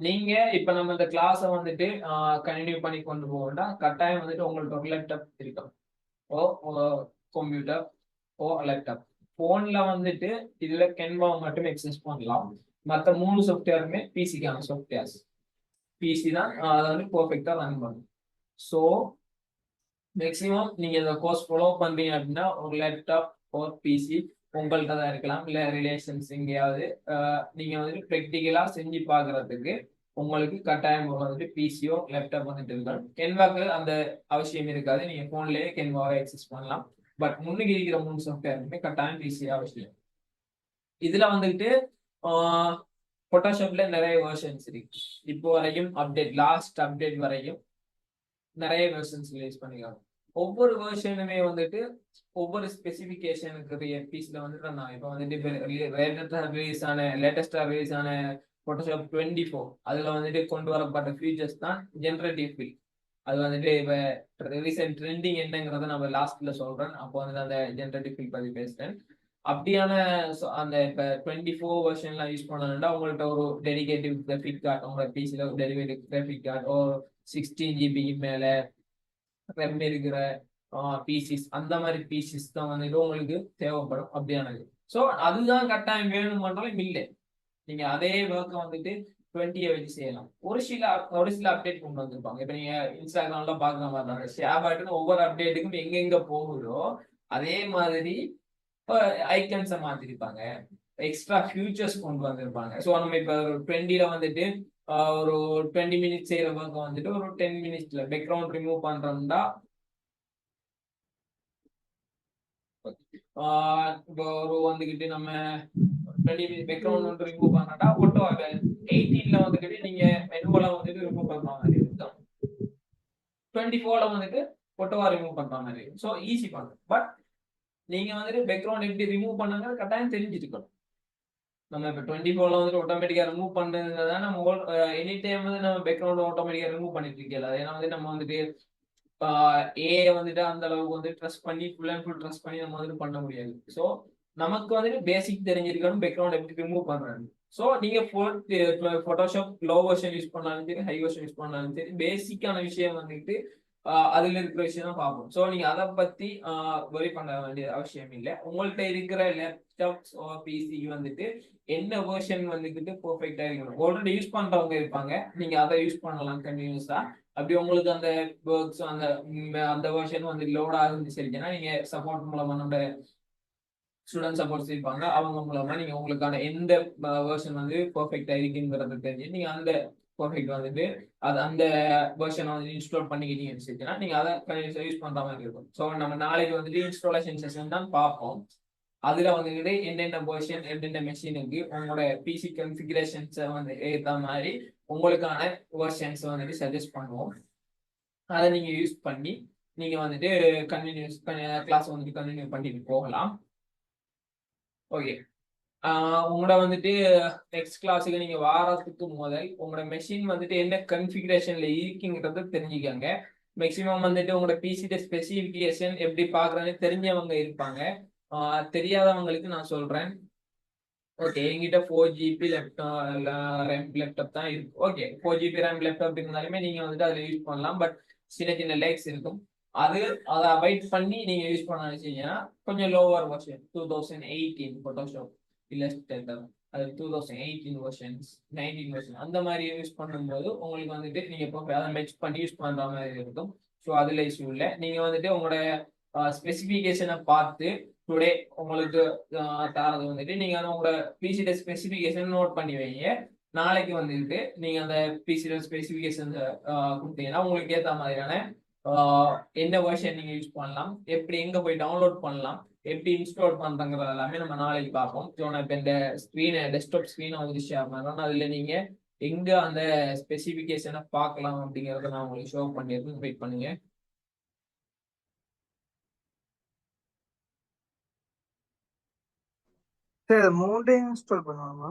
நீங்க இப்ப நம்ம இந்த கிளாஸை வந்துட்டு கண்டினியூ பண்ணி கொண்டு போகணும்னா கட்டாயம் வந்துட்டு உங்களுக்கு ஒரு லேப்டாப் இருக்கும், கம்ப்யூட்டர் ஓ லேப்டாப். போன்ல வந்துட்டு இதுல கென்வா மட்டும் எக்ஸஸ் பண்ணலாம். மற்ற 3 சாஃப்ட்வேருமே பிசிக்கான சாஃப்ட்வேர்ஸ். பிசி தான் அதை வந்து பெர்ஃபெக்டா ரன் பண்ணும். ஸோ மேக்ஸிமம் நீங்க இந்த கோர்ஸ் ஃபாலோ பண்றீங்க அப்படின்னா ஒரு லேப்டாப் ஒரு பிசி உங்கள்கிட்ட தான் இருக்கலாம், இல்ல ரிலேஷன்ஸ் எங்கேயாவது நீங்க வந்துட்டு ப்ராக்டிக்கலா செஞ்சு பாக்குறதுக்கு உங்களுக்கு கட்டாயம் வந்துட்டு பிசியோ லேப்டாப் வந்துட்டு இருக்கலாம். கென்வாக்கு அந்த அவசியம் இருக்காது, நீங்க போன்லயே கென்வாவை எக்ஸஸ் பண்ணலாம். பட் முன்னுக்கு இருக்கிற 3 சாஃப்ட்வேருமே கட்டாயம் பிசி அவசியம். இதுல வந்துட்டு போட்டோஷாப்ல நிறைய வெர்ஷன்ஸ் இருக்கு. இப்போ வரைக்கும் அப்டேட், லாஸ்ட் அப்டேட் வரைக்கும் நிறைய வெர்ஷன்ஸ் ரிலீஸ் பண்ணிருக்காங்க. ஒவ்வொரு வெர்ஷனுமே வந்துட்டு ஒவ்வொரு ஸ்பெசிபிகேஷனுக்கு பீஸ்ல வந்துட்டு நான் இப்போ வந்துட்டு லேட்டஸ்டா ரிலீஸ் ஆன போட்டோஷாப் 24 அதுல வந்துட்டு கொண்டு வரப்பட்ட ஃபீச்சர்ஸ் தான் ஜெனரேட்டிவ் ஃபில். அது வந்துட்டு இப்போ ரீசெண்ட் ட்ரெண்டிங் என்னங்கிறத நம்ம லாஸ்ட்ல சொல்றேன், அப்போ வந்து அந்த ஜெனரேட்டிவ் ஃபில் பத்தி பேசுறேன். அப்படியான அந்த இப்போ 24 வெர்ஷன்லாம் யூஸ் பண்ணணும்னா உங்கள்கிட்ட ஒரு டெடிகேட்டிவ் கிராஃபிக் கார்டு, உங்களோட பிசியில் ஒரு டெடிகேட்டிவ் கிராஃபிக் கார்டு ஒரு 16 GB மேல ரெம் இருக்கிற பிசிஸ், அந்த மாதிரி பிசிஸ் தான் வந்துட்டு உங்களுக்கு தேவைப்படும் அப்படியானது. ஸோ அதுதான் கட்டாயம் வேணும் பண்றாலும் இல்லை, நீங்க அதே ஒர்க்கை வந்துட்டு 20 வச்சு செய்யலாம். ஒரு சில அப்டேட் கொண்டு வந்திருப்பாங்க. இப்ப நீங்க இன்ஸ்டாகிராம்ல பாக்குற மாதிரி தான் ஷேர் பாட்டுன்னு ஒவ்வொரு அப்டேட்டுக்கும் எங்கெங்க போகுதோ அதே மாதிரி ஐக்கன்ஸை மாத்திருப்பாங்க, எக்ஸ்ட்ரா ஃபியூச்சர்ஸ் கொண்டு வந்திருப்பாங்க. ஸோ நம்ம இப்ப ஒரு 20ல வந்துட்டு ஒரு 20 மினிட்ஸ் செய்யற ஒர்க்கை வந்துட்டு ஒரு 10 மினிட்ஸ்ல பேக்ரவுண்ட் ரிமூவ் பண்றோம்னா இப்போ ஒரு வந்துகிட்டு நம்ம 20 பேக்ரவுண்ட் வந்து ரிமூவ் பண்ணா போட்டோ 18ல வந்துகிட்டு நீங்க மெனுவலா வந்துட்டு ரிமூவ் பண்ற மாதிரி இருக்கும், 24ல வந்துட்டு போட்டோவா ரிமூவ் பண்ற மாதிரி. ஸோ ஈஸி பண்ணும். பட் நீங்க வந்துட்டு பேக்ரவுண்ட் எப்படி ரிமூவ் பண்ணாங்க கட்டாயம் தெரிஞ்சிருக்கணும். நம்ம இப்போ 24ல வந்துட்டு ஆட்டோமேட்டிக்கா ரிமூவ் பண்றதுதான் நம்ம எனி டைம் வந்து நம்ம பேக்ரவுண்ட் ஆட்டோமேட்டிக்கா ரிமூவ் பண்ணிட்டு இருக்கல. ஏன்னா வந்து நம்ம வந்துட்டு ஏஐ வந்துட்டு அந்த அளவுக்கு வந்து ட்ரஸ்ட் பண்ணி ஃபுல் அண்ட் ஃபுல் ட்ரஸ்ட் பண்ணி நம்ம வந்துட்டு பண்ண முடியாது. ஸோ நமக்கு வந்துட்டு பேசிக் தெரிஞ்சிருக்கணும் பேக்ரவுண்ட் எப்படி ரிமூவ் பண்றாங்க. ஸோ நீங்க போட்டோஷாப் லோ வெர்ஷன் யூஸ் பண்ணாலும் சரி, ஹை வெர்ஷன் யூஸ் பண்ணாலும் சரி, பேசிக்கான விஷயம் வந்துட்டு அதுல இருக்கிற விஷயம் தான் பார்ப்போம். ஸோ நீங்க அதை பத்தி வரி பண்ண வேண்டிய அவசியம் இல்லை. உங்கள்கிட்ட இருக்கிற லேப்டாப்ஸ் பிசி வந்துட்டு என்ன வெர்ஷன் வந்துக்கிட்டு பெர்ஃபெக்டா இருக்கணும். ஆல்ரெடி யூஸ் பண்றவங்க இருப்பாங்க, நீங்க அதை யூஸ் பண்ணலாம் கண்டினியூஸா. அப்படி உங்களுக்கு அந்த ஒர்க்ஸ் அந்த வெர்ஷன் வந்து லோட் ஆகுதுன்னு சொல்லிச்சுன்னா நீங்க சப்போர்ட் மூலமா நம்ம ஸ்டூடெண்ட் சப்போர்ட்ஸ் இருப்பாங்க, அவங்க மூலமா நீங்க உங்களுக்கான எந்த வெர்ஷன் வந்து பெர்ஃபெக்டா இருக்குங்கிறது தெரிஞ்சு நீங்க அந்த பெர்ஃபெக்ட் வந்துட்டு அது அந்த வெர்ஷனை வந்து இன்ஸ்டால் பண்ணிக்கிட்டீங்கன்னு சொல்லிச்சுன்னா நீங்க அதை யூஸ் பண்ற மாதிரி இருக்கும். ஸோ நம்ம நாளைக்கு வந்துட்டு இன்ஸ்டாலேஷன் செஷன் தான் பார்ப்போம். அதுல வந்துட்டு என்னென்ன வெர்ஷன் என்னென்ன மெஷினுக்கு உங்களோட பிசி கன்ஃபிகரேஷன்ஸை வந்து ஏற்ற மாதிரி உங்களுக்கான வெர்ஷன்ஸ் வந்துட்டு சஜஸ்ட் பண்ணுவோம். அதை நீங்க யூஸ் பண்ணி நீங்க வந்துட்டு கண்டினியூஸ் கிளாஸ் வந்துட்டு கண்டினியூ பண்ணிட்டு போகலாம். ஓகே, உங்களோட வந்துட்டு நெக்ஸ்ட் கிளாஸுக்கு நீங்க வாரத்துக்கு முதல் உங்களோட மெஷின் வந்துட்டு என்ன கன்ஃபிகரேஷன்ல இருக்குங்கிறத தெரிஞ்சுக்கங்க. மேக்சிமம் வந்துட்டு உங்களோட பிசிட ஸ்பெசிஃபிகேஷன் எப்படி பாக்குறதுன்னு தெரிஞ்சவங்க இருப்பாங்க. தெரியாதவங்களுக்கு நான் சொல்றேன். ஓகே, என்கிட்ட 4 GB ரேம் லேப்டாப் தான் இருக்கு. ஓகே, 4 GB ரேம் லேப்டாப் இருந்தாலுமே நீங்க வந்துட்டு அதில் யூஸ் பண்ணலாம். பட் சின்ன சின்ன லேக்ஸ் இருக்கும். அதை அவாய்ட் பண்ணி நீங்க யூஸ் பண்ண நினைச்சீங்கன்னா கொஞ்சம் லோவர் வெர்ஷன் 2018 போட்டோஷாப் இல்லஸ்ட்ரேட்டர், அது 2018 வெர்ஷன்ஸ் 19 வெர்ஷன் அந்த மாதிரி யூஸ் பண்ணும்போது உங்களுக்கு வந்துட்டு நீங்க இப்போ அதை மெச் பண்ணி யூஸ் பண்ற மாதிரி இருக்கும். ஸோ அதுல இஷ்யூ இல்லை. நீங்க வந்துட்டு உங்களோட ஸ்பெசிஃபிகேஷனை பார்த்து டுடே உங்களுக்கு தரது வந்துட்டு நீங்க உங்களோட பிசிட ஸ்பெசிஃபிகேஷன் நோட் பண்ணி வைங்க. நாளைக்கு வந்துட்டு நீங்க அந்த பிசிட ஸ்பெசிஃபிகேஷன் கொடுத்தீங்கன்னா உங்களுக்கு ஏற்ற மாதிரியான என்ன வெர்ஷன் நீங்க யூஸ் பண்ணலாம், எப்படி எங்க போய் டவுன்லோட் பண்ணலாம், எப்படி இன்ஸ்டால் பண்றங்கிறது எல்லாமே நம்ம நாளைக்கு பார்ப்போம். ஸோ நான் இப்போ இந்த ஸ்க்ரீனை டெஸ்க்டாப் ஸ்க்ரீனை வந்து ஷேர் பண்ணலாம். அதுல நீங்க எங்க அந்த ஸ்பெசிஃபிகேஷனை பார்க்கலாம் அப்படிங்கறத நான் உங்களுக்கு ஷோ பண்ணியிருக்கேன். வெயிட் பண்ணுங்க. சார் 3 இன்ஸ்டால் பண்ணுவாமா?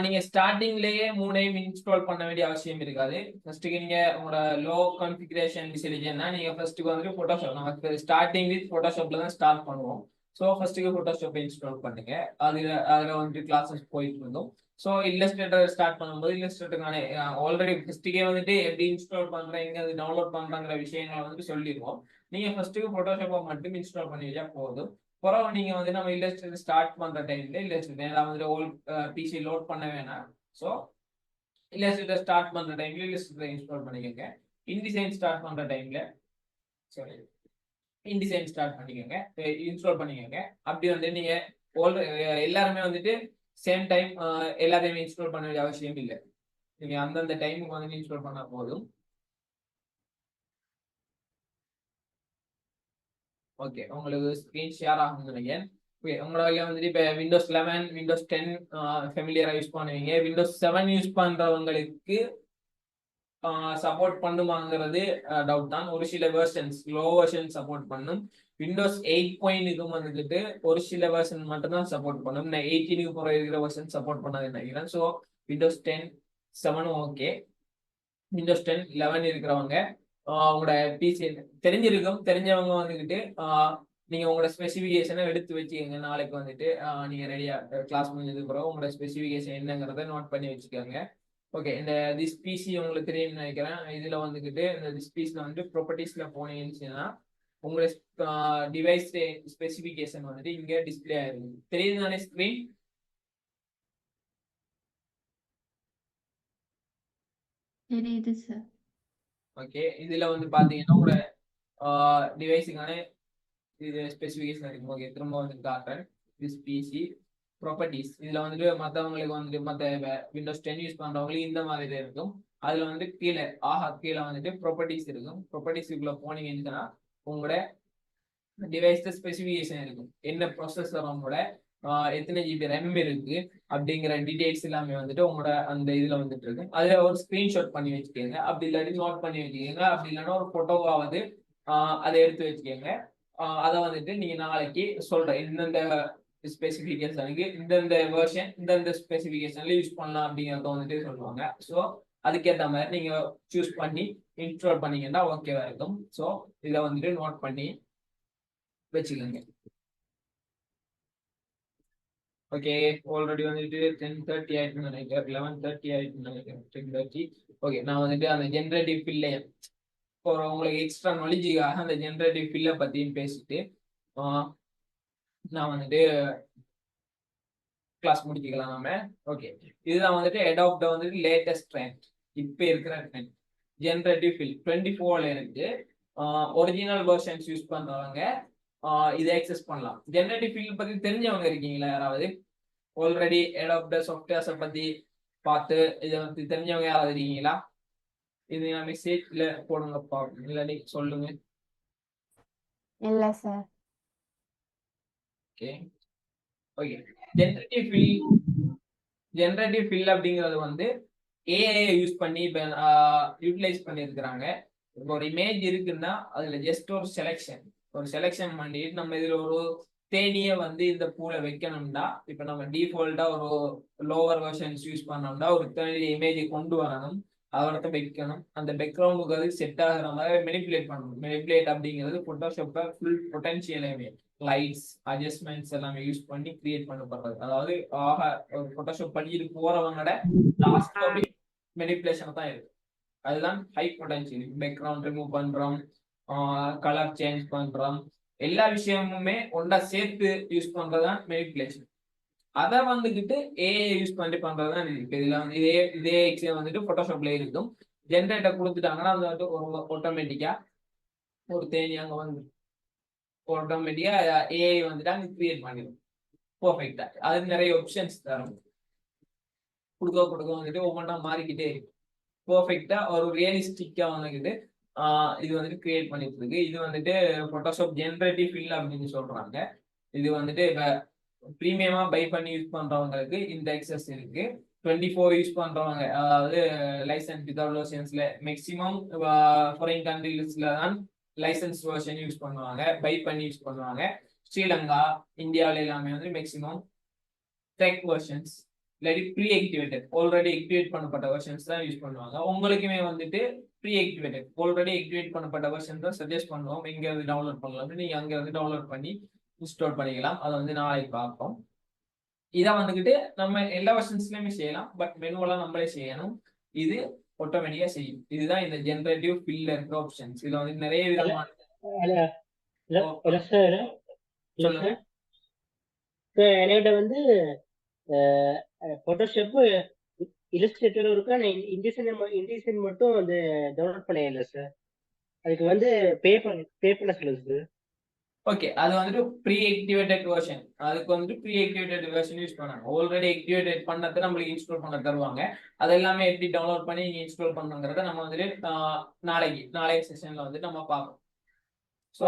நீங்க ஸ்டார்டிங்லயே 3ஐயும் இன்ஸ்டால் பண்ண வேண்டிய அவசியம் இருக்காது. ஃபர்ஸ்ட்டுக்கு நீங்க உங்களோட லோ கான்ஃபிகரேஷன் டிசிலிஜன்னா நீங்க ஃபர்ஸ்ட்டுக்கு வந்துட்டு போட்டோஷாப், நமக்கு ஸ்டார்டிங் வித் போட்டோஷாப்ல தான் ஸ்டார்ட் பண்ணுவோம். ஸோ ஃபர்ஸ்ட்டுக்கு போட்டோஷாப்பை இன்ஸ்டால் பண்ணுங்க. அதுல வந்துட்டு கிளாஸஸ் போயிட்டு இருந்தோம். ஸோ இல்லஸ்ட்ரேட்டர் ஸ்டார்ட் பண்ணும்போது இல்லஸ்ட்ரேட்டருக்கான ஆல்ரெடி ஃபர்ஸ்ட்டுக்கே வந்துட்டு எப்படி இன்ஸ்டால் பண்றேன் எங்க அது டவுன்லோட் பண்றாங்கிற விஷயங்களை வந்துட்டு சொல்லிடுவோம். நீங்க ஃபர்ஸ்ட்டுக்கு போட்டோஷாப்பை மட்டும் இன்ஸ்டால் பண்ணி வச்சா போதும். அப்புறம் நீங்க வந்து நம்ம இல்லஸ்ட்ரேட்டர் ஸ்டார்ட் பண்ற டைம்ல இல்லஸ்ட்ரேட்டர் வந்து ஓல்ட் பிசி லோட் பண்ண வேணாம். ஸோ இல்லஸ்ட்ரேட்டர் ஸ்டார்ட் பண்ற டைம்ல இல்லஸ்ட்ரேட்டர் இன்ஸ்டால் பண்ணிக்கோங்க. இன்டிசைன் ஸ்டார்ட் பண்ற டைம்ல சாரி இன்டிசைன் ஸ்டார்ட் பண்ணிக்கோங்க, இன்ஸ்டால் பண்ணிக்கோங்க. அப்படி வந்து நீங்க எல்லாருமே வந்துட்டு சேம் டைம் எல்லாத்தையுமே இன்ஸ்டால் பண்ண வேண்டிய அவசியம் இல்லை. நீங்க அந்தந்த டைமுக்கு வந்து இன்ஸ்டால் பண்ணா போதும். ஓகே, உங்களுக்கு ஸ்கிரீன் ஷேர் ஆகும் நினைக்கிறேன். ஓகே, உங்களோட வந்துட்டு இப்போ விண்டோஸ் 11 விண்டோஸ் 10 ஃபெமிலியரா யூஸ் பண்ணுவீங்க. விண்டோஸ் 7 யூஸ் பண்றவங்களுக்கு சப்போர்ட் பண்ணுமாங்கிறது டவுட் தான். ஒரு சில வெர்ஷன்ஸ் லோ வெர்ஷன் சப்போர்ட் பண்ணும். விண்டோஸ் 8.0 வந்துட்டு ஒரு சில வெர்ஷன் மட்டும் தான் சப்போர்ட் பண்ணும். நான் 18க்கு போற இருக்கிற வெர்ஷன் சப்போர்ட் பண்ணாது நினைக்கிறேன். So Windows 10 7 okay. விண்டோஸ் 10 11 இருக்கிறவங்க உங்களோட பிசி தெரிஞ்சிருக்கும். தெரிஞ்சவங்க வந்துக்கிட்டு நீங்க உங்களோட ஸ்பெசிஃபிகேஷனை எடுத்து வச்சுக்கோங்க. நாளைக்கு வந்துட்டு நீங்க ரெடியா கிளாஸ் முடிஞ்சதுக்கு பிறகு உங்களோட ஸ்பெசிஃபிகேஷன் என்னங்கிறத நோட் பண்ணி வச்சுக்கோங்க. ஓகே, இந்த திஸ் பிசி உங்களுக்கு தெரியும்னு நினைக்கிறேன். இதுல வந்துக்கிட்டு இந்த திஸ் பிசில வந்துட்டு ப்ராப்பர்ட்டிஸ்ல போனீங்கன்னா உங்களோட டிவைஸ் ஸ்பெசிஃபிகேஷன் வந்துட்டு இங்க டிஸ்பிளே ஆயிருக்கு. தெரியுது தானே ஸ்கிரீன்? தெரியுது சார். ஓகே, இதுல வந்து பாத்தீங்கன்னா உங்களோட டிவைஸுக்கான இது ஸ்பெசிஃபிகேஷன் இருக்கும். ஓகே, திரும்ப வந்து காட்டுறேன். திஸ் பிசி ப்ராப்பர்ட்டிஸ் இதுல வந்துட்டு மற்றவங்களுக்கு வந்துட்டு மற்ற விண்டோஸ் 10 யூஸ் பண்றவங்களுக்கு இந்த மாதிரி இருக்கும். அதுல வந்து கீழே வந்துட்டு ப்ராப்பர்ட்டிஸ் இருக்கும். ப்ராப்பர்ட்டிஸ்க்குள்ள போனீங்கன்னா உங்களோட டிவைஸ் ஸ்பெசிஃபிகேஷன் இருக்கும். என்ன ப்ராசஸர் உங்களோட எத்தனை ஜிபி ரேம் இருக்கு அப்படிங்கிற டீடைல்ஸ் எல்லாமே வந்துட்டு உங்களோட அந்த இதுல வந்துட்டு இருக்கு. அதுல ஒரு ஸ்கிரீன்ஷாட் பண்ணி வச்சுக்கோங்க. அப்படி இல்லாட்டி நோட் பண்ணி வச்சுக்கோங்க. அப்படி இல்லைன்னா ஒரு போட்டோவாவது அதை எடுத்து வச்சுக்கோங்க. அதை வந்துட்டு நீங்க நாளைக்கு சொல்றேன் இந்தந்த ஸ்பெசிஃபிகேஷனுக்கு இந்தந்த வெர்ஷன் இந்தந்த ஸ்பெசிஃபிகேஷன்ல யூஸ் பண்ணலாம் அப்படிங்கறத வந்துட்டு சொல்லுவாங்க. ஸோ அதுக்கேற்ற மாதிரி நீங்க சூஸ் பண்ணி இன்ஸ்டால் பண்ணீங்கன்னா ஓகேவா இருக்கும். ஸோ இதை வந்துட்டு நோட் பண்ணி வச்சுக்கோங்க. ஓகே, ஆல்ரெடி வந்துட்டு 10:30 ஆயிடுச்சுன்னு நினைக்கிறேன். 11:30 ஆயிடுச்சுன்னு நினைக்கிறேன். 10:30. ஓகே, நான் வந்துட்டு அந்த ஜென்ரேட்டிவ் ஃபில்லை உங்களுக்கு எக்ஸ்ட்ரா நாலேஜுக்காக அந்த ஜென்ரேட்டிவ் ஃபில்லை பத்தியும் பேசிட்டு நான் வந்துட்டு கிளாஸ் முடிக்கலாம் நம்ம. ஓகே, இதுதான் வந்துட்டு அடாப்ட் வந்துட்டு லேட்டஸ்ட் ட்ரெண்ட், இப்போ இருக்கிற ட்ரெண்ட். ஜெனரேட்டிவ் ஃபில் 24ல இருக்கு. ஒரிஜினல் வெர்ஷன்ஸ் யூஸ் பண்றவங்க இதை ஆக்சஸ் பண்ணலாம். ஜெனரேட்டிவ் ஃபில் பத்தி தெரிஞ்சவங்க இருக்கீங்களா யாராவது? ஆல்ரெடி அடாப்ட் சாஃப்ட்வேர்ஸை பத்தி பார்த்து இதை பத்தி தெரிஞ்சவங்க யாராவது இருக்கீங்களா? இது நான் மெசேஜ்ல போடுங்கப்பா, இல்லாட்டி சொல்லுங்க. இல்ல sir. Okay okay generative fill அப்படிங்கிறது வந்து ஏஐ யூஸ் பண்ணி இப்போ யூட்டிலைஸ் பண்ணியிருக்கிறாங்க. இப்போ ஒரு இமேஜ் இருக்குன்னா அதுல ஜஸ்ட் ஒரு செலெக்ஷன் பண்ணிட்டு நம்ம இதுல ஒரு தேனியை வந்து இந்த பூல வைக்கணும்னா, இப்போ நம்ம டிஃபால்ட்டா ஒரு லோவர் வெர்ஷன்ஸ் யூஸ் பண்ணோம்னா ஒரு தேனி இமேஜை கொண்டு வரணும், அவர்கிட்ட வைக்கணும், அந்த பேக்ரவுண்டுக்கு அது செட் ஆகிற மாதிரி மெனிப்புலேட் பண்ணணும். மெனிப்புலேட் அப்படிங்கிறது போட்டோஷாப்பை ஃபுல் பொட்டன்ஷியலையுமே லைட்ஸ் அட்ஜஸ்ட்மெண்ட்ஸ் எல்லாமே யூஸ் பண்ணி கிரியேட் பண்ணப்படுறது. அதாவது ஒரு போட்டோஷாப் படிச்சுட்டு போறவங்களோட லாஸ்ட் மெனிப்புலேஷன் தான் இருக்கு. அதுதான் ஹை பொட்டன்ஷியல். பேக்ரவுண்ட் ரிமூவ் பண்றோம், கலர் சேஞ்ச் பண்றோம், எல்லா விஷயமுமே ஒன்றா சேர்த்து யூஸ் பண்றதுதான் மெனிப்புலேஷன். அதை வந்துக்கிட்டு ஏஐ யூஸ் பண்ணி பண்றதுதான் இருக்கு. இதுல வந்து இதே எக்ஸாம் வந்துட்டு போட்டோஷாப்ல இருக்கும். ஜென்ரேட்டர் கொடுத்துட்டாங்கன்னா அது வந்துட்டு ஒரு ஆட்டோமேட்டிக்கா ஒரு தேனி அங்க வந்து ஆட்டோமேட்டிக்கா ஏஐ வந்துட்டு அங்க கிரியேட் பண்ணிடும் பர்ஃபெக்டா. அது நிறைய ஆப்ஷன்ஸ் தரும். கொடுக்க வந்துட்டு ஒவ்வொன்றா மாறிக்கிட்டே இருக்கு. பர்ஃபெக்டா ஒரு ரியலிஸ்டிக்கா வந்துக்கிட்டு இது வந்துட்டு கிரியேட் பண்ணிட்டு இருக்கு. இது வந்துட்டு போட்டோஷாப் ஜெனரேட்டிவ் ஃபில் அப்படின்னு சொல்றாங்க. இது வந்துட்டு இப்ப ப்ரீமியமா பை பண்ணி யூஸ் பண்றவங்களுக்கு இந்த எக்ஸஸ் இருக்கு. 24 யூஸ் பண்றவங்க, அதாவது லைசன்ஸ் வித்வுட் லைசன்ஸ்ல மேக்ஸிமம் ஃபாரின் கண்ட்ரீஸ்ல தான் லைசன்ஸ் வெர்ஷன் யூஸ் பண்ணுவாங்க, பை பண்ணி யூஸ் பண்ணுவாங்க. ஸ்ரீலங்கா, இந்தியாவில எல்லாமே வந்து மேக்ஸிமம் டெக் வெர்ஷன்ஸ் இல்லாட்டி ப்ரீ ஆக்டிவேட்டட் ஆல்ரெடி ஆக்டிவேட் பண்ணப்பட்ட வெர்ஷன்ஸ் தான் யூஸ் பண்ணுவாங்க. உங்களுக்குமே வந்துட்டு ப்ரீ ஆக்டிவேட்டட் ஆல்ரெடி ஆக்டிவேட் பண்ணப்பட்ட வெர்ஷன் தான் சஜஸ்ட் பண்ணுவோம். எங்க இருந்து டவுன்லோட் பண்ணலாம், நீங்க அங்க இருந்து டவுன்லோட் பண்ணி இன்ஸ்டால் பண்ணிக்கலாம். அதை வந்து நாளைக்கு பார்ப்போம். இதை வந்துக்கிட்டு நம்ம எல்லா வெர்ஷன்ஸ்லயுமே செய்யலாம், பட் மெனுவெல்லாம் நம்மளே செய்யணும். இது ஆட்டோமேட்டிக்கா செய்யும். இதுதான் இந்த ஜெனரேட்டிவ் ஃபில் இருக்கிற ஆப்ஷன்ஸ். இதுல வந்து நிறைய விதமான சொல்லுங்க. என்கிட்ட வந்து போட்டோஷாப் இல்லஸ்ட்ரேட்டர் இருக்கா, இண்டிசைன் மட்டும் வந்து டவுன்லோட் பண்ணல சார். அதுக்கு வந்து பே பண்ண சொல்லுங்க சார். ஓகே, அது வந்துட்டு ப்ரீ ஆக்டிவேட்டட் வெர்ஷன். அதுக்கு வந்துட்டு ப்ரீ ஆக்டிவேட்டட் வெர்ஷன் யூஸ் பண்ணாங்க. ஆல்ரெடி ஆக்டிவேட் பண்ணதை நம்மளுக்கு இன்ஸ்டால் பண்ண தருவாங்க. அது எல்லாமே எப்படி டவுன்லோட் பண்ணி இன்ஸ்டால் பண்ணுங்கிறத நம்ம வந்துட்டு நாளைக்கு செஷன்ல வந்துட்டு நம்ம பார்ப்போம். ஸோ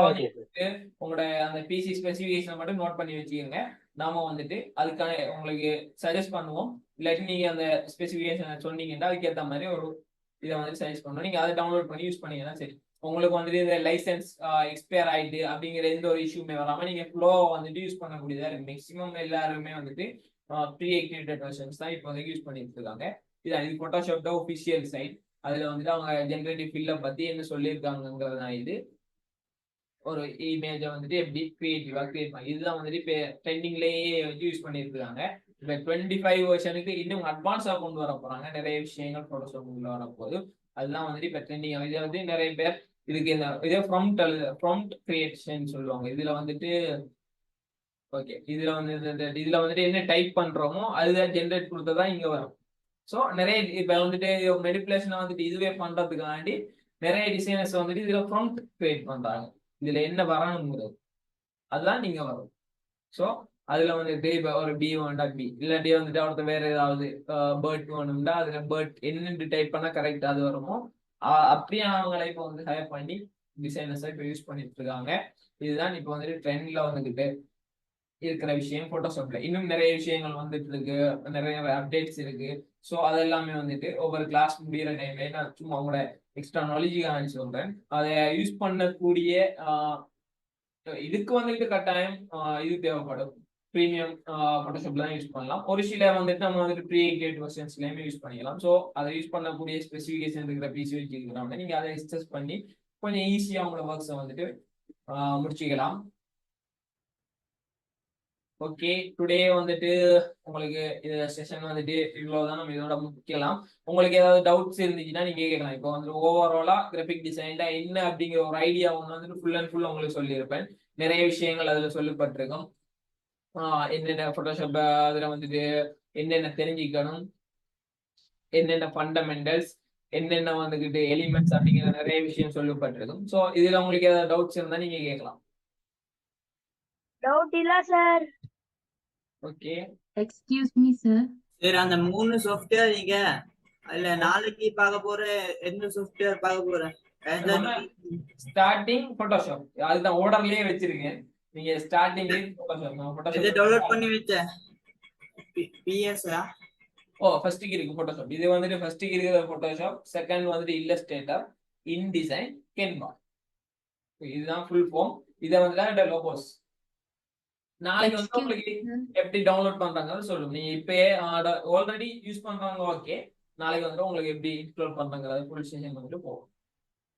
உங்களோட அந்த பிசி ஸ்பெசிஃபிகேஷனை மட்டும் நோட் பண்ணி வச்சுக்கோங்க. நாம வந்துட்டு அதுக்கான உங்களுக்கு சஜஸ்ட் பண்ணுவோம். இல்லாட்டி நீங்க அந்த ஸ்பெசிஃபிகேஷனை சொன்னீங்கன்னா அதுக்கேற்ற மாதிரி ஒரு இதை வந்து சஜஸ்ட் பண்ணுவோம். நீங்க அதை டவுன்லோட் பண்ணி யூஸ் பண்ணீங்கன்னா சரி. உங்களுக்கு வந்துட்டு இந்த லைசன்ஸ் எக்ஸ்பயர் ஆயிட்டு அப்படிங்கிற எந்த ஒரு இஷ்யூமே வராம நீங்க ஃப்ளோ வந்துட்டு யூஸ் பண்ணக்கூடியதா இருக்கு. மேக்ஸிமம் எல்லாருமே வந்துட்டு ப்ரீ ஆக்டிவேட்டட் வெர்ஷன்ஸ் தான் இப்போ வந்து யூஸ் பண்ணிட்டு இருக்காங்க. இது போட்டோஷாப் ஒஃபிஷியல் சைட். அதுல வந்துட்டு அவங்க ஜெனரேட்டிவ் ஃபில்லை பத்தி என்ன சொல்லியிருக்காங்கிறது தான். இது ஒரு இமேஜை வந்துட்டு எப்படி கிரியேட்டிவா கிரியேட் பண்ணி இதுதான் வந்துட்டு இப்போ ட்ரெண்டிங்லேயே வச்சு யூஸ் பண்ணியிருக்காங்க. இப்போ 25 வெர்ஷனுக்கு இன்னும் அட்வான்ஸாக கொண்டு வர போறாங்க. நிறைய விஷயங்கள் போட்டோஷாப் கொண்டு வரப்போகுது. அதுதான் வந்துட்டு இப்போ ட்ரெண்டிங். இதை வந்து நிறைய பேர் இதுக்கு இந்த இதே ப்ராம்ப்ட் கிரியேஷன் சொல்லுவாங்க. இதுல வந்துட்டு ஓகே, இதுல வந்துட்டு என்ன டைப் பண்றோமோ அதுதான் ஜென்ரேட் கொடுத்ததான் இங்க வரும். ஸோ நிறைய இப்போ வந்துட்டு மெனிப்புலேஷனை வந்துட்டு இதுவே பண்றதுக்காண்டி நிறைய டிசைனர்ஸ் வந்துட்டு இதுல ப்ராம்ப்ட் கிரியேட் பண்றாங்க. இதுல என்ன வரணுங்கிறது அதுதான் நீங்க வரும். ஸோ அதுல வந்துட்டு இப்போ ஒரு பி வேண்டா பி, இல்லாட்டி வந்துட்டு அவர்கிட்ட வேற ஏதாவது பேர்ட் வேணும்னா அதுல பேர்ட் என்னென்னு டைப் பண்ணா கரெக்டா அது வருமோ அப்படியே அவங்களை இப்போ வந்து ஹையர் பண்ணி டிசைனர்ஸை இப்போ யூஸ் பண்ணிட்டு இருக்காங்க. இதுதான் இப்போ வந்துட்டு ட்ரெண்ட்ல வந்துகிட்டு இருக்கிற விஷயம். போட்டோஷாப்ல இன்னும் நிறைய விஷயங்கள் வந்துட்டு இருக்கு, நிறைய அப்டேட்ஸ் இருக்கு. ஸோ அதெல்லாமே வந்துட்டு ஒவ்வொரு கிளாஸ் முடிகிற டைம்ல நான் சும்மா அவங்களோட எக்ஸ்ட்ரா நாலேஜுக்காக சொல்றேன். அதை யூஸ் பண்ணக்கூடிய இதுக்கு வந்துட்டு கட்டாயம் இது தேவைப்படும். ப்ரீமியம் போட்டோஷாப்ல தான் யூஸ் பண்ணலாம். ஒரு சில வந்துட்டு நம்ம வந்துட்டு ப்ரீ ஆக்டிவேட் வெர்ஷன்ஸ்லயுமே யூஸ் பண்ணிக்கலாம். ஸோ அதை யூஸ் பண்ணக்கூடிய ஸ்பெசிஃபிகேஷன் இருக்கிற பிசி வச்சுக்கிறோம்னா நீங்க அதை எக்ஸஸ் பண்ணி கொஞ்சம் ஈஸியா உங்களோட ஒர்க்ஸை வந்துட்டு முடிச்சுக்கலாம். ஓகே, டுடே வந்துட்டு உங்களுக்கு இந்த செஷன் வந்துட்டு இவ்வளவுதான். நம்ம இதோட முடிக்கலாம். உங்களுக்கு ஏதாவது டவுட்ஸ் இருந்துச்சுன்னா நீங்க கேட்கலாம். இப்போ வந்து ஓவராலா கிராஃபிக் டிசைன்ல என்ன அப்படிங்கிற ஒரு ஐடியா ஒன்று வந்துட்டு ஃபுல் அண்ட் ஃபுல் உங்களுக்கு சொல்லியிருப்பேன். நிறைய விஷயங்கள் அதுல சொல்லப்பட்டிருக்கும். என்னென்ன போட்டோஷாப் அதுல வந்துட்டு என்னென்ன தெரிஞ்சுக்கணும், என்னென்ன ஃபண்டமெண்டல்ஸ், என்னென்ன வந்துகிட்டு எலிமெண்ட்ஸ் அப்படிங்கிற நிறைய விஷயம் சொல்லப்பட்டிருக்கும். ஸோ இதுல உங்களுக்கு ஏதாவது டவுட்ஸ் இருந்தா நீங்க கேட்கலாம். டவுட் இல்ல sir. Okay, excuse me sir. சரி, அந்த 3 சாஃப்ட்வேர் நீங்க அதுல நாளைக்கு பார்க்க போற என்ன சாஃப்ட்வேர் பார்க்க போற? ஸ்டார்டிங் போட்டோஷாப் அதுதான் ஆர்டர்லயே வச்சிருக்கேன். நீங்க ஸ்டார்டிங் போட்டோஷாப் இதை டவுன்லோட் பண்ணி வச்சேன். பிஎஸ்ஆ ஃபர்ஸ்ட் இருக்கு போட்டோஷாப். இது வந்துட்டு ஃபர்ஸ்ட் இருக்கிற போட்டோஷாப், செகண்ட் வந்துட்டு இல்லஸ்ட்ரேட்டர், இன்டிசைன், கேன்வா. இதுதான் ஃபுல் ஃபார்ம். இதை வந்துட்டு லோகோஸ். நாளைக்கு வந்து உங்களுக்கு எப்படி டவுன்லோட் பண்றாங்கன்னு சொல்லுங்க. நீங்க இப்பயே ஆல்ரெடி யூஸ் பண்றாங்க, ஓகே. நாளைக்கு வந்துட்டு உங்களுக்கு எப்படி இன்ஸ்டால் பண்றாங்க ஃபுல் ஸ்டேஷன் வந்துட்டு போகும்.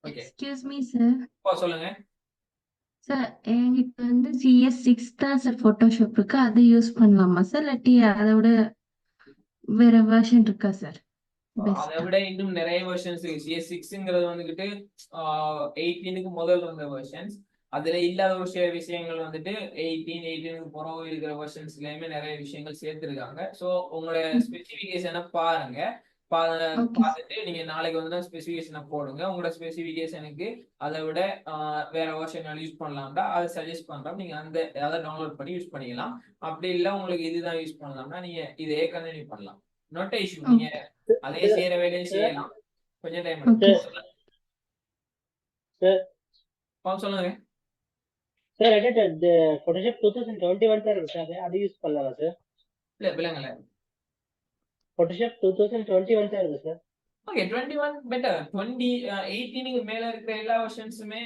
Okay, excuse me sir. சொல்லுங்க. சார் என்கிட்ட வந்து CS6 தான் சார் போட்டோஷாப் இருக்கு, அது யூஸ் பண்ணலாமா சார்? இல்லாட்டி அதை விட வேற வெர்ஷன் இருக்கா சார்? அதை விட இன்னும் நிறைய வெர்ஷன்ஸ் இருக்கு. CS6ங்கிறது வந்துகிட்டு 18க்கு முதல் வந்த வெர்ஷன்ஸ். அதுல இல்லாத ஒரு சில விஷயங்கள் வந்துட்டு 18க்கு பிறகு இருக்கிற வெர்ஷன்ஸ்லயுமே நிறைய விஷயங்கள் சேர்த்திருக்காங்க. ஸோ உங்களோட ஸ்பெசிபிகேஷனை பாருங்க. பார்த்துட்டு நீங்க நாளைக்கு வந்து ஸ்பெசிபிகேஷனை போடுங்க. உங்களோட ஸ்பெசிபிகேஷனுக்கு அதை விட வேற வெர்ஷன் யூஸ் பண்ணலாம்டா அதை சஜஸ்ட் பண்றோம். நீங்க அதை டவுன்லோட் பண்ணி யூஸ் பண்ணிக்கலாம். அப்படி இல்லை உங்களுக்கு இதுதான் யூஸ் பண்ணலாம்னா நீங்க இதையே கண்டினியூ பண்ணலாம். No issue. நீங்க அதே செய்யற வேலையை செய்யலாம். கொஞ்சம் டைம் எடுக்கும். சொல்லுங்க சார். இந்த போட்டோஷாப் 2021 தான் இருக்கு சார், அது யூஸ் பண்ணலாமா சார்? இல்ல விலங்கல போட்டோஷாப் 2021 தான் இருக்கு சார். Okay, 21 better. 18க்கு மேல இருக்கிற எல்லா வெர்ஷன்ஸுமே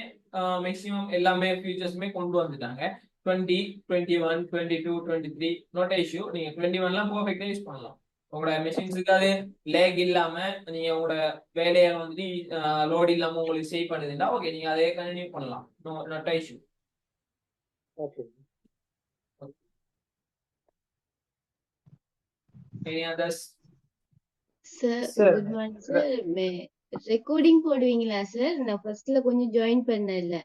மேக்ஸிமம் எல்லாமே ஃபீச்சர்ஸுமே கொண்டு வந்துட்டாங்க. 20, 21, 22, 23 நோட் இஷ்யூ. நீங்க 21லாம் பெர்ஃபெக்ட்டா யூஸ் பண்ணலாம். உங்களோட மெஷின்ஸுக்கு அது லேக் இல்லாம நீங்க உங்களோட வேலையை வந்துட்டு லோட் இல்லாம உங்களுக்கு சேவ் பண்ணுதுன்னா ஓகே, நீங்க அதே கண்டினியூ பண்ணலாம். No issue. Okay. Any others? Sir good morning sir. Recording போடுவீங்களா சார்? நான் ஃபர்ஸ்ட்ல கொஞ்சம் ஜாயின் பண்ணல.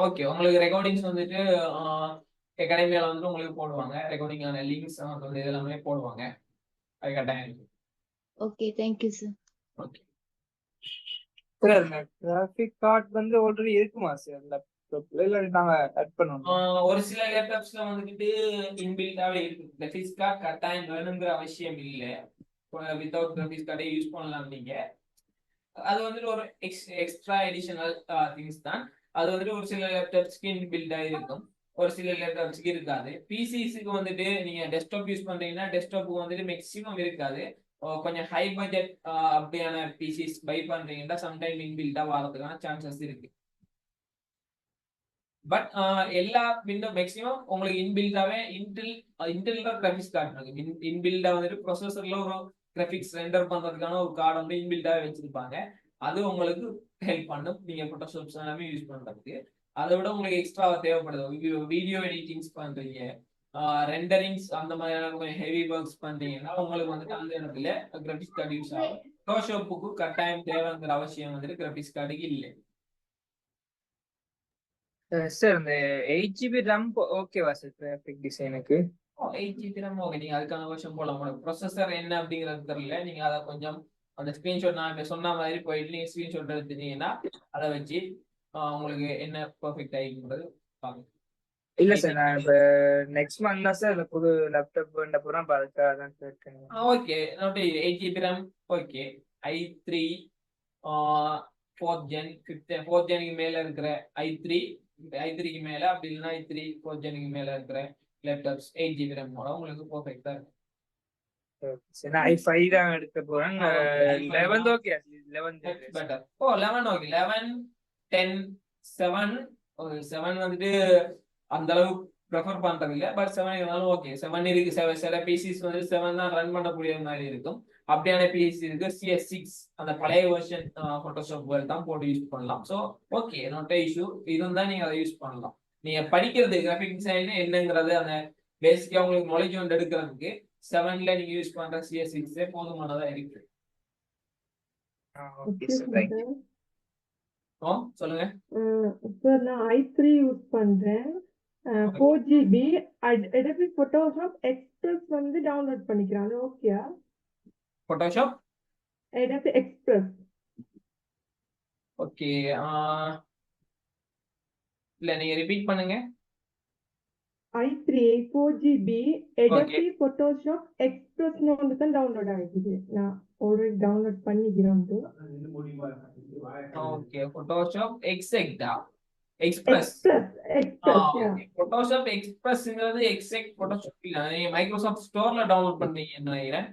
ஓகே, உங்களுக்கு ரெக்கார்டிங்ஸ் வந்துட்டு அகாடமியால வந்து உங்களுக்கு போடுவாங்க. ரெக்கார்டிங்கான லிங்க்ஸ் வந்து இதெல்லாமே போடுவாங்க. அது கட்டாயம். Okay, thank you sir. Okay sir, graphic card வந்து ஆல்ரெடி இருக்குமா சார் லேப்டாப்ல, இல்ல நாங்க ஆட் பண்ணணும்? ஒரு சில லேப்டாப்ஸ்ல வந்துட்டு இன்பில்டாவே இருக்கு. கிராஃபிக்ஸ் கார்டு கட்டாயம் வேணுங்கிற அவசியம் இல்லை. வித்தவுட் கிராஃபிக்ஸ் கார்டே யூஸ் பண்ணலாம் நீங்க. அது வந்துட்டு ஒரு எக்ஸ்ட்ரா எடிஷனல் திங்ஸ் தான். அது வந்துட்டு ஒரு சில லேப்டாப்ஸ்க்கு இன்பில்டா இருக்கும், ஒரு சில லேப்டாப்ஸ்க்கு இருக்காது. பிசிஸ்க்கு வந்துட்டு நீங்க டெஸ்க்டாப் யூஸ் பண்றீங்கன்னா டெஸ்க்டாப்புக்கு வந்துட்டு மேக்ஸிமம் இருக்காது. கொஞ்சம் ஹை பட்ஜெட் அப்படியான பிசிஸ் பை பண்றீங்கன்னா சம்டைம் இன்பில்டா வரதுக்கான சான்சஸ் இருக்கு. பட் எல்லா விண்டோ மேக்ஸிமம் உங்களுக்கு இன்பில்டாவே இன்டெல் கிராஃபிக்ஸ் கார்டு இருக்கு. இன்பில்டா வந்துட்டு ப்ரொசஸர்ல ஒரு கிராஃபிக்ஸ் ரெண்டர் பண்றதுக்கான ஒரு கார்டு வந்து இன்பில்டாவே வச்சிருப்பாங்க. அது உங்களுக்கு ஹெல்ப் பண்ணும் நீங்க போட்டோஷாப்ஸ் எல்லாமே யூஸ் பண்றதுக்கு. அதை விட உங்களுக்கு எக்ஸ்ட்ரா தேவைப்படுது. வீடியோ எடிட்டிங்ஸ் பண்றீங்க, ரெண்டரிங்ஸ் அந்த மாதிரியான கொஞ்சம் ஹெவி ஒர்க்ஸ் பண்றீங்கன்னா உங்களுக்கு வந்துட்டு அந்த இடத்துல கிராஃபிக்ஸ் கார்டு யூஸ் ஆகும். போட்டோஷாப்புக்கு கட்டாயம் தேவைங்கிற அவசியம் வந்துட்டு கிராஃபிக்ஸ் கார்டுக்கு இல்லை. சார், இந்த 8GB RAM ஓகேவா சார் கிராஃபிக் டிசைனுக்கு? 8GB RAM ஓகே, நீங்க அதுக்கான வருஷம் போல உங்களுக்கு ப்ரொசஸர் என்ன அப்படிங்கிறது தெரியல. நீங்க அதை கொஞ்சம் அந்த ஸ்கிரீன்ஷாட் நான் இப்ப சொன்ன மாதிரி போயிட்டு நீங்க ஸ்கிரீன்ஷாட் எடுத்துட்டீங்கன்னா அதை வச்சு உங்களுக்கு என்ன பெர்ஃபெக்ட் ஆகிங்கிறது பாருங்க. இல்ல சார், நான் இப்ப நெக்ஸ்ட் மந்த் தான் சார் புது லேப்டாப் போறேன். அதுக்காக தான் கேட்டேன். Okay, 8GB RAM okay. i3 4th gen 4th ஜெனுக்கு மேல இருக்கிற i3க்கு மேல, அப்படி இல்லைன்னா i3 4th ஜெனுக்கு மேல இருக்கிற லேப்டாப்ஸ் 8GB RAM உங்களுக்கு பெர்ஃபெக்ட்டா இருக்கும். நான் i5 தான் எடுக்க போறேன். 11 ஓகே. 11 பெட்டர். 11 ஓகே. 11 10 7 7 வந்துட்டு அந்த அளவுக்கு ப்ரிஃபர் பண்றது இல்லை. பட் 7 இருந்தாலும் ஓகே. 7 இருக்கு. சில பிசிஸ் வந்து 7 தான் ரன் பண்ணக்கூடிய மாதிரி இருக்கும். அப்படியான பிசி இருக்கு. CS6 அந்த பழைய வெர்ஷன் போட்டோஷாப் தான் போட்டு யூஸ் பண்ணலாம். So okay, no issue. இதுதான் நீங்க அதை யூஸ் பண்ணலாம். நீங்க படிக்கிறது கிராஃபிக் டிசைன் என்னங்கிறது அந்த பேசிக்கா உங்களுக்கு நாலேஜ் வந்து எடுக்கிறதுக்கு 7ல நீங்க யூஸ் பண்ற CS6 போதுமானதா இருக்கு. சொல்லுங்க சார். நான் i3 யூஸ் பண்றேன். Okay. 4 GB Adobe Photoshop Express வந்து டவுன்லோட் பண்ணிக்கிறேன் அது ஓகேயா? Photoshop. Adobe Express okay. இல்ல நீங்க ரிப்பீட் பண்ணுங்க. i3 4 GB okay. Adobe Photoshop Expressனு ஒன்று தான் டவுன்லோட் ஆகிடுது. நான் ஆல்ரெடி டவுன்லோட் பண்ணிக்கிறேன். ஓகே. Photoshop எக்ஸெக்டா express. Express yeah. Okay. Photoshop எக்ஸ்பிரஸ்ங்கிறது எக்ஸெக்ட் Photoshop இல்ல. நீங்க மைக்ரோசாஃப்ட் ஸ்டோர்ல டவுன்லோட் பண்றீங்கன்னு நினைக்கிறேன்.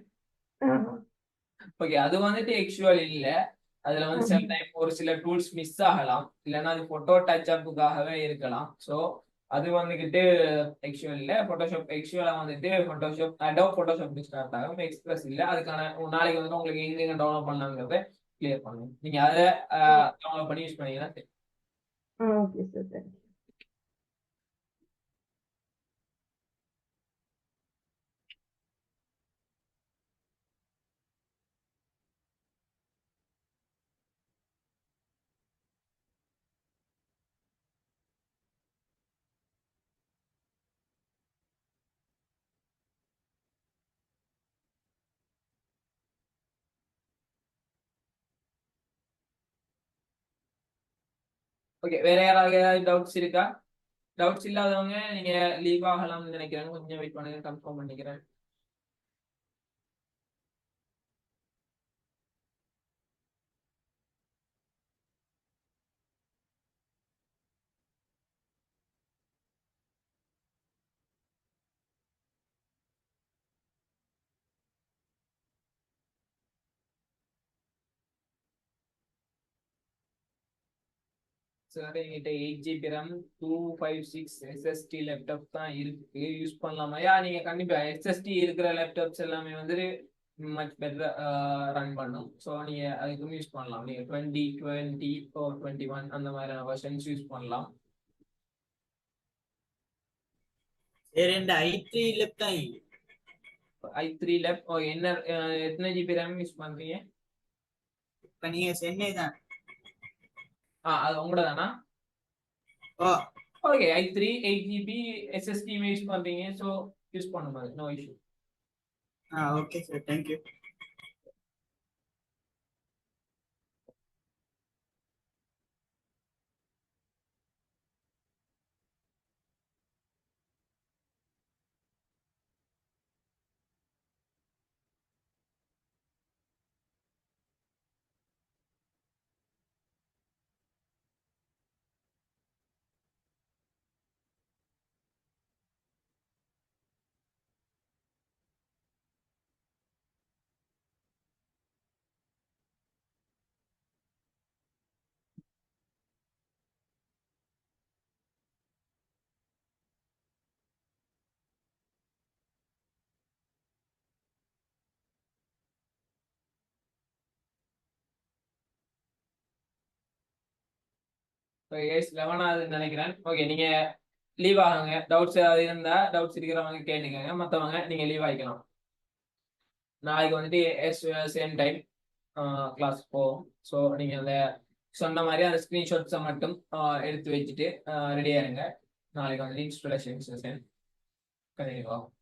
ஆஹா. ஓகே. அது வந்துட்டு ஆக்சுவல் இல்ல. அதுல வந்து சில டைம் ஒரு சில டூல்ஸ் மிஸ் ஆகலாம், இல்லைன்னா அது போட்டோ டச் அப்புக்காகவே இருக்கலாம். ஸோ அது வந்துகிட்டு ஆக்சுவல் இல்ல. போட்டோஷாப் ஆக்சுவலா வந்துட்டு போட்டோஷாப் அடோப் போட்டோஷாப் ஸ்டார்ட் ஆகும், எக்ஸ்பிரஸ் இல்ல. அதுக்கான நாளைக்கு வந்து உங்களுக்கு எங்க டவுன்லோட் பண்ணலாங்கிறத கிளியர் பண்ணுங்க. நீங்க அதை டவுன்லோட் பண்ணி யூஸ் பண்ணீங்கன்னா சரி. Okay sir thank you. ஓகே. வேற யாராவது ஏதாவது டவுட்ஸ் இருக்கா? டவுட்ஸ் இல்லாதவங்க நீங்க லீவ் ஆகலாம்னு நினைக்கிறேன். கொஞ்சம் வெயிட் பண்ணுங்க, கன்ஃபார்ம் பண்ணிக்கிறேன். சார் என்கிட்ட 8 GB RAM 256 SSD லேப்டாப் தான் இருக்கு, யூஸ் பண்ணலாமா? நீங்க கண்டிப்பா SSD இருக்கிற லேப்டாப்ஸ் எல்லாமே வந்து மச் பெட்டர் ரன் பண்ணும். ஸோ நீங்க அதுக்கும் யூஸ் பண்ணலாம். நீங்க 2020 or 21 அந்த மாதிரியான வெர்ஷன்ஸ் யூஸ் பண்ணலாம். ரெண்டு i3 லேப்டாப் i3 லேப் என்ன எத்தனை GB RAM யூஸ் பண்றீங்க? இப்ப நீங்க சென்னை தான். அது உங்களோட தானா? Oh okay. i3 8 GB SSD use பண்றீங்க, ஸோ யூஸ் பண்ணும்போது no issue. Okay sir, thank you. Yes 11வது நினைக்கிறேன். ஓகே. நீங்க லீவ் ஆகுங்க. டவுட்ஸ் ஏதாவது இருந்தா டவுட்ஸ் இருக்கிறவங்க கேட்டுக்கங்க, மற்றவங்க நீங்க லீவ் ஆகிக்கலாம். நாளைக்கு வந்துட்டு சேம் டைம் கிளாஸ் போகும். ஸோ நீங்க அந்த சொன்ன மாதிரி அந்த ஸ்கிரீன்ஷாட்ஸை மட்டும் எடுத்து வச்சுட்டு ரெடியா இருங்க. நாளைக்கு வந்துட்டு இன்ஸ்டாலேஷன் செஷன் கண்டினியூ ஆகும்.